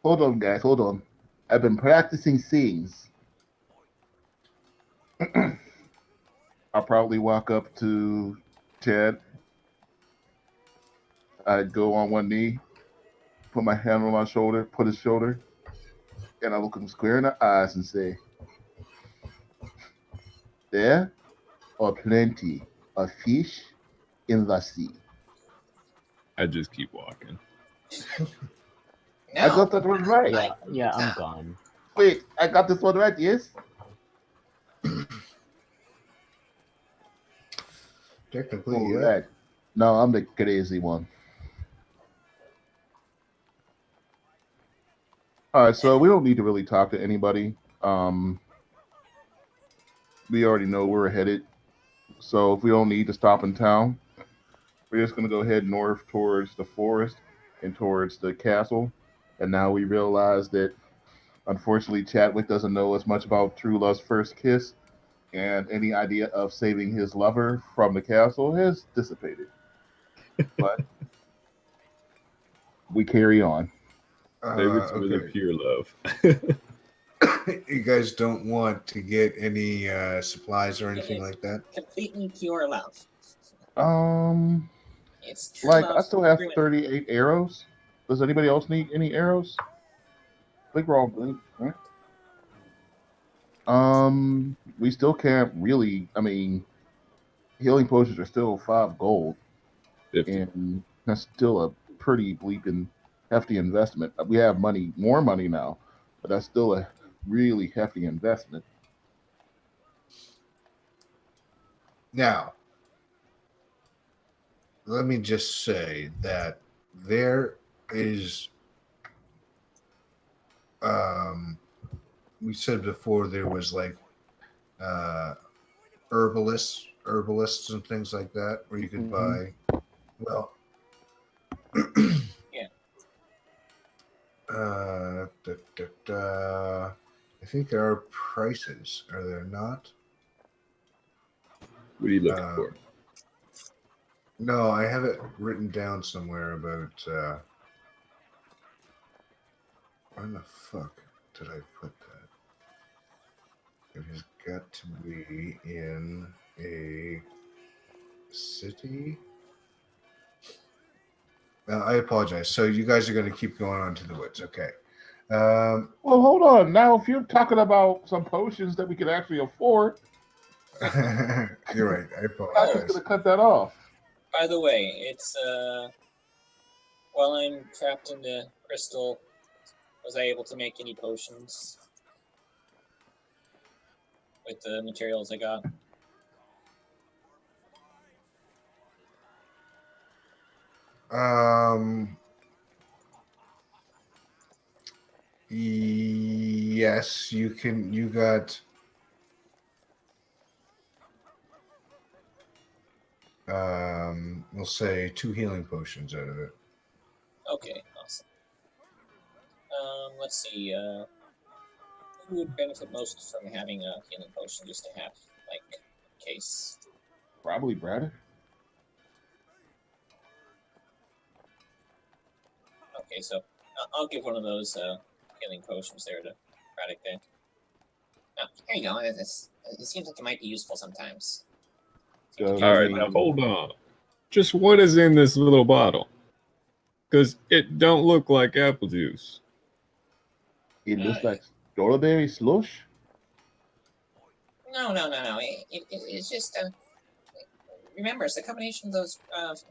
Hold on, guys, hold on. I've been practicing scenes. I'll probably walk up to Chad. I'd go on one knee, put my hand on my shoulder, put his shoulder, and I look him square in the eyes and say, there are plenty of fish in the sea. I just keep walking. No, I got that one right. Yeah, I'm gone. Wait, I got this one right, yes? Technically, All yeah. right. No, I'm the crazy one. All right, so we don't need to really talk to anybody. We already know where we're headed. So if we don't need to stop in town, we're just going to go head north towards the forest and towards the castle. And now we realize that, unfortunately, Chadwick doesn't know as much about True Love's first kiss, and any idea of saving his lover from the castle has dissipated. But we carry on. Maybe it's really Okay. pure love. You guys don't want to get any supplies or anything like that? Completely pure love. Um, It's true like love. I still have Everyone- 38 arrows. Does anybody else need any arrows? I think we're all good, right? We still can't really. I mean, healing potions are still 5 gold, 50. and that's still a pretty bleeping hefty investment. We have money, more money now, but that's still a really hefty investment. Now, let me just say that there is we said before there was like uh herbalists and things like that where you could Mhm. buy well Yeah. I think there are prices, are there not? What are you looking Uh, for? No, I have it written down somewhere about where the fuck did I put that? It has got to be in a city. I apologize. So you guys are going to keep going on to the woods, okay? Well, hold on. Now, if you're talking about some potions that we could actually afford, You're right. I I was apologize. going to cut that off. By the way, it's while I'm trapped in the crystal, was I able to make any potions with the materials I got? Yes, you can. You got we'll say 2 healing potions out of it. Okay, awesome. Let's see. Who would benefit most from having a healing potion just to have, like, in case? Probably Brad. Okay, so I'll give one of those healing potions there to Braddock then. Oh, here you go. It seems like it might be useful sometimes. Seems like Because, you I All have right, a now lot mean, hold on. Just what is in this little bottle? Because it don't look like apple juice. it looks like strawberry slush. No. It's just remember, it's a combination of those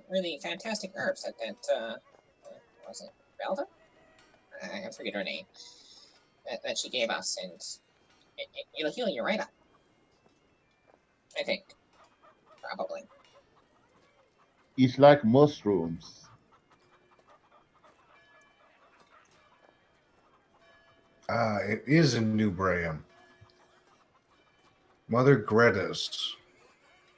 really fantastic herbs what was it Velda? I forget her name. That she gave us, and it'll heal you right up. I think, probably. It's like mushrooms. It is in New Braham. Mother Greta's.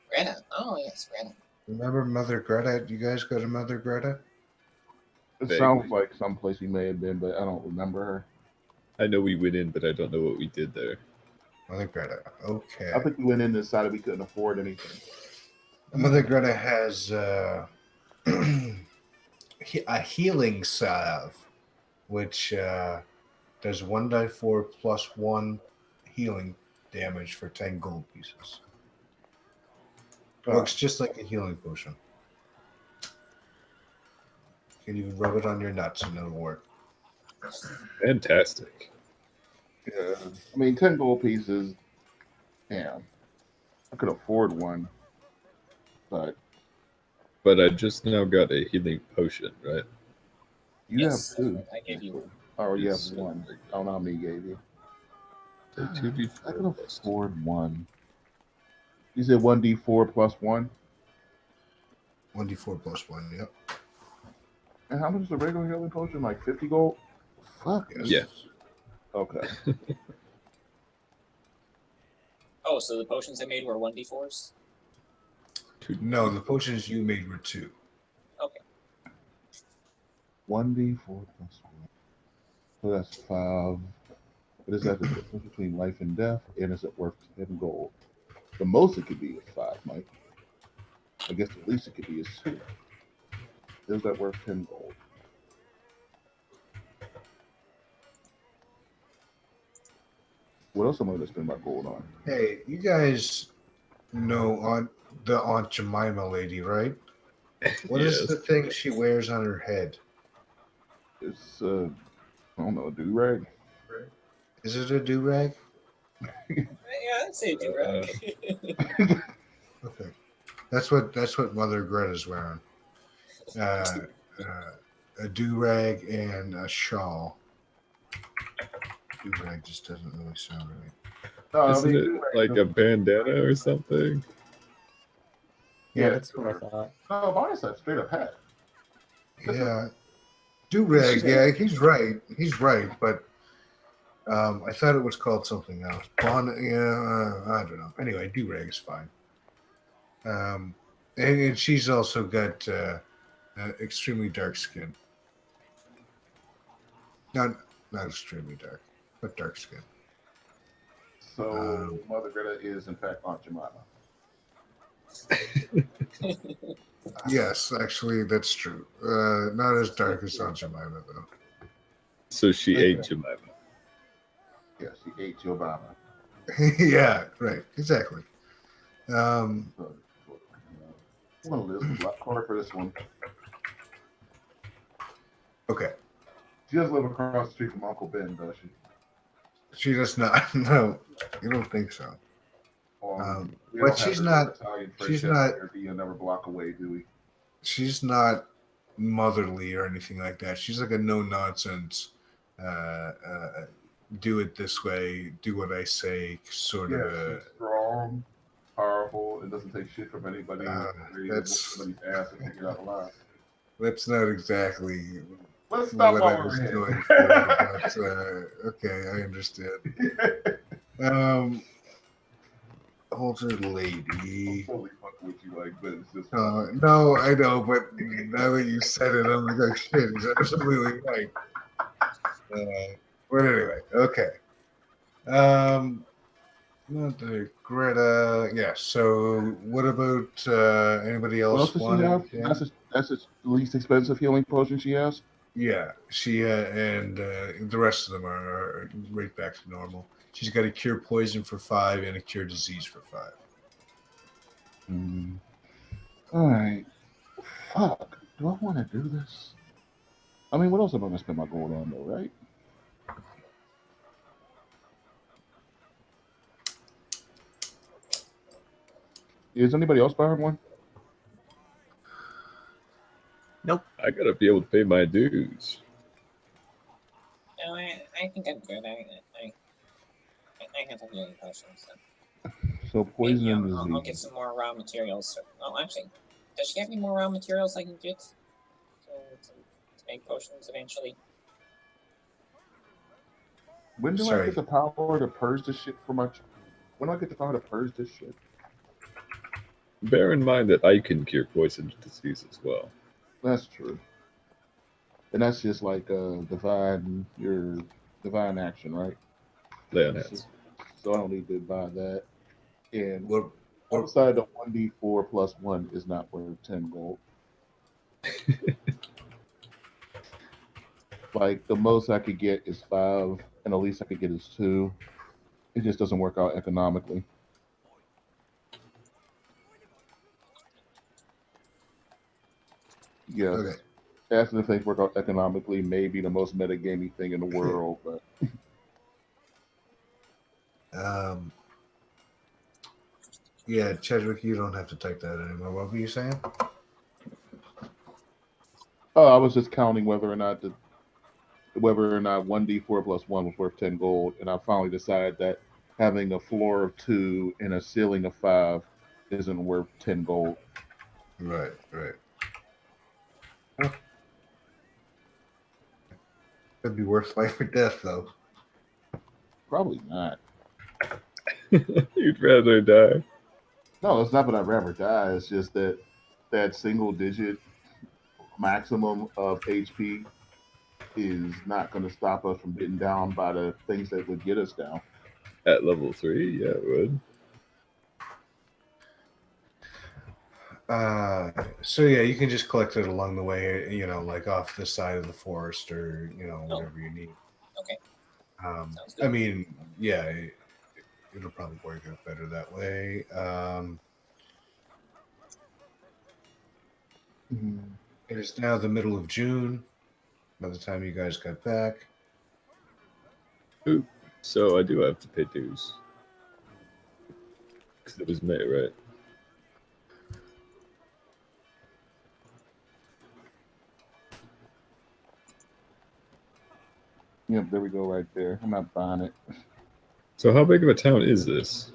Greta. Oh yes, Greta. Remember Mother Greta? You guys go to Mother Greta? It Vaguely. sounds like someplace we may have been, but I don't remember her. I know we went in, but I don't know what we did there. Mother Greta. Okay. I think we went in and decided we couldn't afford anything. Mother Greta has a healing salve, which does 1d4 plus 1 healing damage for 10 gold pieces. Works just like a healing potion. You can even rub it on your nuts and it'll work. Fantastic. Yeah. I mean, 10 gold pieces. Damn. I could afford one, but But I just now got a healing potion, right? you Yes, have two. I gave you. Actually. Oh, you have It's, one. I don't know how many gave you. So I 2d4 could plus 2. afford one. You said 1d4 plus 1? 1d4 plus 1, yep. And how much is a regular healing potion? Like 50 gold? Fuck. Yes. Yeah. Okay. Oh, so the potions I made were 1d4s? No, the potions you made were 2. Okay. 1d4 plus 1. So that's 5. What is that? The difference between life and death? And is it worth 10 gold? The most it could be is 5, Mike. I guess the least it could be is 2. Is that worth 10 gold? What else am I going to spend my gold on? Hey, you guys know the Aunt Jemima lady, right? What is Yes. the thing she wears on her head? It's, I don't know, a do-rag? Is it a do-rag? Yeah, I'd say do rag. Okay. That's what Mother Greta's wearing. Uh, a do-rag and a shawl. Do-rag just doesn't really sound right. No, I Isn't mean, it do-rag like a doesn't- bandana or something? Yeah, Yeah, that's what I sure. thought. No, mine said straight up hat. Yeah, do-rag. Yeah, he's right. He's right, but I thought it was called something else. I don't know. Anyway, do-rag is fine. And she's also got extremely dark skin. Not extremely dark, but dark skin. So Mother Greta is in fact Aunt Jemima. Yes, actually, that's true. Not as dark as Aunt Jemima, though. So she ate Jemima. Yeah, she ate your Obama. Yeah, right. Exactly. I'm gonna list a black card for this one. Okay. She does live across the street from Uncle Ben, does she? She does not. No, you don't think so. We But don't have she's this not. Italian She's friendship not. where be another block away, do we? She's not motherly or anything like that. She's like a no nonsense. Do it this way. Do what I say. Sort Yeah, of. she's strong, powerful, and doesn't take shit from anybody. Ready to whoop That's somebody's ass and figure out alive. that's not exactly Let's stop what while I was we're going here. for. But okay, I understand. Older lady. Totally fucking with you, like, but it's just. No, I know, but now that you said it, I'm like, oh shit, he's absolutely right. But anyway, okay. Not the Greta. Yeah. So, what about anybody What else else does she want have? anything? That's the least expensive healing potion she has. Yeah, she and the rest of them are right back to normal. She's got a cure poison for 5 and a cure disease for 5. All right. Fuck. Do I want to do this? I mean, what else am I gonna spend my gold on, though, right? Is anybody else buying one? I gotta be able to pay my dues. No, I think I'm good. I have a healing potion, so So poison maybe and I'll disease. get some more raw materials. Oh, actually, does she have any more raw materials I can get to make potions eventually? When do I Sorry. get the power to purge this shit for my? When do I get the power to purge this shit? Bear in mind that I can cure poison disease as well. That's true. And that's just like your divine action, right? Lay on hands. So I don't need to buy that. And What? outside the 1d4 plus 1 is not worth 10 gold. Like the most I could get is 5, and the least I could get is 2. It just doesn't work out economically. Yes. Okay. Asking if things work out economically may be the most metagaming thing in the world, but Yeah, Chadwick, you don't have to type that anymore. What were you saying? oh, I was just counting whether or not 1d4 plus 1 was worth 10 gold, and I finally decided that having a floor of 2 and a ceiling of 5 isn't worth 10 gold. Right. That'd be worth life or death, though. Probably not. You'd rather die. No, it's not that I'd rather die. It's just that single digit maximum of HP is not going to stop us from getting down by the things that would get us down. At level 3, yeah, it would. So yeah, you can just collect it along the way, like off the side of the forest or whatever you need. Okay. I mean, yeah, it'll probably work out better that way. It is now the middle of June. By the time you guys got back, Ooh, so I do have to pay dues. Because it was May, right? Yep, there we go right there. I'm not buying it. So how big of a town is this?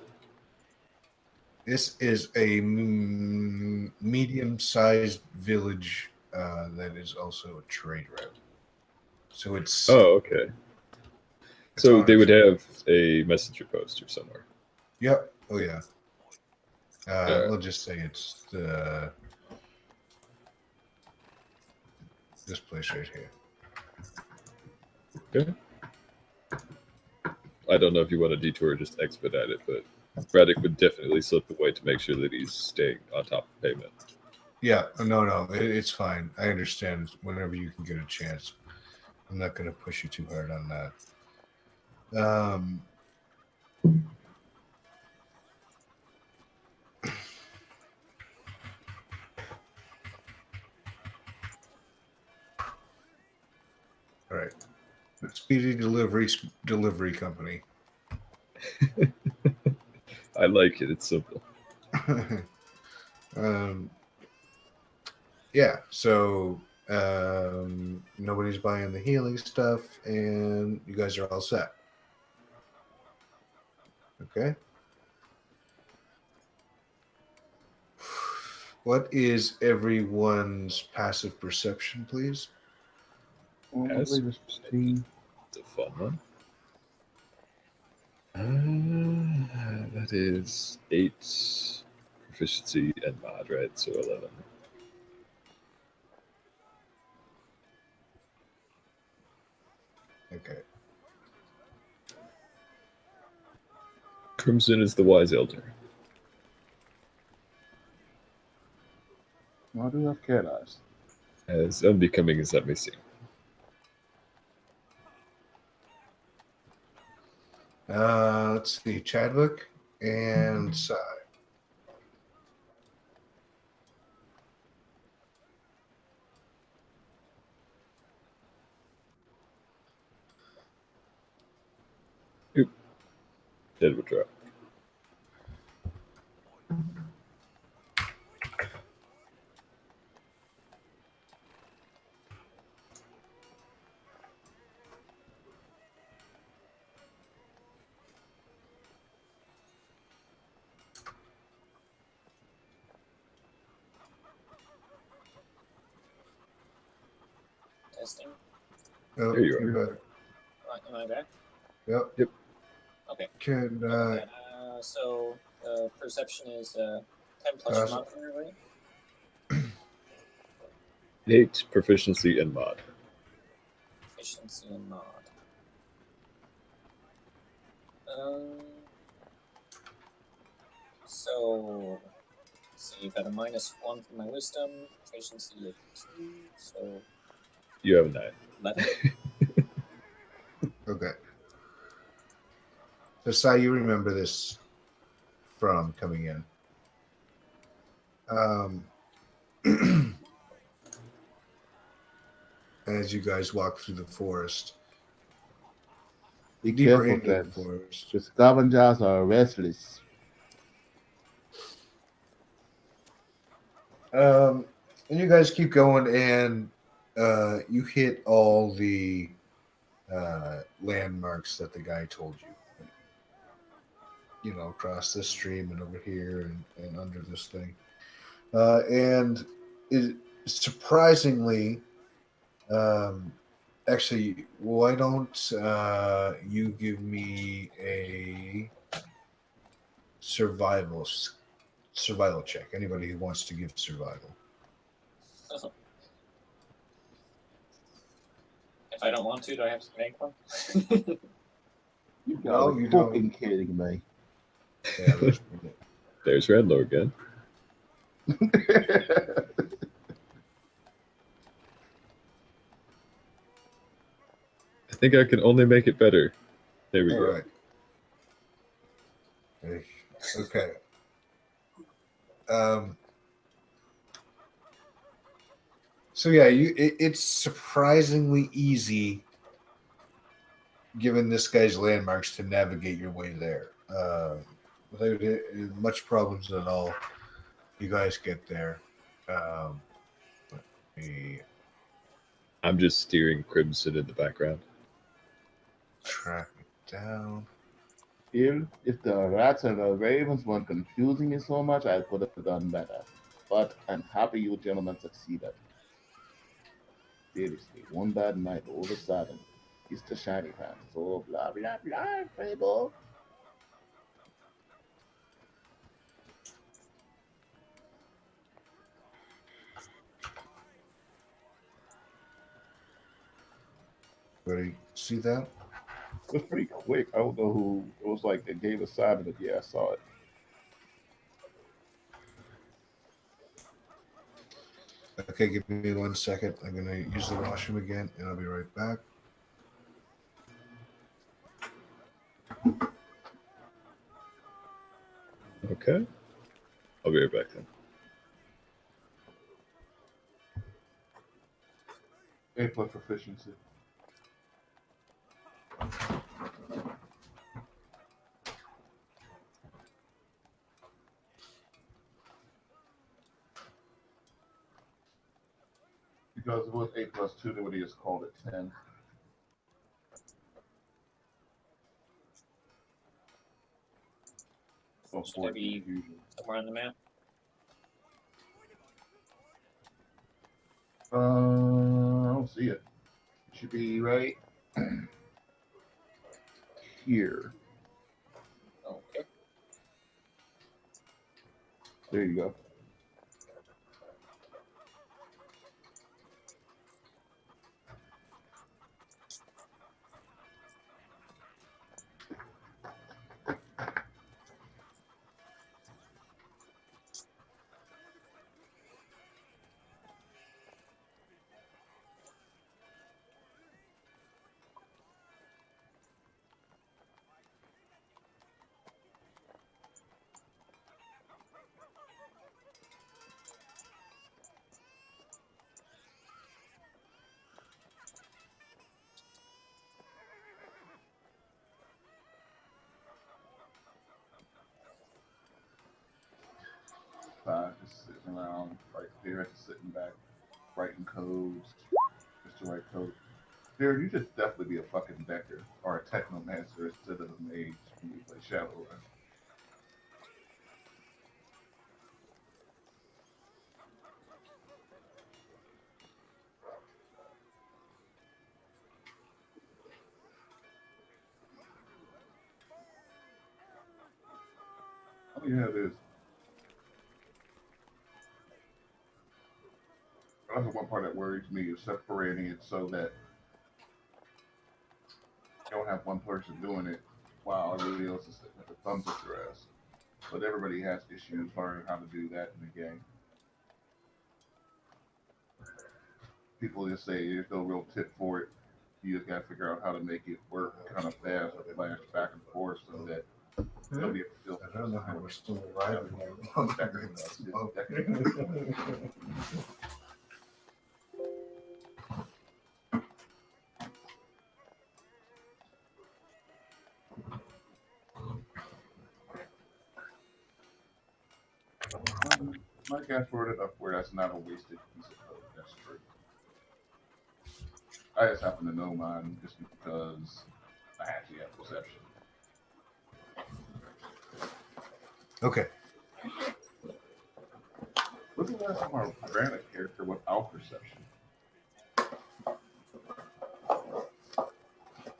this is a medium-sized village that is also a trade route. So it's Oh, okay. it's So on they its- would have a messenger post or somewhere. Yep. Oh yeah. Alright. We'll just say it's this place right here. Okay. I don't know if you want a detour or just expedite it, but Braddock would definitely slip away to make sure that he's staying on top of payment. Yeah. No, it's fine. I understand. Whenever you can get a chance, I'm not going to push you too hard on that. All right. Speedy delivery company. I like it. It's simple. Yeah, so nobody's buying the healing stuff, and you guys are all set. Okay. What is everyone's passive perception, please? I Yes. believe it's 15. It's a fun one. That is 8 proficiency and mod, right? So 11. Okay. Crimson is the wise elder. I do have cat eyes. As unbecoming as that may seem. Let's see, Chadwick and Sai. Dead would drop. Testing. Oh, There you are. you're back. Am I back? Yep. Yep. Okay. Can So perception is 10 plus Pass. your modifier, right? 8 proficiency and mod. Efficiency and mod. So, let's see, you've got a -1 for my wisdom, efficiency of 2, so You have a 9. 11. Okay. So Sai, you remember this from coming in. As you guys walk through the forest, Be deeper careful, into the cats. forest. The scavengers are restless. And you guys keep going, and you hit all the landmarks that the guy told you. You know, across this stream and over here and under this thing. And it surprisingly, actually, why don't you give me a survival check? Anybody who wants to give survival. If I don't want to, do I have to make one? You No, gotta you be don't. fucking kidding me. Yeah, There's Redlaw again. I think I can only make it better. There we all go. right. Okay. So yeah, it's surprisingly easy, given this guy's landmarks, to navigate your way there without much problems at all. You guys get there. Let me I'm just steering Crimson in the background. track it down. If the rats and the ravens weren't confusing me so much, I could have done better. But I'm happy you gentlemen succeeded. Seriously, one bad night, all of a sudden, it's the shiny pants. So blah blah blah, Fable. Everybody see that? It was pretty quick. I don't know who. It was like it gave a sign, but yeah, I saw it. Okay, give me 1 second. I'm gonna use the washroom again, and I'll be right back. Okay. I'll be right back then. A plus proficiency. Because it was 8+2, they would have just called it 10. So Should I be 14 usually. somewhere on the map? I don't see it. It should be right here. Okay. There you go. Just sitting around right there, just sitting back, writing codes, just to write code. Jared, you should definitely be a fucking Decker or a Technomancer instead of a mage when you play Shadowrun. Oh yeah, it is. That's the one part that worries me is separating it so that you don't have one person doing it while everybody else is sitting at the thumbs up their ass. But everybody has issues learning how to do that in the game. People just say there's no real tip for it. You just gotta figure out how to make it work kind of fast, or flash back and forth so that nobody feels. I don't know how we're still arriving here. My guess wrote it up where that's not a wasted piece of code. That's true. I just happen to know mine just because I actually have perception. Okay. When's the last time I ran a character without perception?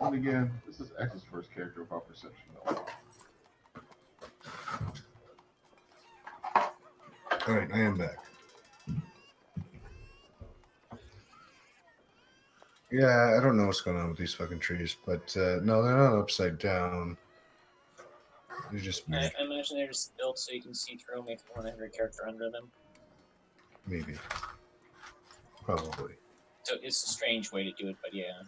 And again, this is X's first character without perception, though. All right, I am back. Yeah, I don't know what's going on with these fucking trees, but no, they're not upside down. They're just I imagine they're just built so you can see through them if you want to have your character under them. maybe, probably. So it's a strange way to do it, but yeah.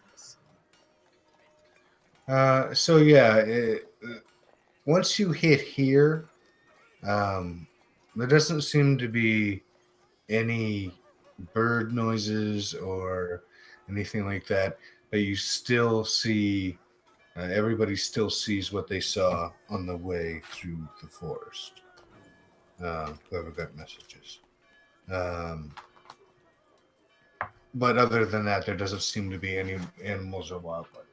So yeah, once you hit here, there doesn't seem to be any bird noises or anything like that, but you still see everybody still sees what they saw on the way through the forest. Whoever got messages. But other than that, there doesn't seem to be any animals or wildlife.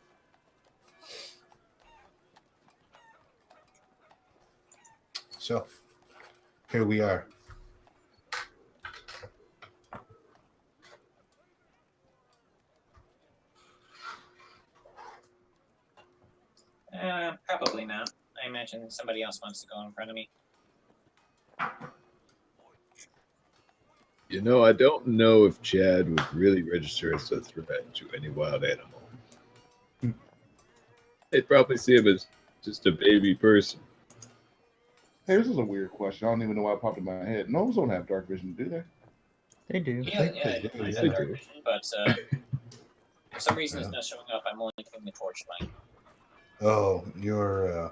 So here we are. Probably not. I imagine somebody else wants to go in front of me. You know, I don't know if Chad would really register as a threat to any wild animal. They'd probably see him as just a baby person. Hey, this is a weird question. I don't even know why it popped in my head. Gnomes don't have dark vision, do they? They do. Yeah, think yeah, they do, I yeah. have dark vision, but for some reason Yeah. it's not showing up. I'm only getting the torchlight. Oh, you're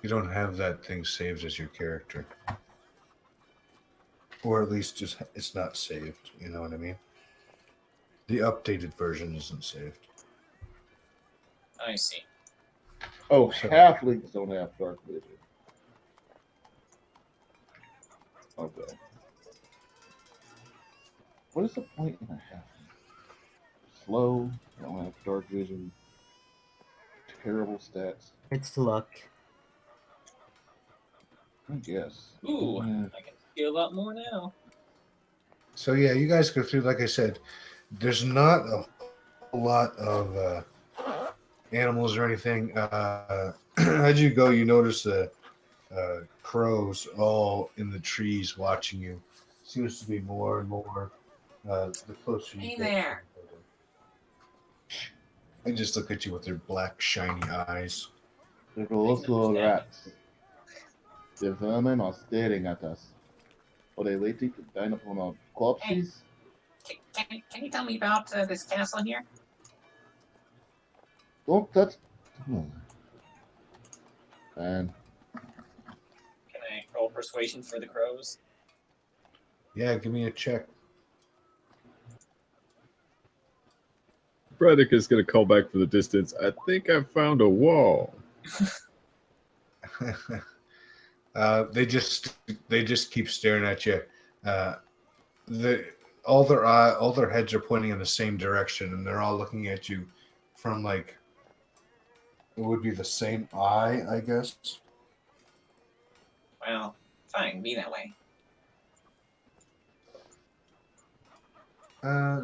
you don't have that thing saved as your character. Or at least just it's not saved, you know what I mean? The updated version isn't saved. I see. Oh, So- halflings don't have dark vision. Okay. What is the point in a halfling? Slow, don't have dark vision, terrible stats. It's luck. I guess. Ooh, Yeah. I can see a lot more now. So yeah, you guys go through. Like I said, there's not a whole lot of animals or anything. As you go, you notice the crows all in the trees watching you. Seems to be more and more the closer you Hey get. there. They just look at you with their black shiny eyes. There are also rats. The vermin are staring at us. Are they waiting to dine upon our corpses? Can you tell me about this castle here? Don't touch. And Can I roll persuasion for the crows? Yeah, give me a check. Braddock is going to call back from the distance. I think I found a wall. They just keep staring at you. All their heads are pointing in the same direction, and they're all looking at you from like it would be the same eye, I guess. Well, fine, be that way.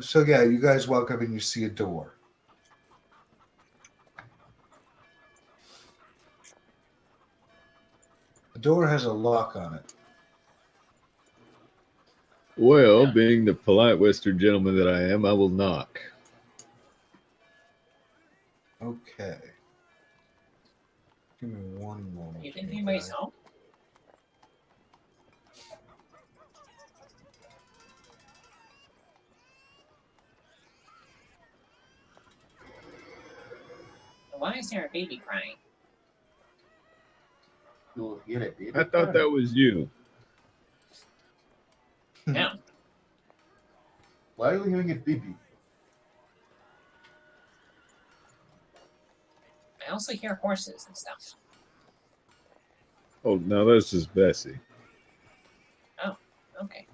So yeah, you guys walk up and you see a door. The door has a lock on it. Well, being the polite Western gentleman that I am, I will knock. Okay. Give me one moment. You think here, anybody's guys. home? Why is there a baby crying? you'll hear it. Baby. I thought that was you. No. Why are you hearing it baby? I also hear horses and stuff. Oh, now this is Bessie. Okay.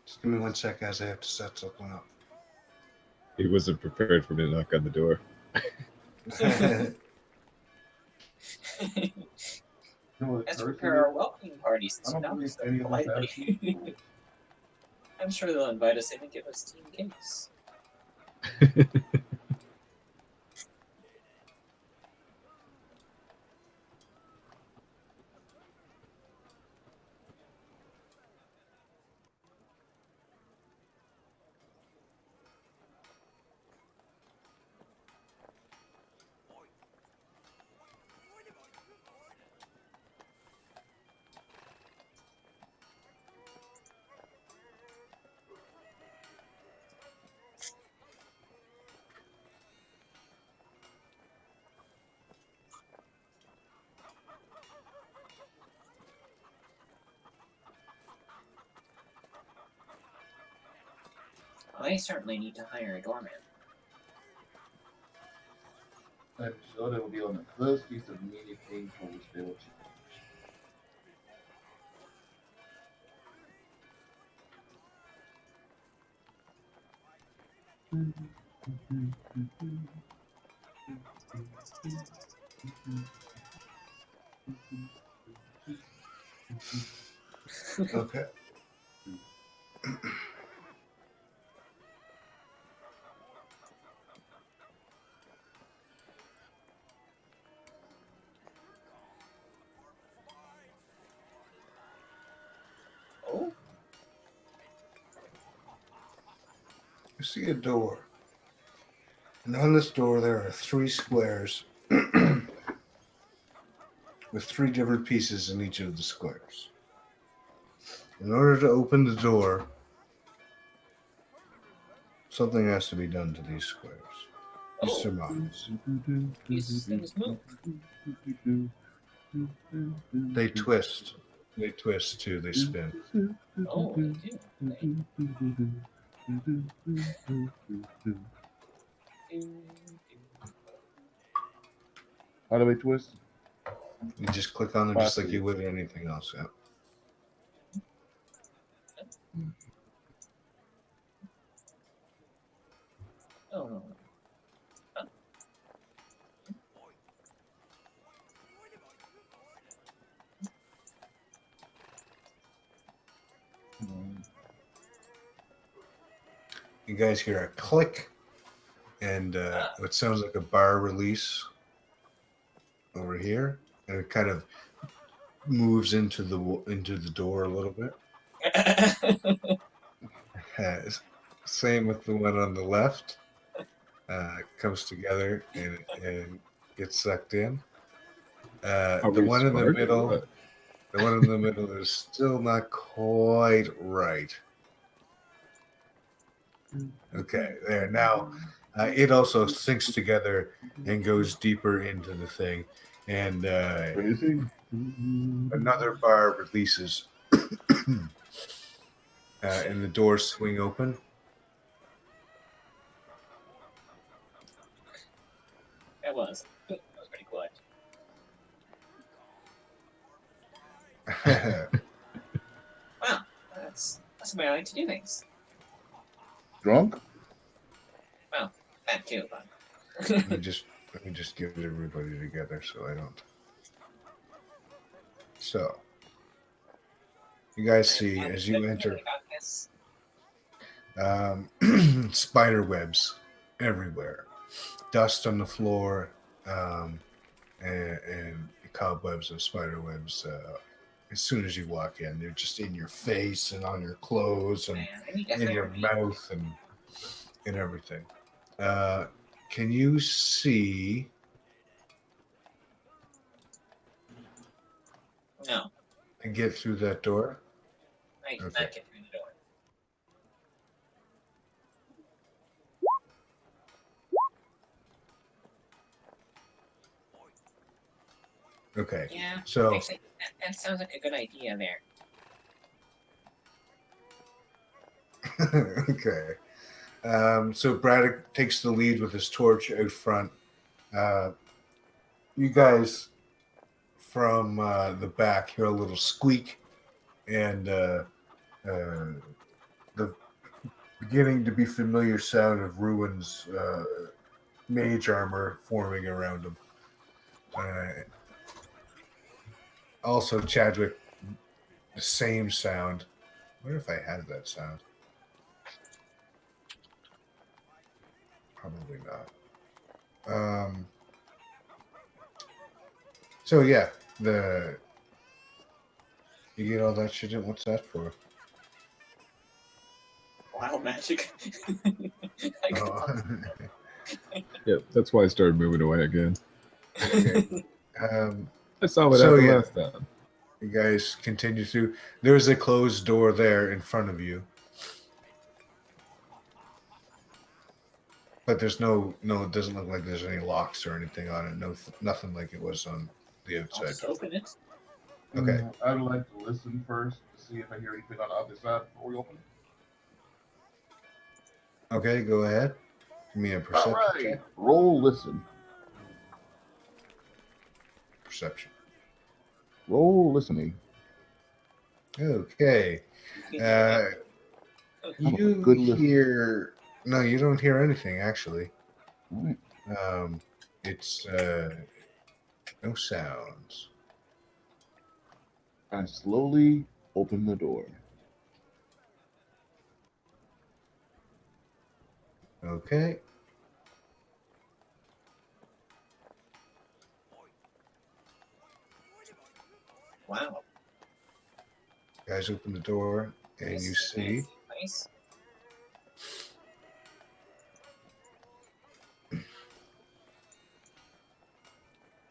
Just give me 1 sec, guys. I have to set something up. He wasn't prepared for me to knock on the door. You know what Let's occurs to prepare me? our welcoming parties I and don't believe stuff any of us have politely. I'm sure they'll invite us in and give us team cakes. I certainly need to hire a doorman. I'm sure they will be on the first piece of many things for which they will change. Okay. Oh, You see a door. And on this door, there are 3 squares with 3 different pieces in each of the squares. In order to open the door, something has to be done to these squares. You oh, surmise. these things move. They twist. They twist too. They spin. Oh, they do. How do we twist? You just click on them just like you would anything else. Yeah. Oh, no. You guys hear a click and what sounds like a bar release over here, and it kind of moves into the door a little bit. Same with the one on the left. Comes together and gets sucked in. Are The we one in the smart or middle, what? the one in the middle is still not quite right. Okay, there now. It also sinks together and goes deeper into the thing, and Crazy. another bar releases, and the doors swing open. That was pretty cool. Wow, that's the way I like to do things. Drunk? Well, that too, but let me just get everybody together so I don't. So, you guys see as you enter spider webs everywhere, dust on the floor, and cobwebs and spider webs. As soon as you walk in, they're just in your face and on your clothes and man, I need to in your mouth and everything. Can you see? No, And get through that door? I cannot Okay. get through the door. Okay. Yeah, So actually, that sounds like a good idea there. okay. So Braddock takes the lead with his torch out front. You guys from the back hear a little squeak and the beginning to be familiar sound of Ruin's mage armor forming around him. Also, Chadwick, the same sound. I wonder if I had that sound. Probably not. So yeah, you get all that shit in. What's that for? Wild magic. Oh, Yeah, that's why I started moving away again. okay. I saw what So, happened yeah. last time. You guys continue through. There's a closed door there in front of you, but there's no. It doesn't look like there's any locks or anything on it. No, nothing like it was on the I'll outside. just open it. Okay. I would like to listen first to see if I hear anything on the other side before we open. Okay, go ahead. Give me a All perception right. check. Roll listen. Perception. Roll listening. Okay. Uh, I'm a you good listener. hear... No, you don't hear anything, actually. All right. It's no sounds. I slowly open the door. Okay. Wow. Guys open the door, and This you is a see... fancy place.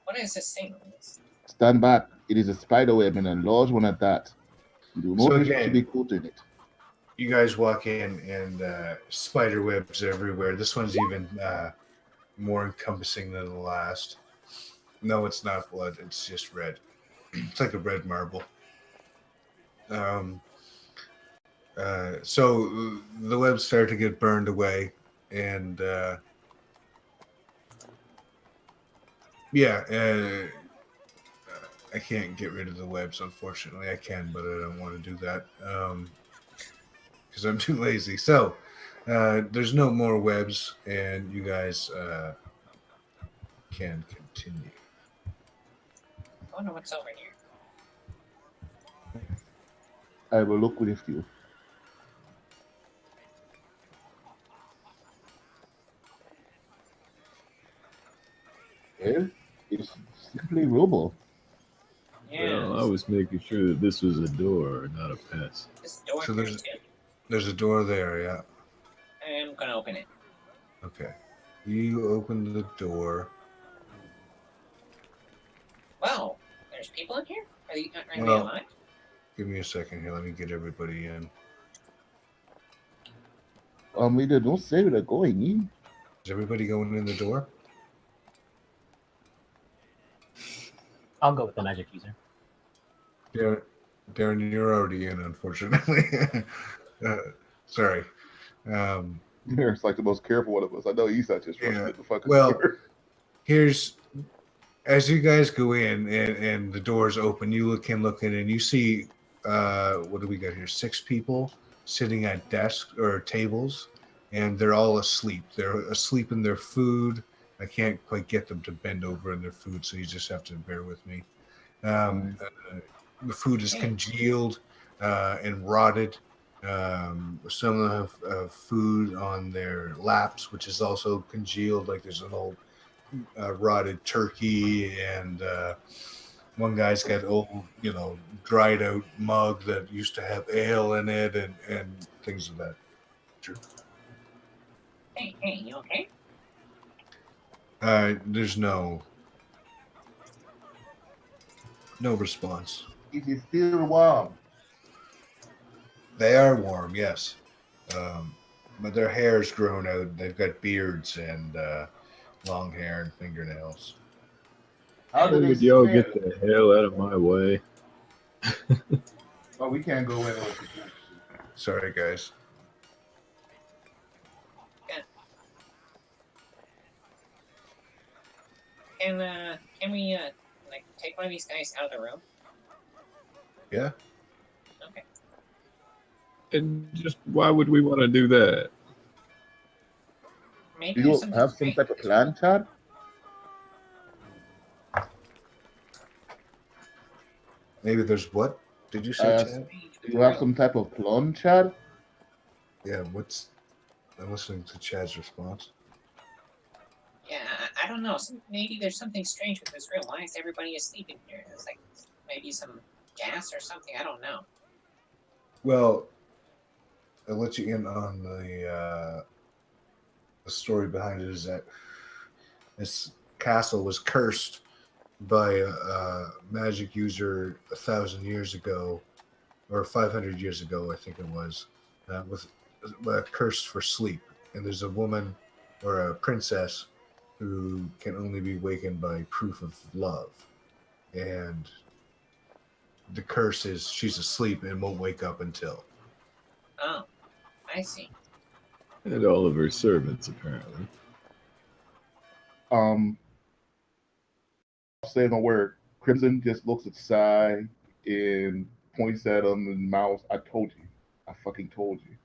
What is this thing? Stand back. It is a spider web and a large one at that. You do So not wish to again- be caught in it. You guys walk in, and spider webs everywhere. This one's even more encompassing than the last. No, it's not blood. It's just red. It's like a red marble. So the webs start to get burned away, and I can't get rid of the webs. Unfortunately, I can, but I don't want to do that because I'm too lazy. So there's no more webs, and you guys can continue. I wonder what's over here. I will look with you. Well, it's simply rubble. Yeah. Well, I was making sure that this was a door, not a pest. This door So here there's- too. There's a door there, yeah. I'm gonna open it. Okay. You open the door. Wow. There's people in here? Are they Well- alive? Give me a second here. Let me get everybody in. We don't say where they're going in. Is everybody going in the door? I'll go with the magic user. Darren, you're already in, unfortunately. Sorry. Eric's like the most careful one of us. I know he's not just rushing Yeah. at the fucking Well, door. Here's, as you guys go in and the doors open, you can look in and you see, what do we got here? 6 people sitting at desks or tables, and they're all asleep. They're asleep in their food. I can't quite get them to bend over in their food, so you just have to bear with me. The food is congealed and rotted. Some of them have food on their laps, which is also congealed. Like there's an old rotted turkey, and one guy's got an old, dried out mug that used to have ale in it, and things of that. Hey, you okay? There's no response. It is still warm. They are warm, yes, but their hair's grown out. They've got beards and long hair and fingernails. How do they Would y'all smell? get the hell out of my way? Oh, we can't go in. Sorry, guys. Can we take one of these guys out of the room? Yeah. Okay. And just why would we want to do that? Maybe Do there's you something have some strange. type of plan, Chad? Maybe there's what? Did you say, Chad? Strange Do you have room. some type of plan, Chad? Yeah. I'm listening to Chad's response. Yeah, I don't know. Maybe there's something strange with this room. Why is everybody asleep in here? It's like maybe some gas or something. I don't know. Well, I'll let you in on the story behind it. Is that this castle was cursed by a magic user 1,000 years ago, or 500 years ago, I think it was, with cursed for sleep. And there's a woman or a princess who can only be wakened by proof of love. And the curse is she's asleep and won't wake up until. Oh, I see. And all of her servants, apparently. Saying a word. Crimson just looks at Sai and points at him and mouths, I told you. I fucking told you.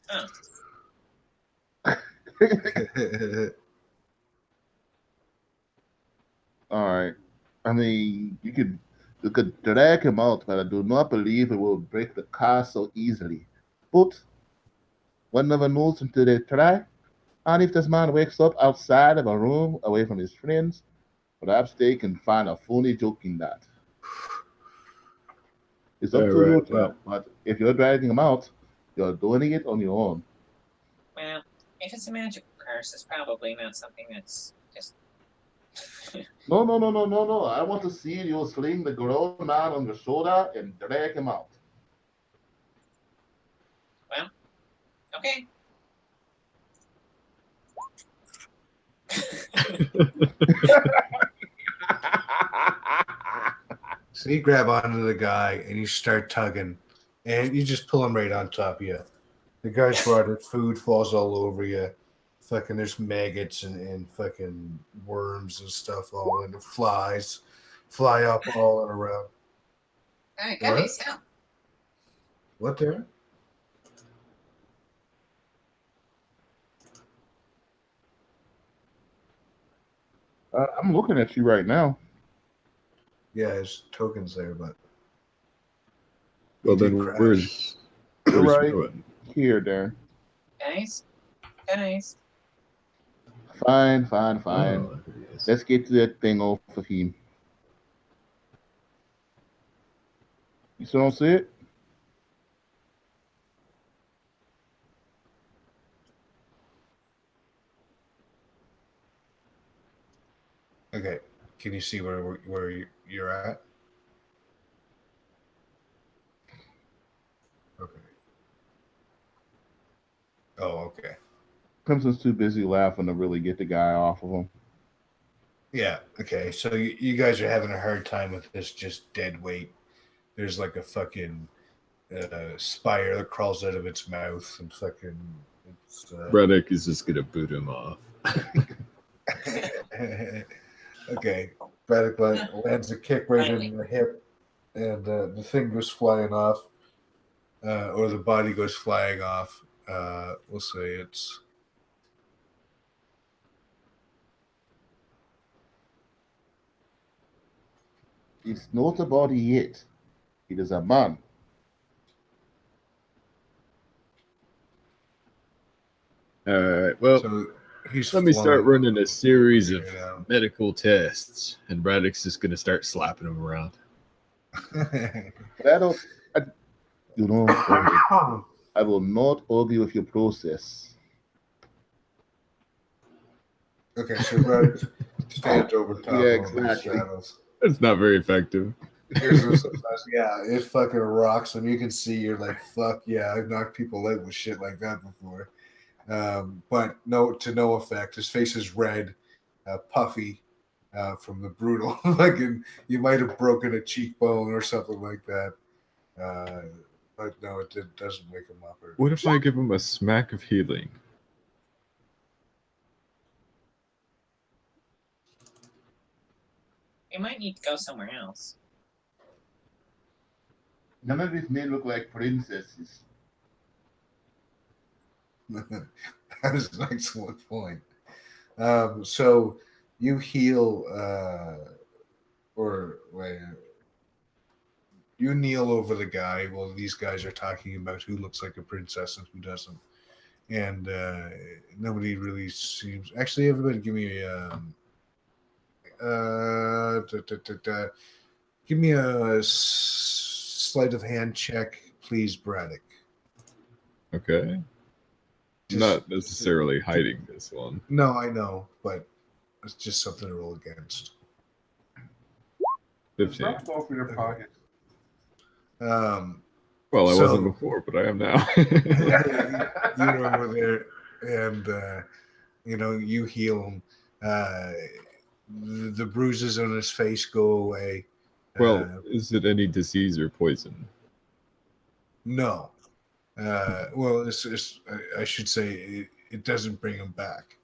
Huh. All right. I mean, you could drag him out, but I do not believe it will break the car so easily. But one never knows until they try. And if this man wakes up outside of a room away from his friends, perhaps they can find a funny joke in that. It's up All to you, right, Jack. well. But if you're dragging him out, you're doing it on your own. Well, if it's a magical curse, it's probably not something that's just. No, no, no, no, no, no. I want to see you sling the grown man on your shoulder and drag him out. Well, okay. So you grab onto the guy and you start tugging, and you just pull him right on top of you. The guy's brought it, food falls all over you. Fucking, there's maggots and fucking worms and stuff all in. The flies fly up all and around. All right, guys, help. What there? I'm looking at you right now. Yeah, there's tokens there, but Well, He did then crash. where's You're right Rowan? here, Darren. Guys. Fine, fine, fine. Oh, there he is. Let's get that thing off of him. You still don't see it? okay. Can you see where you're at? Okay. Oh, okay. Crimson's too busy laughing to really get the guy off of him. Yeah. Okay. So you guys are having a hard time with this just dead weight. There's like a fucking spire that crawls out of its mouth and fucking. It's, Braddock is just gonna boot him off. okay. Braddock lands a kick right in the hip, and the thing goes flying off, or the body goes flying off. We'll say it's. It's not a body yet. It is a man. All right. Well, So he's let me start flung running a series of down. medical tests, and Braddock's just gonna start slapping him around. But I don't. You know, I will not argue with your process. Okay, so Braddock stands over top Yeah, of him and exactly. straddles. That's not very effective. Yeah, it fucking rocks him. You can see you're like, fuck yeah, I've knocked people out with shit like that before. But to no effect. His face is red, puffy from the brutal. Like you might have broken a cheekbone or something like that. But no, it doesn't wake him up. What if I give him a smack of healing? We might need to go somewhere else. None of these men look like princesses. That is an excellent point. So you heal, you kneel over the guy while these guys are talking about who looks like a princess and who doesn't. And nobody really seems. Actually, everybody, give me give me a sleight of hand check, please, Braddock. Okay. Not necessarily hiding this one. No, I know, but it's just something to roll against. 15. Not off in your pocket. Well, I wasn't before, but I am now. You remember there, and you heal him. The bruises on his face go away. Well, is it any disease or poison? No. Well, I should say it doesn't bring him back.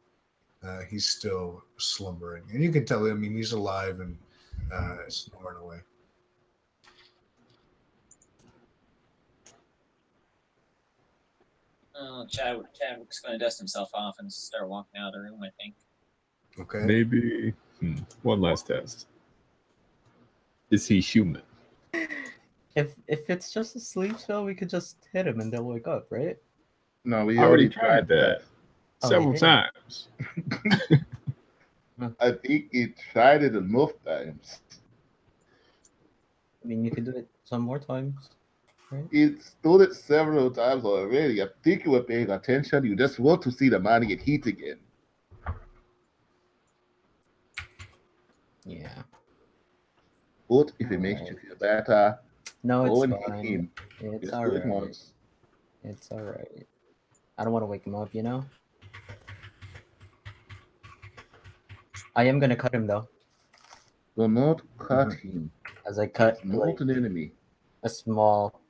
He's still slumbering, and you can tell. I mean, he's alive and snoring away. Chadwick's going to dust himself off and start walking out of the room, I think. Okay. Maybe. One last test. Is he human? If it's just a sleep spell, we could just hit him and they'll wake up, right? No, we I already tried that Oh, several you did? times. I think he tried it enough times. I mean, you could do it some more times, right? He's done it several times already. I think you were paying attention. You just want to see the man get hit again. Yeah. But if it makes you feel better, No, go it's and hit fine. him. It's Just do it alright. once. It's alright. I don't want to wake him up, you know? I am gonna cut him though. Do not cut him. As I cut He's not an enemy. a small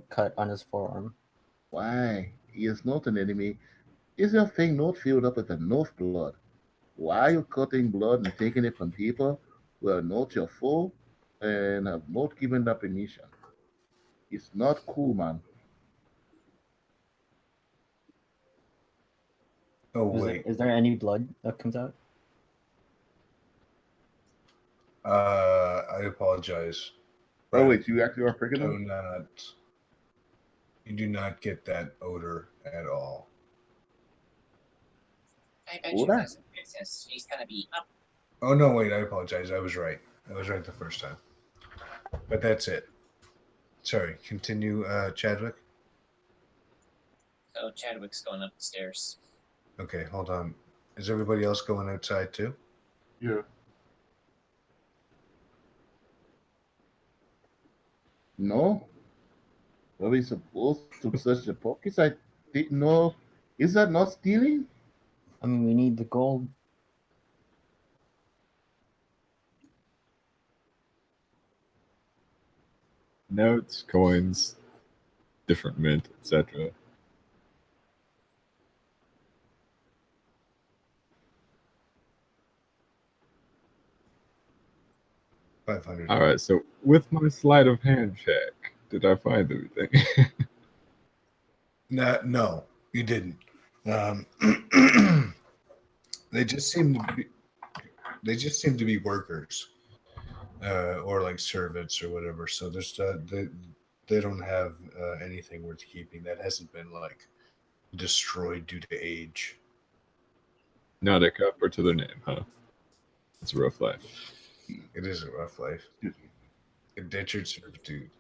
cut on his forearm. Why? He is not an enemy. Is your thing not filled up with enough blood? Why are you cutting blood and taking it from people who are not your foe and have not given that permission? It's not cool, man. Oh wait. Is there any blood that comes out? I apologize. Oh wait, you actually are freaking him? You do not get that odor at all. I bet you as a princess, she's gonna be up. Oh no, wait, I apologize. I was right. I was right the first time. But that's it. Sorry, continue, Chadwick. So Chadwick's going up the stairs. Okay, hold on. Is everybody else going outside too? Yeah. No. Are we supposed to search the pockets? I didn't know. Is that not stealing? I mean, we need the gold. Notes, coins, different mint, etc. $500. All right, so with my sleight of hand check, did I find everything? No, you didn't. They just seem to be workers, or like servants or whatever. So there's they don't have anything worth keeping that hasn't been like destroyed due to age. Not a copper to their name, huh? It's a rough life. It is a rough life. Indentured servitude.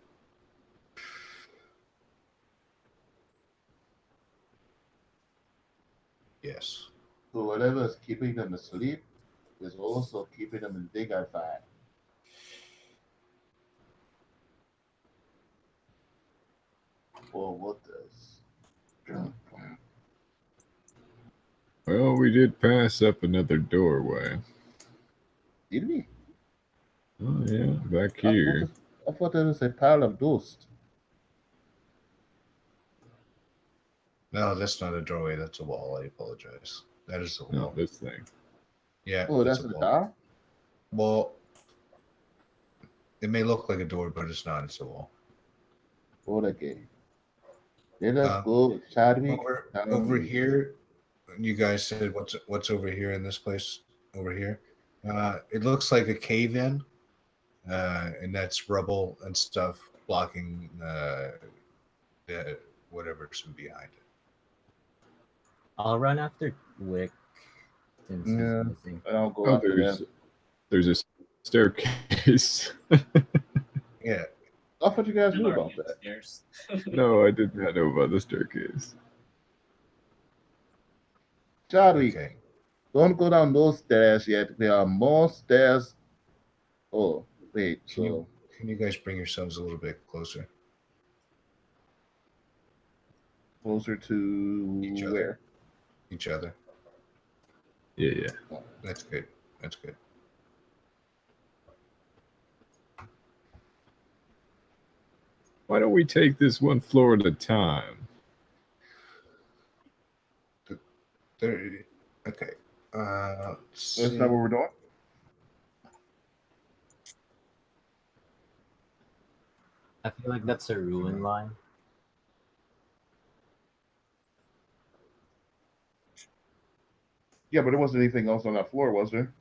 Yes. So whatever is keeping them asleep is also keeping them in dignified. Or what does? Well, we did pass up another doorway. Did we? Oh yeah, back here. I thought there was a pile of dust. No, that's not a doorway. That's a wall. I apologize. That is a wall. No, this thing. Yeah. Oh, that's the door? Well, it may look like a door, but it's not. It's a wall. Oh, okay. Let us go, Chadwick. Over here, you guys said what's over here in this place? Over here, it looks like a cave-in, and that's rubble and stuff blocking whatever's behind it. I'll run after Wick. Since he's Yeah, missing. I'll go Oh, after them. there's a staircase. Yeah. I thought you guys knew about that. Stairs. No, I did not know about the staircase. Chadwick, Okay. don't go down those stairs yet. There are more stairs. Oh, wait. Can you guys bring yourselves a little bit closer? Closer to Each other. where? Each other. Yeah. That's good. That's good. Why don't we take this one floor at a time? There. Okay. Let's That's see. not what we're doing. I feel like that's a ruin line. Yeah, but there wasn't anything else on that floor, was there?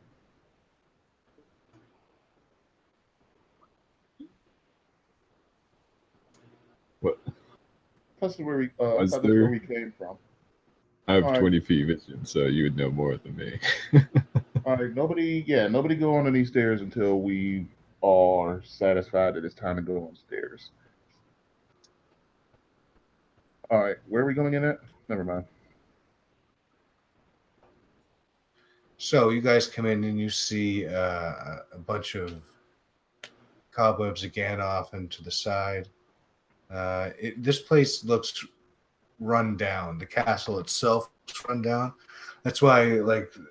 What? That's where we. Was That's where there? we came from. I have All right. 20 feet vision, so you would know more than me. All right. Nobody. Yeah. Nobody go on any stairs until we are satisfied that it's time to go on stairs. All right. Where are we going in at? Never mind. So you guys come in and you see a bunch of cobwebs again off and to the side. This place looks run down. The castle itself is run down. That's why,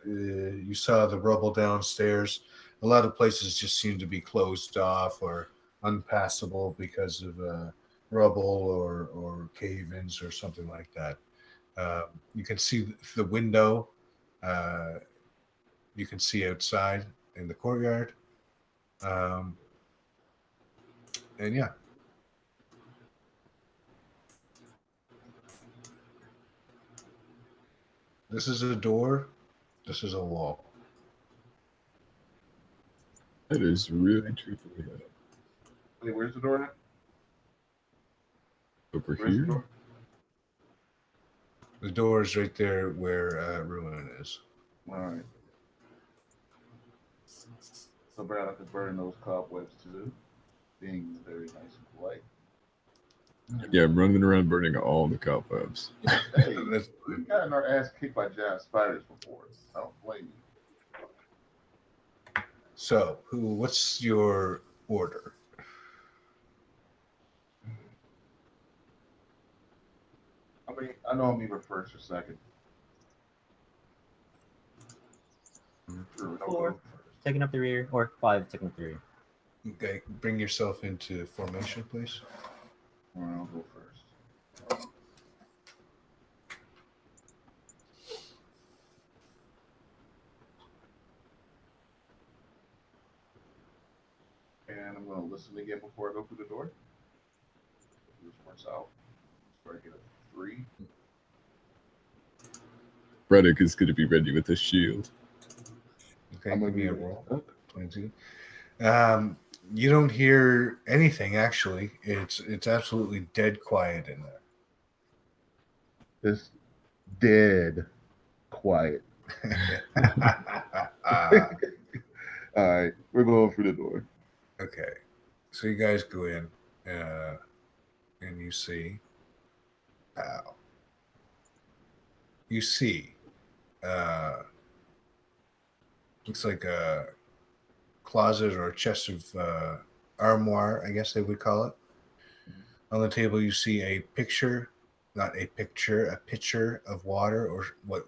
you saw the rubble downstairs. A lot of places just seem to be closed off or unpassable because of rubble or cave-ins or something like that. You can see the window. You can see outside in the courtyard. And yeah. This is a door. This is a wall. That is really truthfully Wait, where's the door at? over Where's the here. door? The door is right there where Ruin is. All right. So Brad, I could burn those cobwebs too, being very nice and polite. Yeah, I'm running around burning all the cobwebs. Hey, we've gotten our ass kicked by giant spiders before. I don't blame you. So, what's your order? I mean, I know I'm either first or second. True, don't Four. go first. Taking up the rear, or 5 taking up the rear. Okay, bring yourself into formation, please. All right, I'll go first. And I'm going to listen again before I go through the door. This works out. So I get a 3. Reddick is going to be ready with his shield. Okay, I'm give gonna me a be- roll. 22. You don't hear anything actually. It's absolutely dead quiet in there. It's dead quiet. All right, we're going through the door. Okay, so you guys go in, and you see, you see, looks like a closet or a chest of armoire, I guess they would call it. On the table, you see a picture, not a picture, a pitcher of water, or what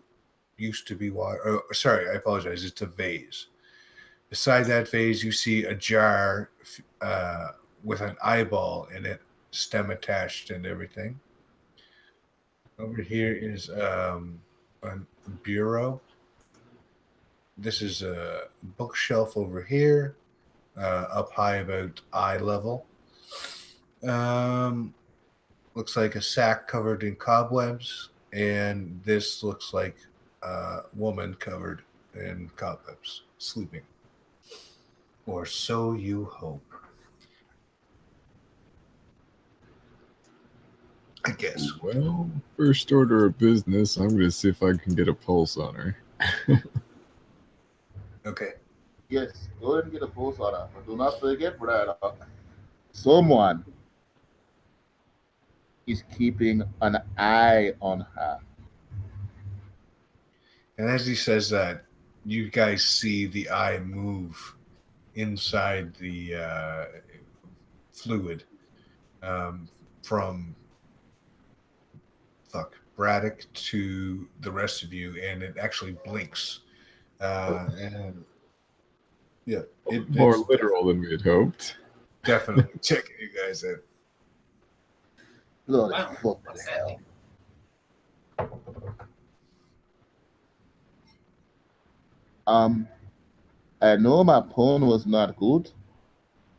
used to be water. Oh, sorry, I apologize. It's a vase. Beside that vase, you see a jar with an eyeball in it, stem attached and everything. Over here is a bureau. This is a bookshelf over here, up high about eye level. Looks like a sack covered in cobwebs, and this looks like a woman covered in cobwebs, sleeping. Or so you hope. I guess. Well, first order of business, I'm going to see if I can get a pulse on her. Okay. Yes, go ahead and get a pulse on her. But do not forget, Brad, someone is keeping an eye on her. And as he says that, you guys see the eye move inside the fluid from Braddock to the rest of you, and it actually blinks. And yeah, More literal than we had hoped. definitely checking you guys out. Bloody Wow, fucking what's that hell. Um, I know my pawn was not good,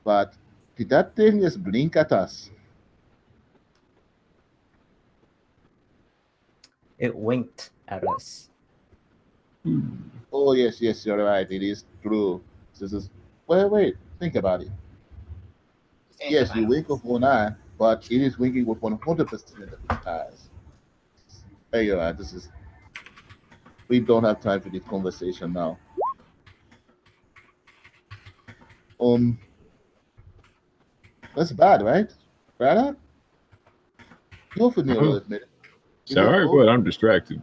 but did that thing just blink at us? It winked at us. Oh yes, yes, you're right. It is true. This is wait, think about it. Think Yes, about you it. wink with one eye, but it is winking with 100% of its eyes. Hey, you're right. We don't have time for this conversation now. Um, that's bad, right? Brother? You're familiar Oh, with me. Is it sorry, cool? but I'm distracted.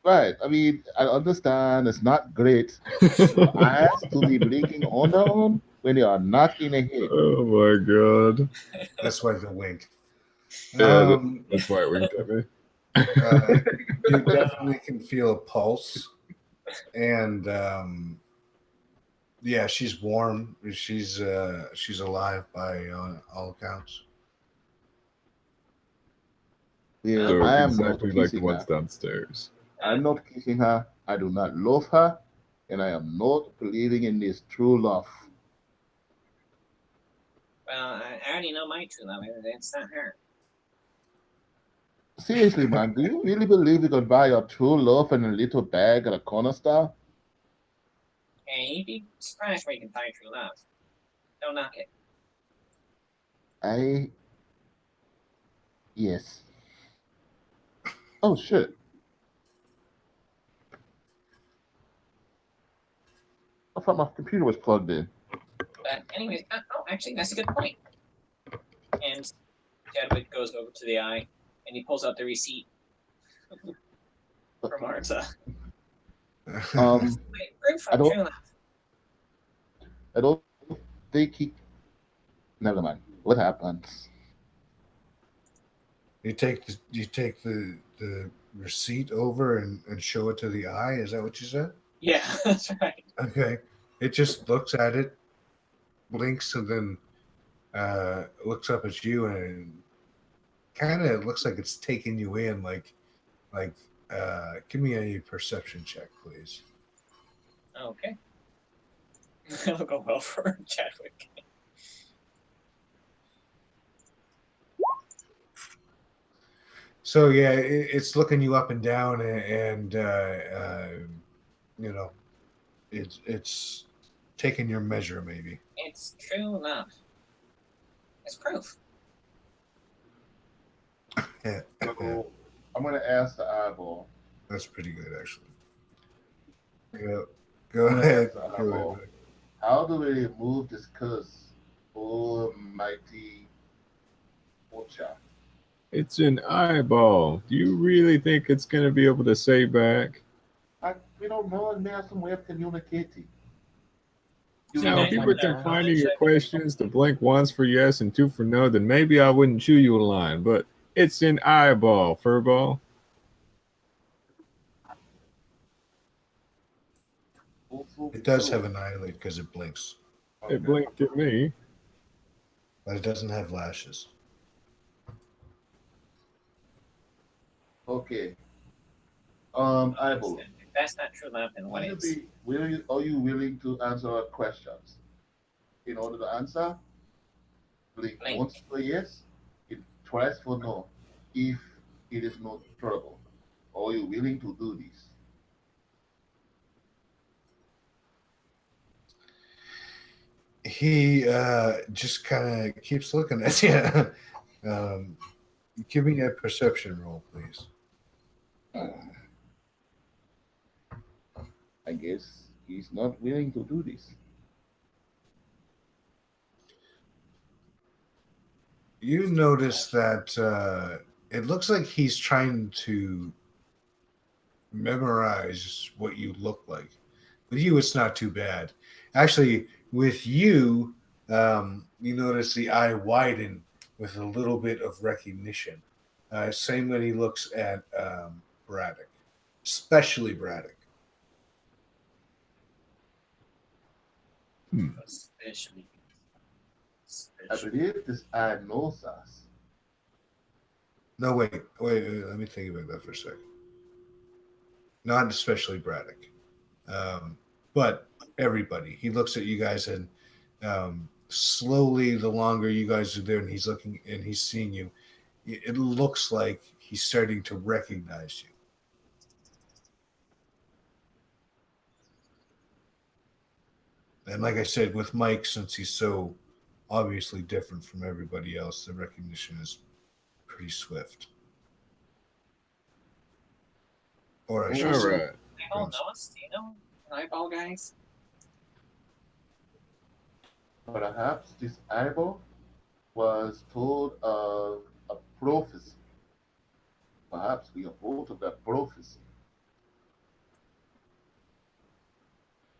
Right. I mean, I understand it's not great for your eyes to be blinking on their own when you are not in a hit. Oh my god. That's why the wink. Yeah, Um, that's why it winked at me. you definitely can feel a pulse, and yeah, she's warm. She's alive by all accounts. Yeah, So I am not exactly like the kissing ones her. downstairs. I'm not kissing her. I do not love her, and I am not believing in this true love. Well, I already know my true love. It's not her. Seriously, man, do you really believe you could buy your true love in a little bag at a corner store? Hey, you'd be surprised where you can find true love. Don't knock it. I yes. Oh shit! I thought my computer was plugged in. But anyways, oh, actually, that's a good point. And Chadwick goes over to the eye, and he pulls out the receipt from Marta. Um, Wait, proof I from don't. true love. I don't think he. Never mind. What happens? you take the receipt over and show it to the eye. Is that what you said? Yeah, that's right. Okay. It just looks at it, blinks, and then looks up at you, and kind of looks like it's taking you in. Like, give me a perception check, please. Okay. It'll go well for Chadwick. So yeah, it's looking you up and down, and you know, it's taking your measure, maybe. It's true love. It's proof. So I'm gonna ask the eyeball. That's pretty good, actually. Go I'm gonna ahead. ask the Go eyeball. ahead. How do we remove this curse? Almighty Ocha. It's an eyeball. Do you really think it's going to be able to say back? We don't know. It may have some way of communicating. You Now, know, if you find were that out? confining your questions to blank once for yes and two for no, then maybe I wouldn't chew you a line. But it's an eyeball, furball. It does have an eyelid because it blinks, It blinked at me. but it doesn't have lashes. Okay. If Eyeball. that's not true love, then what is? Are you willing to answer our questions? In order to answer, blink Blink. once for yes, it twice for no. If it is not trouble, are you willing to do this? He just kind of keeps looking at you. Give me a perception roll, please. I guess he's not willing to do this. You notice that it looks like he's trying to memorize what you look like. With you, it's not too bad. Actually, with you, you notice the eye widen with a little bit of recognition. Same when he looks at Braddock, especially Braddock. Especially. I believe this eye knows us. No, wait. Let me think about that for a second. Not especially Braddock, but everybody. He looks at you guys, and slowly, the longer you guys are there, and he's looking and he's seeing you, it looks like he's starting to recognize you. And like I said, with Mike, since he's so obviously different from everybody else, the recognition is pretty swift. Or I should All say, right. Eyeball knows? Do you know an eyeball, guys? Perhaps this eyeball was told of a prophecy. Perhaps we are both of that prophecy.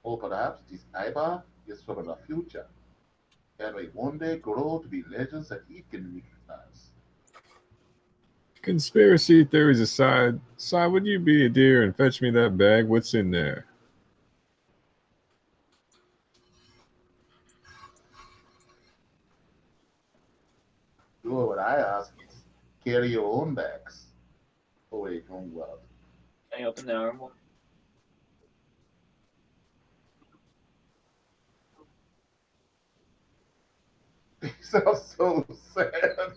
Or perhaps this eyeball is from the future and may one day grow to be legends that he can recognize. Conspiracy theories aside, Si, would you be a dear and fetch me that bag? What's in there? Sure, what I ask is carry your own bags. Oh wait, don't go out. Can I open the armor? He sounds so sad.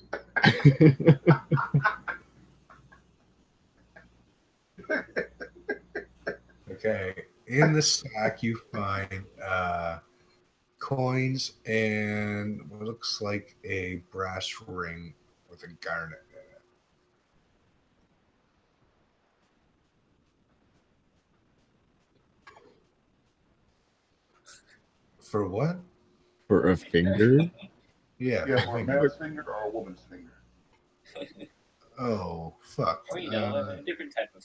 okay, in the sack you find coins and what looks like a brass ring with a garnet in it. For what? For a finger? Yeah. Yeah, for a man's finger or a woman's finger. Oh, fuck. Or, you know, a different type of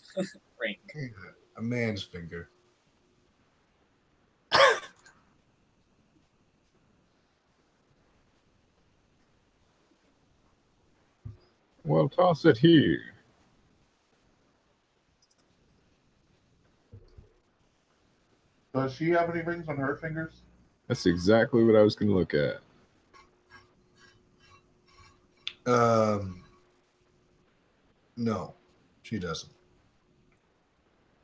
ring. A man's finger. Well, toss it here. Does she have any rings on her fingers? That's exactly what I was going to look at. No, she doesn't.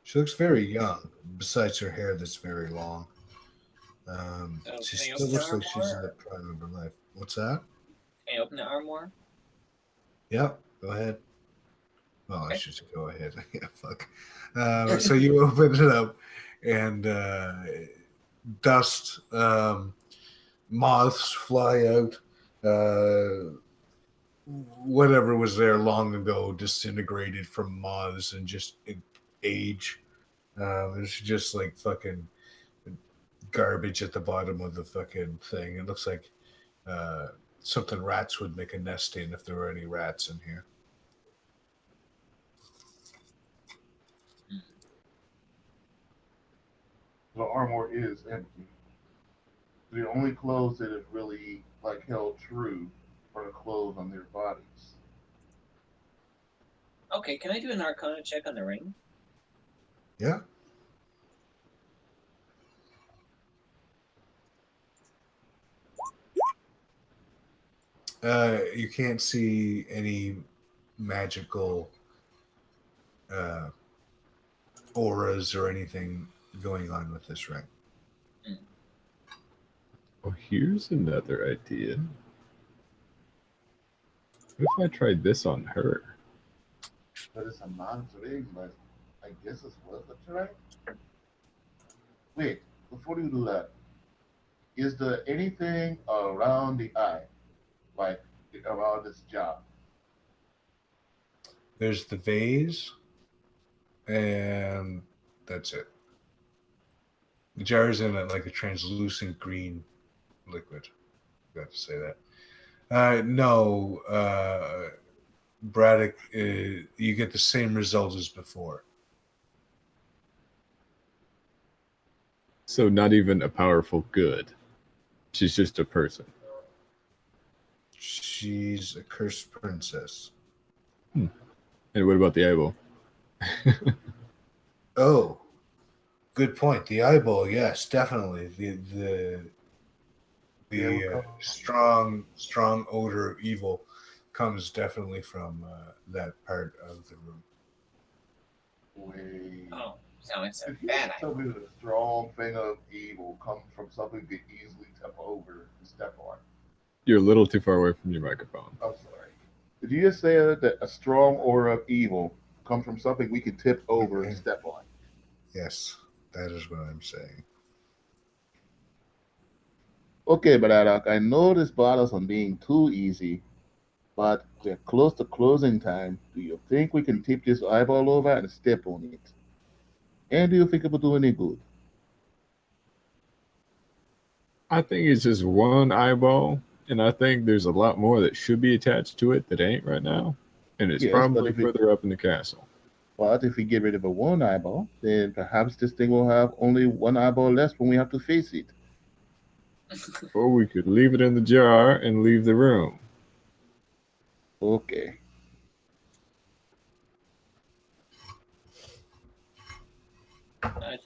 She looks very young, besides her hair that's very long. She can I still open looks the like she's in armoire? the prime of her life. What's that? Can I open the armoire? Yep, go ahead. Well, I Okay. should go ahead. Yeah, fuck. So you open it up, and dust, moths fly out. Whatever was there long ago disintegrated from moths and just age. It's just like fucking garbage at the bottom of the fucking thing. It looks like something rats would make a nest in if there were any rats in here. The armor is empty. The only clothes that is really like held true are the clothes on their bodies. Okay, can I do an arcana check on the ring? Yeah. You can't see any magical auras or anything going on with this ring. Well, here's another idea. What if I tried this on her? But it's a man's ring, but I guess it's worth a try. Wait, before you do that, is there anything around the eye, like around this job? There's the vase, and that's it. The jar is in like a translucent green liquid. Got to say that. No, Braddock, you get the same result as before. So not even a powerful good. She's just a person. She's a cursed princess. And what about the eyeball? Oh, good point. The eyeball, yes, definitely. The strong odor of evil comes definitely from that part of the room. Wait. Oh, so it's a Did you bad tell me that a strong thing of evil comes from something you could easily tip over and step on? You're a little too far away from your microphone. I'm sorry. Did you just say that a strong aura of evil comes from something we can tip over and step on? Yes, that is what I'm saying. Okay, Braddock, I know this bothers on being too easy, but we're close to closing time. Do you think we can tip this eyeball over and step on it? And do you think it will do any good? I think it's just one eyeball, and I think there's a lot more that should be attached to it that ain't right now, and it's Yes, but probably further up in the castle. if we get rid of a one eyeball, then perhaps this thing will have only one eyeball less when we have to face it. Or we could leave it in the jar and leave the room. Okay.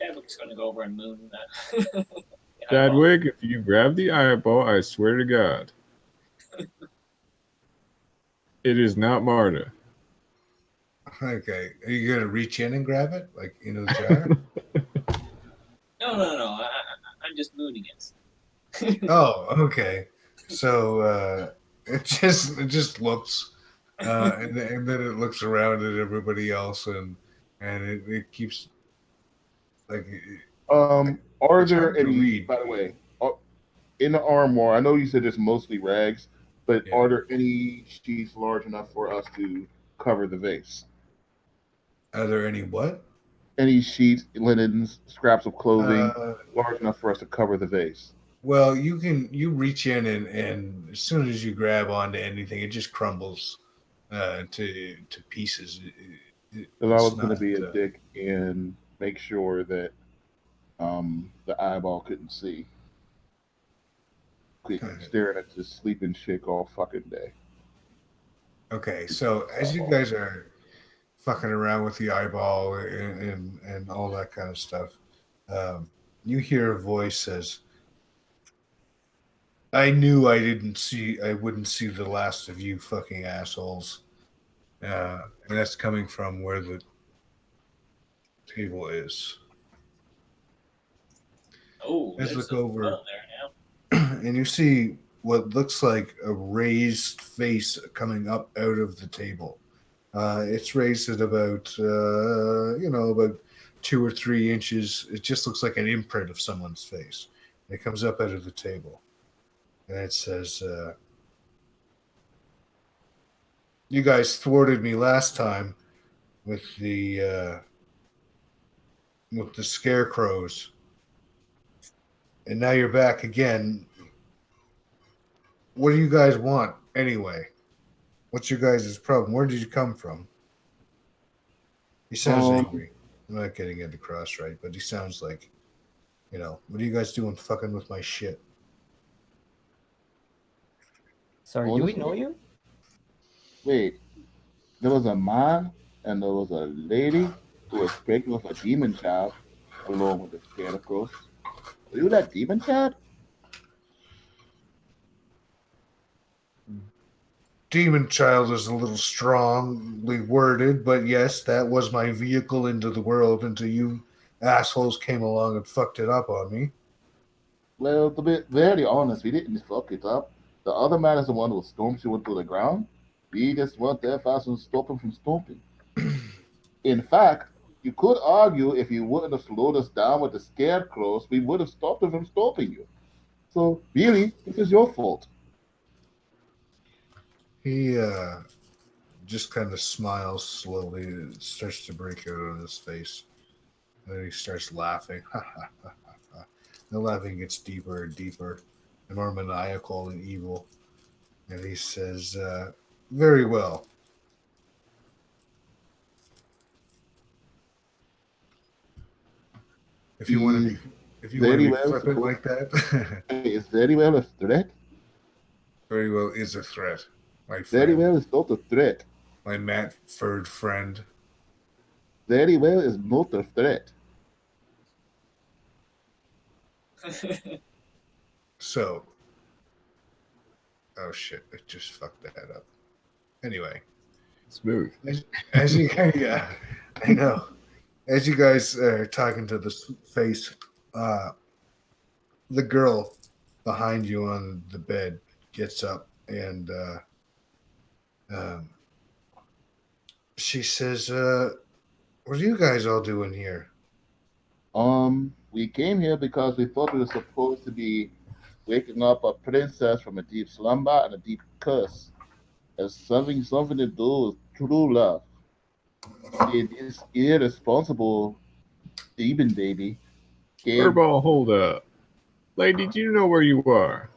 Chadwick's going to go over and moon that. Chadwick, if you grab the eyeball, I swear to God, it is not Marta. Okay, are you gonna reach in and grab it, like into the jar? No. I'm just mooning it. Oh, okay. So it just looks, and then it looks around at everybody else, and it keeps like Are it's there hard to any, read. by the way, in the armoire, I know you said it's mostly rags, but Yeah. are there any sheets large enough for us to cover the vase? Are there any what? Any sheets, linens, scraps of clothing Uh, large enough for us to cover the vase? well, you reach in and as soon as you grab onto anything, it just crumbles to pieces. Because I It's was going to not. be a dick and make sure that the eyeball couldn't see. Staring at this sleeping chick all fucking day. Okay, so as you guys are fucking around with the eyeball and all that kind of stuff, you hear a voice says, "I knew I wouldn't see the last of you fucking assholes," and that's coming from where the table is. Oh, Let's there's look a over, button there now. and you see what looks like a raised face coming up out of the table. It's raised at about about 2 or 3 inches. It just looks like an imprint of someone's face. And it comes up out of the table, and it says, "You guys thwarted me last time with the scarecrows, and now you're back again. What do you guys want anyway? What's your guys' problem? Where did you come from?" He sounds angry. I'm not getting it across right, but he sounds like, what are you guys doing fucking with my shit? Sorry, do we know you? Wait, there was a man and there was a lady who was pregnant with a demon child along with the scarecrows. Were you that demon child? Demon child is a little strongly worded, but yes, that was my vehicle into the world until you assholes came along and fucked it up on me. Well, to be very honest, we didn't fuck it up. The other man is the one who stormed you into the ground. We just weren't there fast and stop him from stomping. In fact, you could argue if you wouldn't have slowed us down with the scarecrows, we would have stopped him from stomping you. So, really, this is your fault. He just kind of smiles slowly. It starts to break out on his face. And then he starts laughing. The laughing gets deeper and deeper and more maniacal and evil. And he says, very well. If you want to be, if you want to Very be well flippant supposed. like that, Is very well a threat? very well is a threat, my Very friend, well is not a threat. my Matford friend. Very well is not a threat. So, oh shit, I just fucked that up. Anyway, Smooth. as you yeah, I know. As you guys are talking to the face, the girl behind you on the bed gets up and um, she says, "What are you guys all doing here?" We came here because we thought we were supposed to be waking up a princess from a deep slumber and a deep curse. As something to do with true love. See, this irresponsible demon baby came. Furball, hold up. Lady, do you know where you are?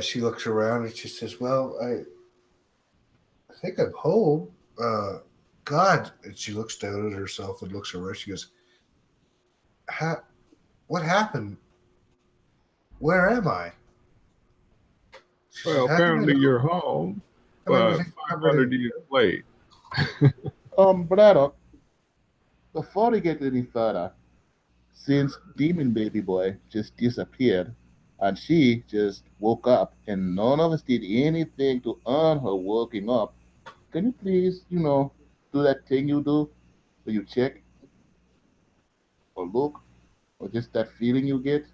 She looks around and she says, "Well, I think I'm home. God," and she looks down at herself and looks around. She goes, "What happened? Where am I?" She says, Well, apparently you're home, how many but things 500 happened? years late. Brother, before we get any further, since demon baby boy just disappeared and she just woke up and none of us did anything to earn her waking up, can you please, do that thing you do where you check or look or just that feeling you get?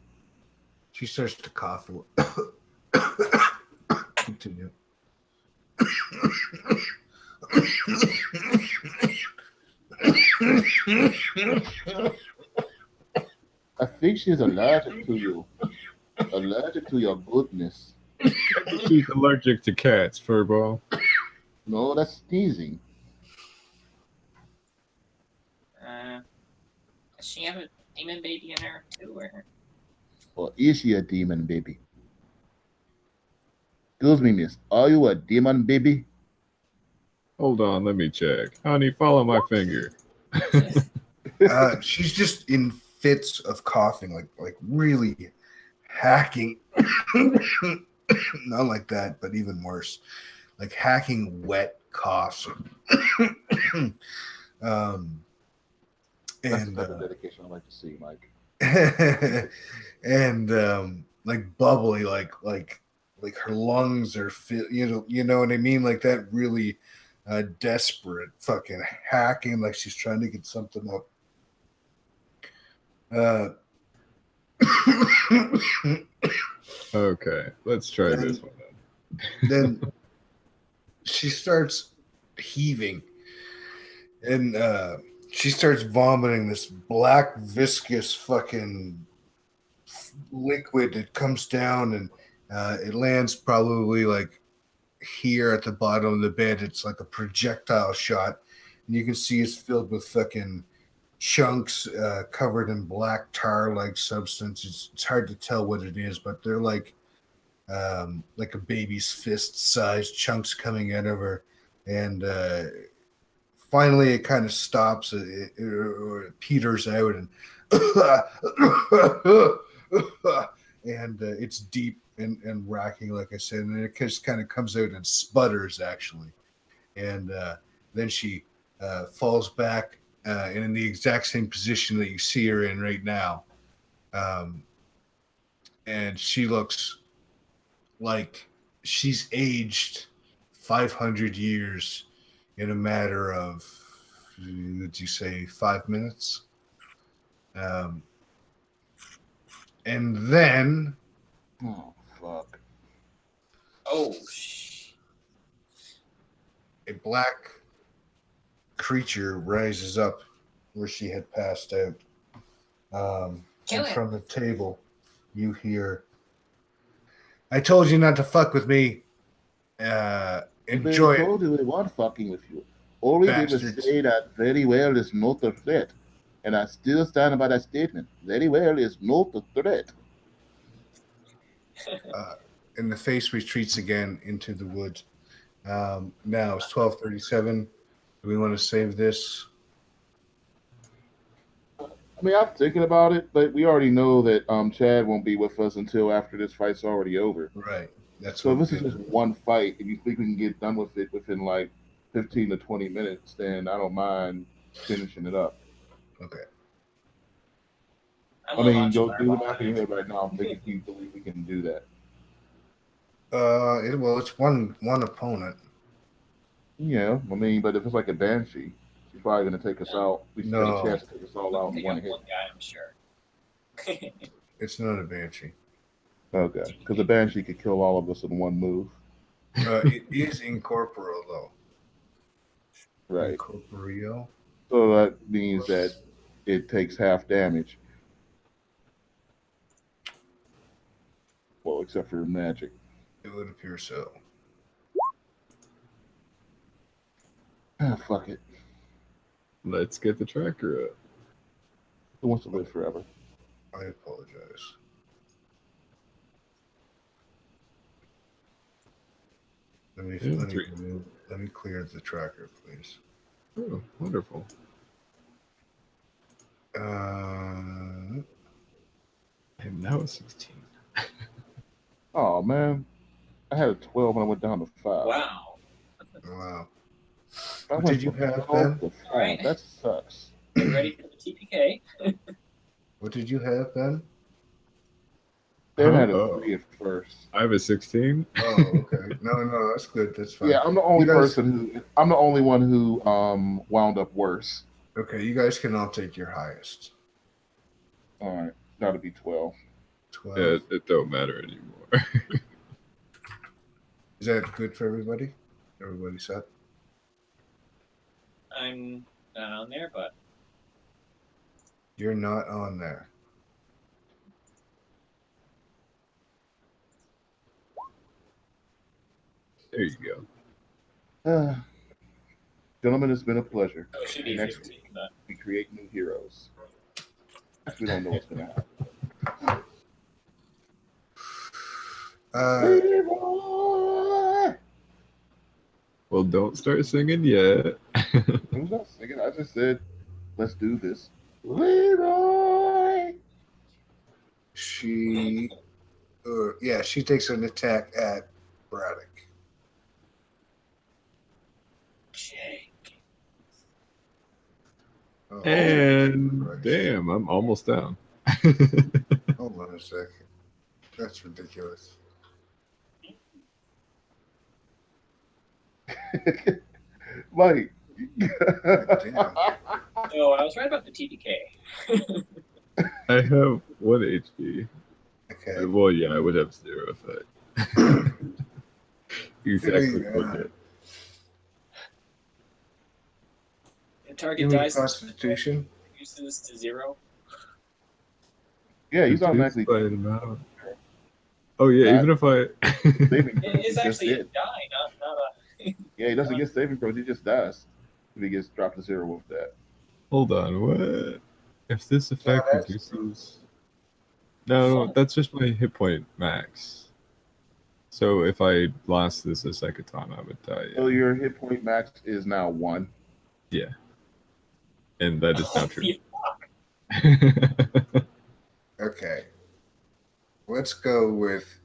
She starts to cough. Continue. I think she's allergic to you, allergic to your goodness. She's allergic to cats, Furball. No, that's sneezing. Does she have a demon baby in her too, Or is she a demon baby? Excuse me, miss. Are you a demon baby? Hold on, let me check. Honey, follow my finger. She's just in fits of coughing, like really hacking. Not like that, but even worse, like hacking wet coughs. That's And the type of dedication I like to see, Mike. and like bubbly, like her lungs are you know what I mean, like that really desperate fucking hacking, like she's trying to get something up. Okay, let's try this one then she starts heaving and she starts vomiting this black viscous fucking liquid that comes down and it lands probably like here at the bottom of the bed. It's like a projectile shot, and you can see it's filled with fucking chunks covered in black tar-like substance. It's hard to tell what it is, but they're like a baby's fist-sized chunks coming out of her, and finally it kind of stops. It peters out, and and it's deep and racking, like I said, and it just kind of comes out and sputters actually, and then she falls back and in the exact same position that you see her in right now, and she looks like she's aged 500 years in a matter of, would you say, 5 minutes? And then, Oh, fuck. Oh, a black creature rises up where she had passed out. Kill And it. from the table, you hear, "I told you not to fuck with me. Enjoy They it." told you we weren't fucking with you. All we did was Bastards. say that very well is not a threat. And I still stand by that statement. Very well is not a threat. And the face retreats again into the woods. Now it's 12:37. Do we want to save this? I mean, I'm thinking about it, but we already know that Chad won't be with us until after this fight's already over. Right. That's So if what this is just one fight, and you think we can get done with it within like 15 to 20 minutes, then I don't mind finishing it up. Okay. I'm I gonna mean, launch you'll do the fireball math in your head right now. I'm thinking you believe we can do that. It's one opponent. Yeah, I mean, but if it's like a banshee, she's probably gonna take us out. We should have a No. chance to take us all out in Take one out hit. one guy, I'm sure. It's not a banshee. Okay, because the banshee could kill all of us in one move. It is incorporeal though. Right. Incorporeal. So that means that it takes half damage. Well, except for magic. It would appear so. Ah, fuck it. Let's get the tracker up. Who wants to live forever? I apologize. Let me clear the tracker, please. Oh, wonderful. Uh, And now it's 16. Oh man, I had a 12 and I went down to 5. Wow. wow. I What went did you from have, 12 Ben? to 5. Alright. That sucks. Get ready for the TPK. What did you have, Ben? Ben had a Oh. 3 at first. I have a 16. Oh, okay. No, that's good. That's fine. Yeah, I'm the only You guys- I'm the only one who wound up worse. Okay, you guys can all take your highest. All right, that'll be 12. 12. Yeah, it don't matter anymore. Is that good for everybody? Everybody set? I'm not on there, but You're not on there. There you go. Gentlemen, it's been a pleasure. oh, it should be Next 15. week, But we create new heroes. We don't know what's going to happen. Leroy! Well, don't start singing yet. I'm not singing. I just said, let's do this. Leroy! She takes an attack at Braddock. Jake. Oh, And Christ. damn, I'm almost down. Hold on a second. That's ridiculous. Mike. Damn. No, I was right about the TPK. I have 1 HP. Okay. Well, yeah, I would have 0 effect. Exactly. Yeah. What it- The target Give me dies Constitution. reduces to 0. Yeah, he's Reduced automatically by an amount. Oh yeah, even if I saving throws. It's He just actually a did. die, not a. Yeah, he doesn't get saving throws. He just dies. If he gets dropped to 0 with that. hold on, what? If this effect that's- reduces No, that's just my hit point max. So if I lost this a second time, I would die. So your hit point max is now 1. Yeah. And that is not true. Okay. Let's go with.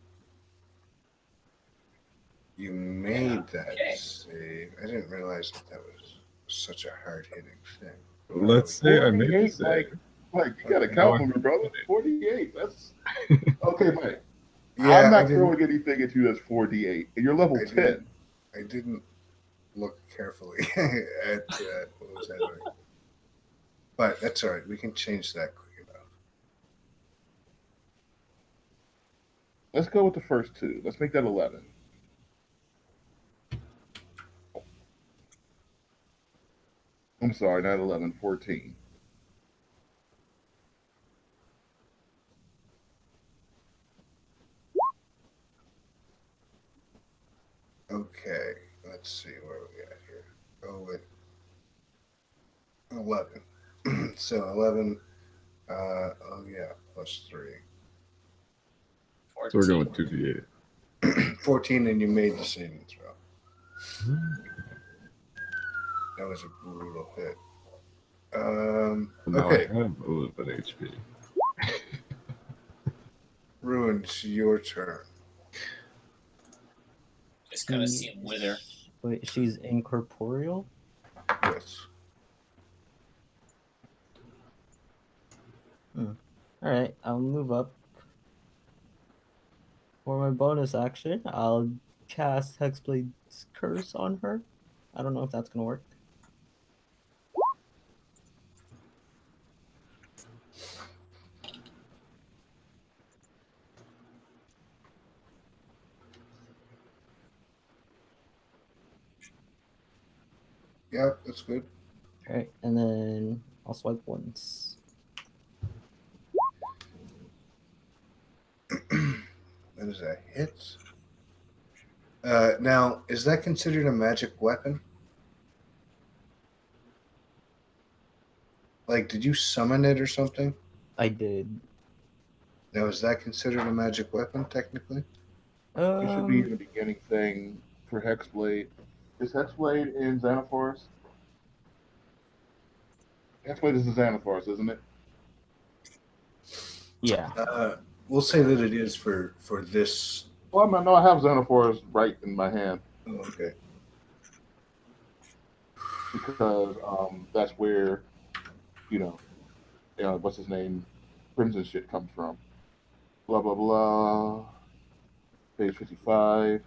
You made that Okay. save. I didn't realize that was such a hard hitting thing. Let's say I made the 48, save. Mike, you got to count for me, brother. 48. That's okay, Mike. Yeah, I'm I not didn't, throwing anything at you that's 48. And you're level I 10. didn't. I didn't look carefully at what was happening. But that's all right. We can change that quick enough. Let's go with the first 2. Let's make that 11. I'm sorry, not 11, 14. Okay, let's see where we at here. Go with 11. So 11. Oh yeah, plus 3. So we're going 2d8. 14, and you made the saving throw. That was a brutal hit. Now Okay, I have a little bit of HP. Ruin, it's your turn. Just gonna see him wither. Wait, she's incorporeal? Yes. Alright, I'll move up. For my bonus action, I'll cast Hexblade's Curse on her. I don't know if that's gonna work. Yeah, that's good. Alright, and then I'll swipe once. That is a hit. Now, is that considered a magic weapon? Like, did you summon it or something? I did. Now, is that considered a magic weapon, technically? It should be in the beginning thing for Hexblade. Is Hexblade in Xanaforce? Hexblade is in Xanaforce, isn't it? Yeah. We'll say that it is for this. Well, no, I have Xanaforce right in my hand Oh, okay. because that's where, what's his name, Crimson shit comes from. Blah blah blah. Page 55.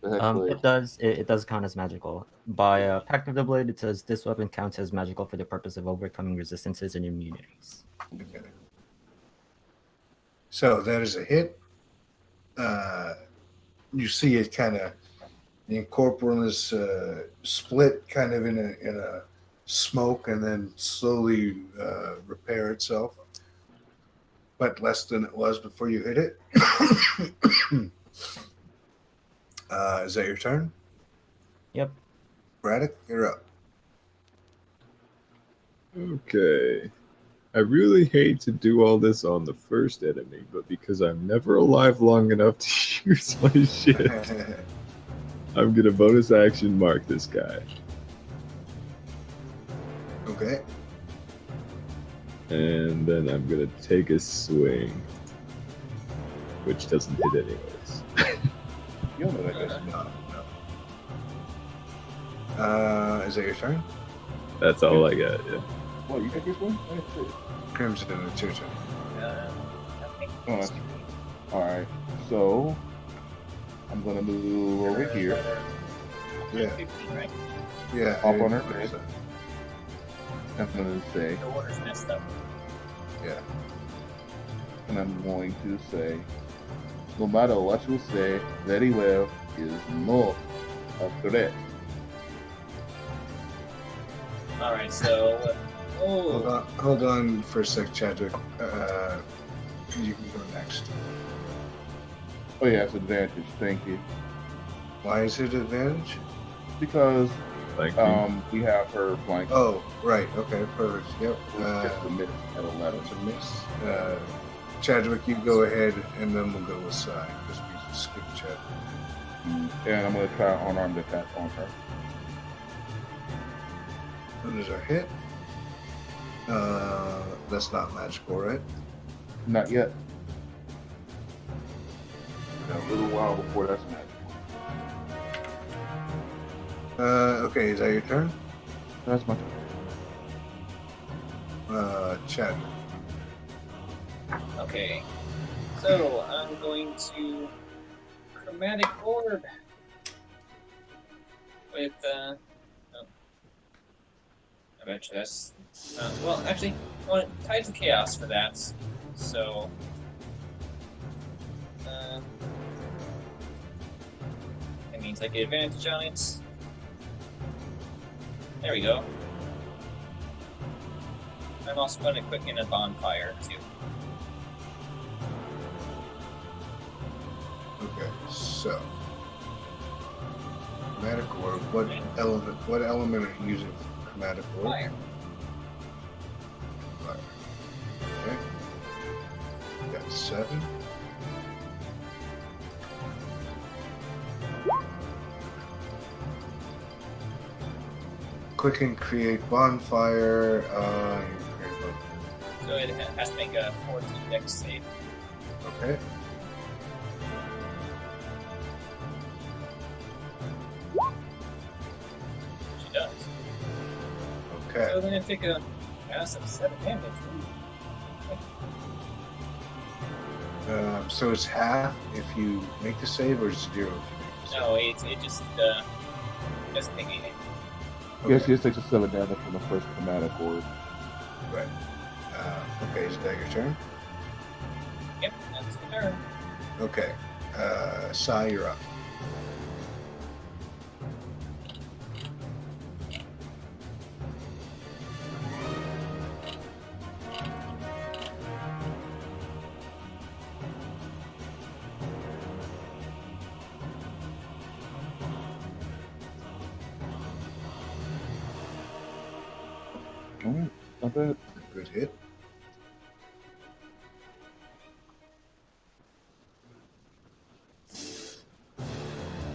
The Hexblade. It does count as magical. By Pact of the Blade, it says this weapon counts as magical for the purpose of overcoming resistances and immunities. Okay. So that is a hit. You see it kind of the incorporealness split kind of in a smoke and then slowly repair itself, but less than it was before you hit it. Is that your turn? Yep. Braddock, you're up. Okay. I really hate to do all this on the first enemy, but because I'm never alive long enough to use my shit, I'm gonna bonus action mark this guy. Okay. And then I'm gonna take a swing, which doesn't hit anyways. You don't know that guy's No. Is that your turn? That's all I got, yeah. What, you take this one? I didn't see it. Crimson, it's your turn. Oh, that's alright. So I'm gonna move over here. Yeah. 15, right? Yeah. Up on her it- head. I'm gonna say, The order's messed up. Yeah. and I'm going to say, no matter what you say, very well is not a threat. Alright, so. Hold on for a sec, Chadwick. You can go next. Oh yeah, it's advantage. Thank you. Why is it advantage? Because Thank you. we have her flank. Oh, right. Okay, perfect. Yep. Just a miss at 11. That's a miss. Chadwick, you go ahead, and then we'll go with Sai because we skipped Chadwick. And I'm gonna try an unarmed attack on her. And there's our hit. That's not magical, right? Not yet. Got a little while before that's magical. Okay, is that your turn? That's my Chadwick. Okay. So, I'm going to. Chromatic Orb. With, oh. I bet you that's. Well, actually, I want Tides of Chaos for that. So. That means I get advantage on it. There we go. I'm also going to quicken a bonfire, too. Okay, so chromatic orb. What element are you using for chromatic orb? Fire. Fire. Okay. Got 7. Quicken, create bonfire. You create bonfire. So it has to make a 14 dex save. Okay. She does. Okay. So then I take a massive 7 damage. So it's half if you make the save, or zero if you make the save? No, it just doesn't take anything. Yes, he just takes a 7 damage from the first chromatic orb. Right. Okay, is that your turn? Yep, that's the turn. Okay. Sai, you're up. Alright, not bad. Good hit.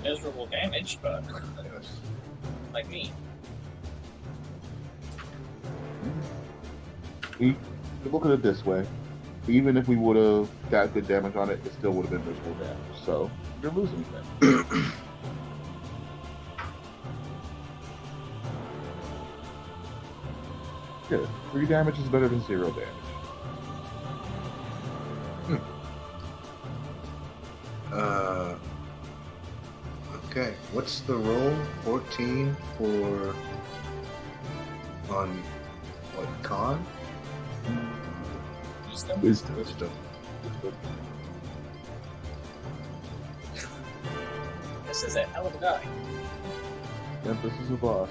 Miserable damage, but Yes. like me. Look at it this way. Even if we would have got good damage on it, it still would have been miserable damage. So, you're losing that. Good. 3 damage is better than 0 damage. Okay. What's the roll? 14 for on what? Con? Wisdom. Wisdom. This is a hell of a die. Yep, this is a boss.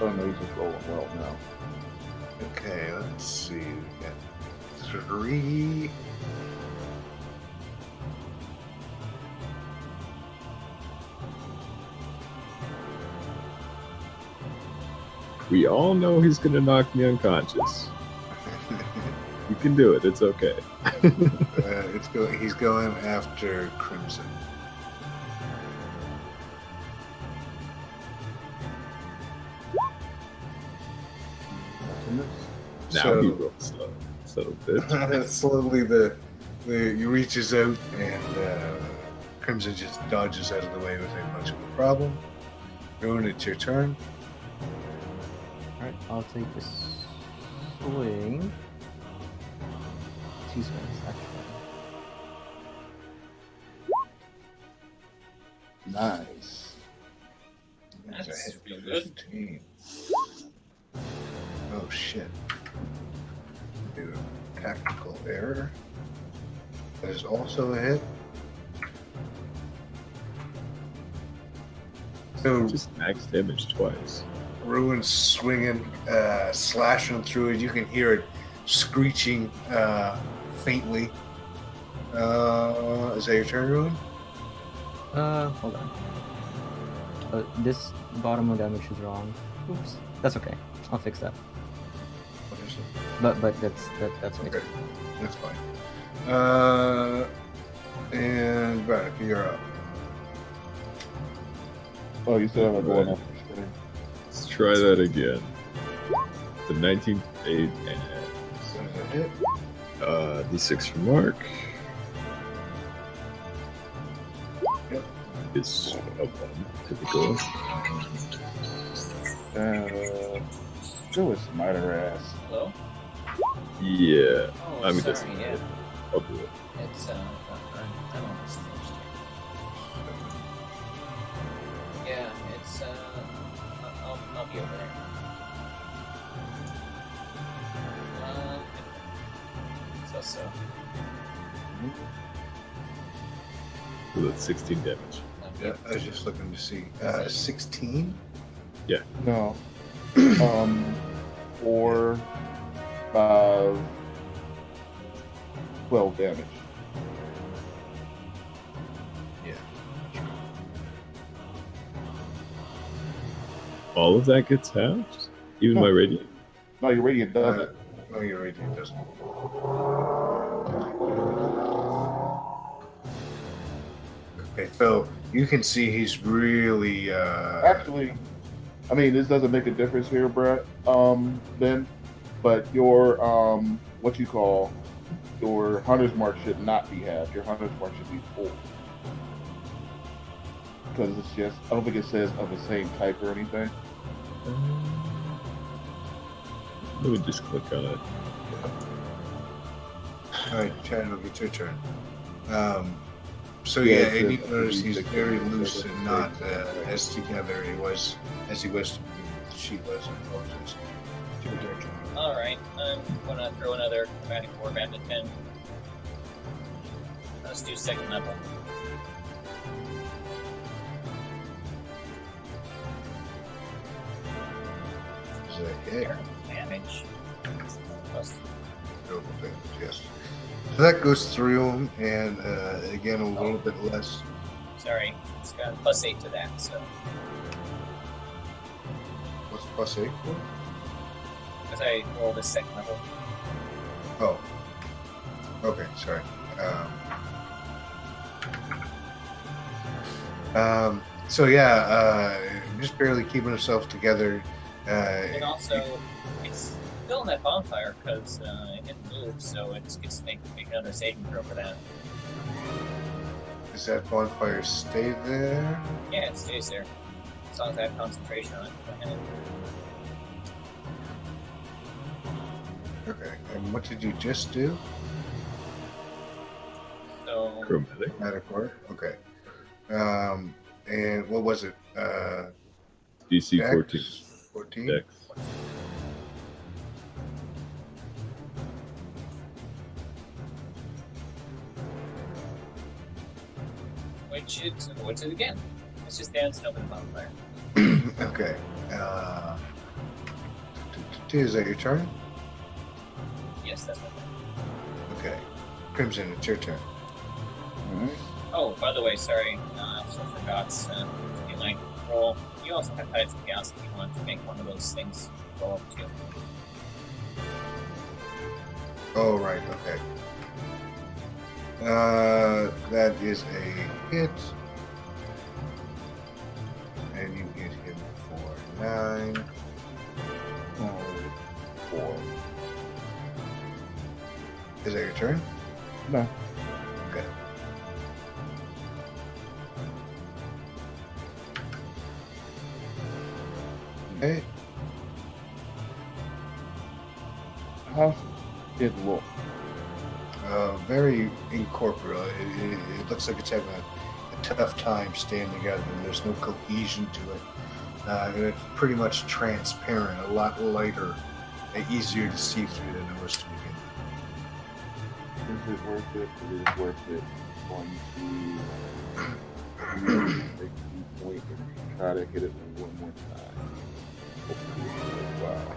Oh no, he's just rolling well now. Okay, let's see. We got 3. We all know he's gonna knock me unconscious. You can do it. It's okay. He's going after Crimson. Now So- he rolls slow. So bitch. Slowly, he reaches out, and Crimson just dodges out of the way without much of a problem. Rowan, it's your turn. Alright, I'll take this swing. 2 swings, actually. Nice. That's That's a hit real for good. 15. Oh shit. Do a tactical error. That is also a hit. So Just max damage twice. Ruin's swinging, slashing through it. You can hear it screeching faintly. Is that your turn, Ruin? Hold on. This bottom of damage is wrong. Oops. That's okay. I'll fix that. What is it? But that's my Okay, turn. that's fine. And Veronica, you're up. Oh, you said I'm going off the screen. Let's try that again. The 19th aid Is that a hit? and D6 for Mark. Yep. Is a 1 typical. Go with Smiter ass. Hello? Yeah. Oh, I mean, sorry, that's yeah. I'll do it. It's, I'm on this stage. Yeah, it's, I'll be over there. So. So that's 16 damage. Yeah, I was just looking to see. 16? No. 4, 5, 12 damage. Yeah. All of that gets halved? Even my radiant? No, your radiant doesn't. Oh, you're right. It doesn't. Okay, so you can see he's really. Actually, I mean, this doesn't make a difference here, Brett. Ben, but your what you call your hunter's mark should not be half. Your hunter's mark should be full. Because it's just, I don't think it says of the same type or anything. Let me just click on it. All right, Chad, it's your turn. So Yeah, yeah, it and you says notice he's every very six loose seconds, and not like- as together as he was. She was. I apologize. Alright, I'm gonna throw another chromatic warband at 10. Let's do second level. Is that hit? Damage. Plus Yes. So that goes through him, and again a little bit less. Sorry, it's got +8 to that, so. What's +8 for? Because I rolled a second level. Oh. Okay, sorry. So yeah, just barely keeping himself together. And also, it's still in that bonfire because it didn't move, so it gets to make another saving throw for that. Does that bonfire stay there? Yeah, it stays there. As long as I have concentration on it. And Okay. And what did you just do? so, Chromatic. Metacore. Okay. And what was it? DC Dex? 14. 14? Dex. which is again. It's just dancing over the bonfire. Okay. Is that your turn? Yes, that's my turn. Okay. Crimson, it's your turn. Alright. Oh, by the way, sorry, I also forgot. You might roll. You also have Tides of Chaos if you want to make one of those things roll up too. Oh, right. Okay. That is a hit. And you hit him for 9. Four. Is that your turn? No. Okay. Okay. How's it look? Very incorporeal. It looks like it's having a tough time staying together. There's no cohesion to it. And it's pretty much transparent, a lot lighter, and easier to see through than it was to begin with. Is it worth it? It is worth it. Going to take the point and try to hit it one more time. Hopefully it goes well.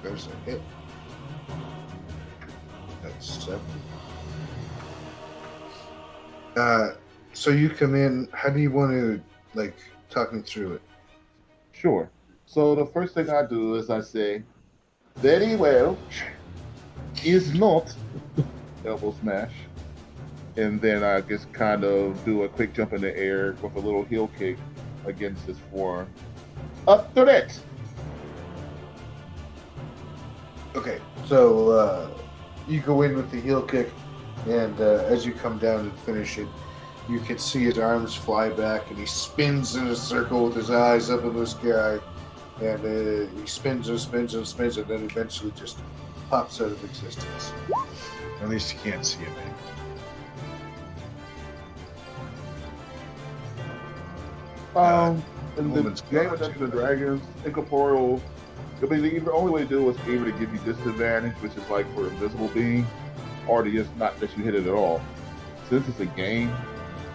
There's a hit. That's 7. So you come in. How do you want to talk me through it? Sure. So the first thing I do is I say, very well, is not elbow smash. And then I just kind of do a quick jump in the air with a little heel kick against his forearm. Up to that! Okay, so you go in with the heel kick, and as you come down and finish it, you can see his arms fly back, and he spins in a circle with his eyes up in the sky, and he spins and spins and spins, and then eventually just pops out of existence. At least you can't see him anymore. In the woman's game of gone, Dungeons and too. Dragons, incorporeal, I mean, the only way to do it is either to give you disadvantage, which is like for invisible being, or to just not let you hit it at all. Since it's a game,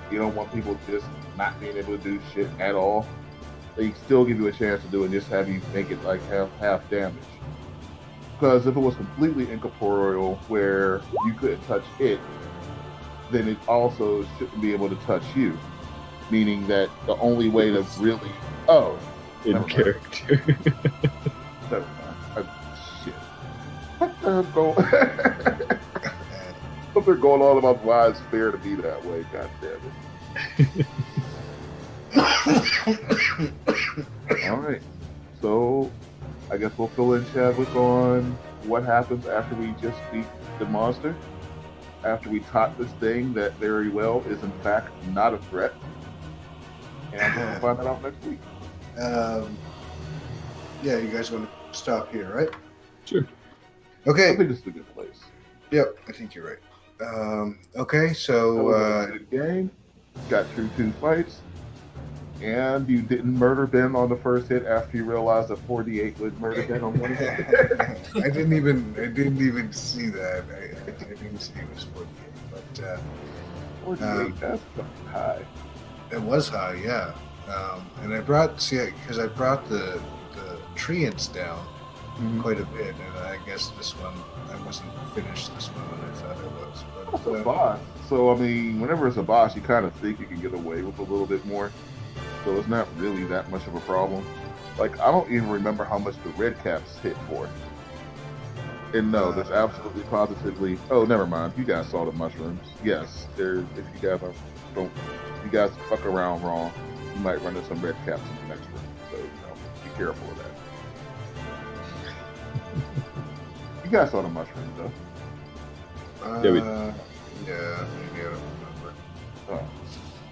you don't want people just not being able to do shit at all. They still give you a chance to do it and just have you make it like half damage. Because if it was completely incorporeal, where you couldn't touch it, then it also shouldn't be able to touch you. Meaning that the only way to really In never mind. character. Never mind. Shit. What the hell's going? What they're going on about why it's fair to be that way? God damn it! All right. So I guess we'll fill in Chadwick on what happens after we just beat the monster. After we taught this thing that very well is in fact not a threat. And we'll find that out next week. Yeah, you guys want to stop here, right? Sure. I Okay. think this is a good place. Yep, I think you're right. Okay, That was so a good game. Got through 2 fights. And you didn't murder Ben on the first hit after you realized that 4d8 would murder Ben on one hit. I didn't even see that. I didn't see it was 48, but 48, that's fucking high. it was high, yeah. And I brought the treants down quite a bit, and I guess this one I wasn't finished this one when I thought I was. That's But a boss. So, I mean, whenever it's a boss, you kind of think you can get away with a little bit more. So it's not really that much of a problem. Like, I don't even remember how much the red caps hit for. And no, there's absolutely positively. Oh, never mind. You guys saw the mushrooms. Yes, there. If you guys if you guys fuck around wrong, you might run into some red caps in the next room. So be careful of that. You guys saw the mushrooms, though. Yeah, we- yeah, maybe I don't remember. Oh.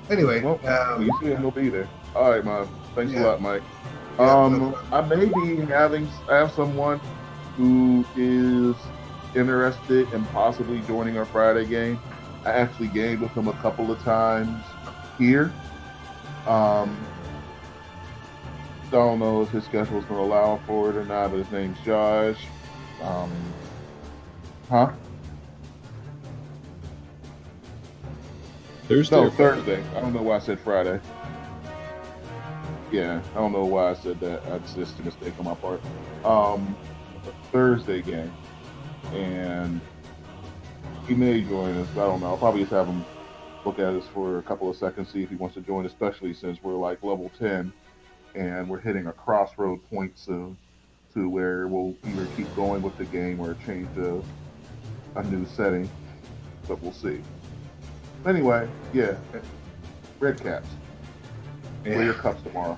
Anyway, Well, you see him, he'll be there. All right, man. Thanks a Yeah. lot, Mike. Yeah, no I may be I have someone who is interested in possibly joining our Friday game. I actually gamed with him a couple of times here. I don't know if his schedule is going to allow for it or not, but his name's Josh. Huh? Thursday. No, or Friday? Thursday. I don't know why I said Friday. Yeah, I don't know why I said that. That's just a mistake on my part. A Thursday game, and he may join us. I don't know. I'll probably just have him look at us for a couple of seconds, see if he wants to join, especially since we're like level 10, and we're hitting a crossroad point soon to where we'll either keep going with the game or change to a new setting. But we'll see. Anyway, yeah, red caps. Wear your cups tomorrow.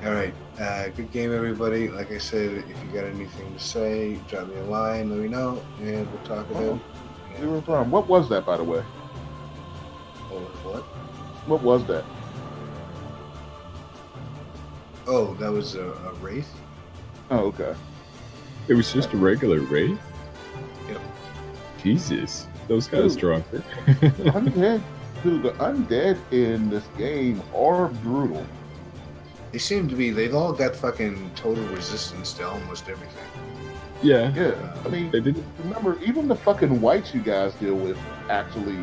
All right. Good game, everybody. Like I said, if you got anything to say, drop me a line, let me know, and we'll talk about it. Zero problem. What was that, by the way? Oh, what? What was that? Oh, that was a wraith? Oh, okay. It was just a regular wraith? Yep. Jesus. Those guys stronger. Undead. Dude, the undead in this game are brutal. They seem to be, they've all got fucking total resistance to almost everything. Yeah. Yeah, I mean, They didn't. remember, even the fucking whites you guys deal with actually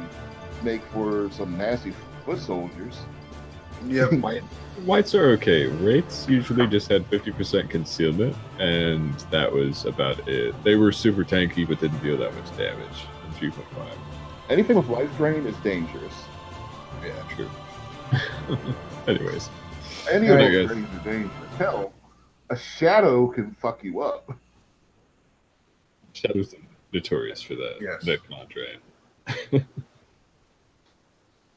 make for some nasty foot soldiers. Yep. Whites are okay. Wraiths usually just had 50% concealment, and that was about it. They were super tanky, but didn't deal that much damage in 3.5. Anything with life drain is dangerous. Yeah, true. Anyways, Any of Alright, those guys. drains are dangerous. Hell, a shadow can fuck you up. Shadow's notorious for that. Yes. That con drain.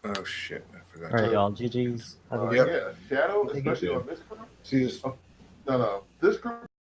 Oh, shit. I forgot. All right, y'all. GG's. Have a good Yep. Yeah, shadow, Thank especially you. on this group. See this. No, this group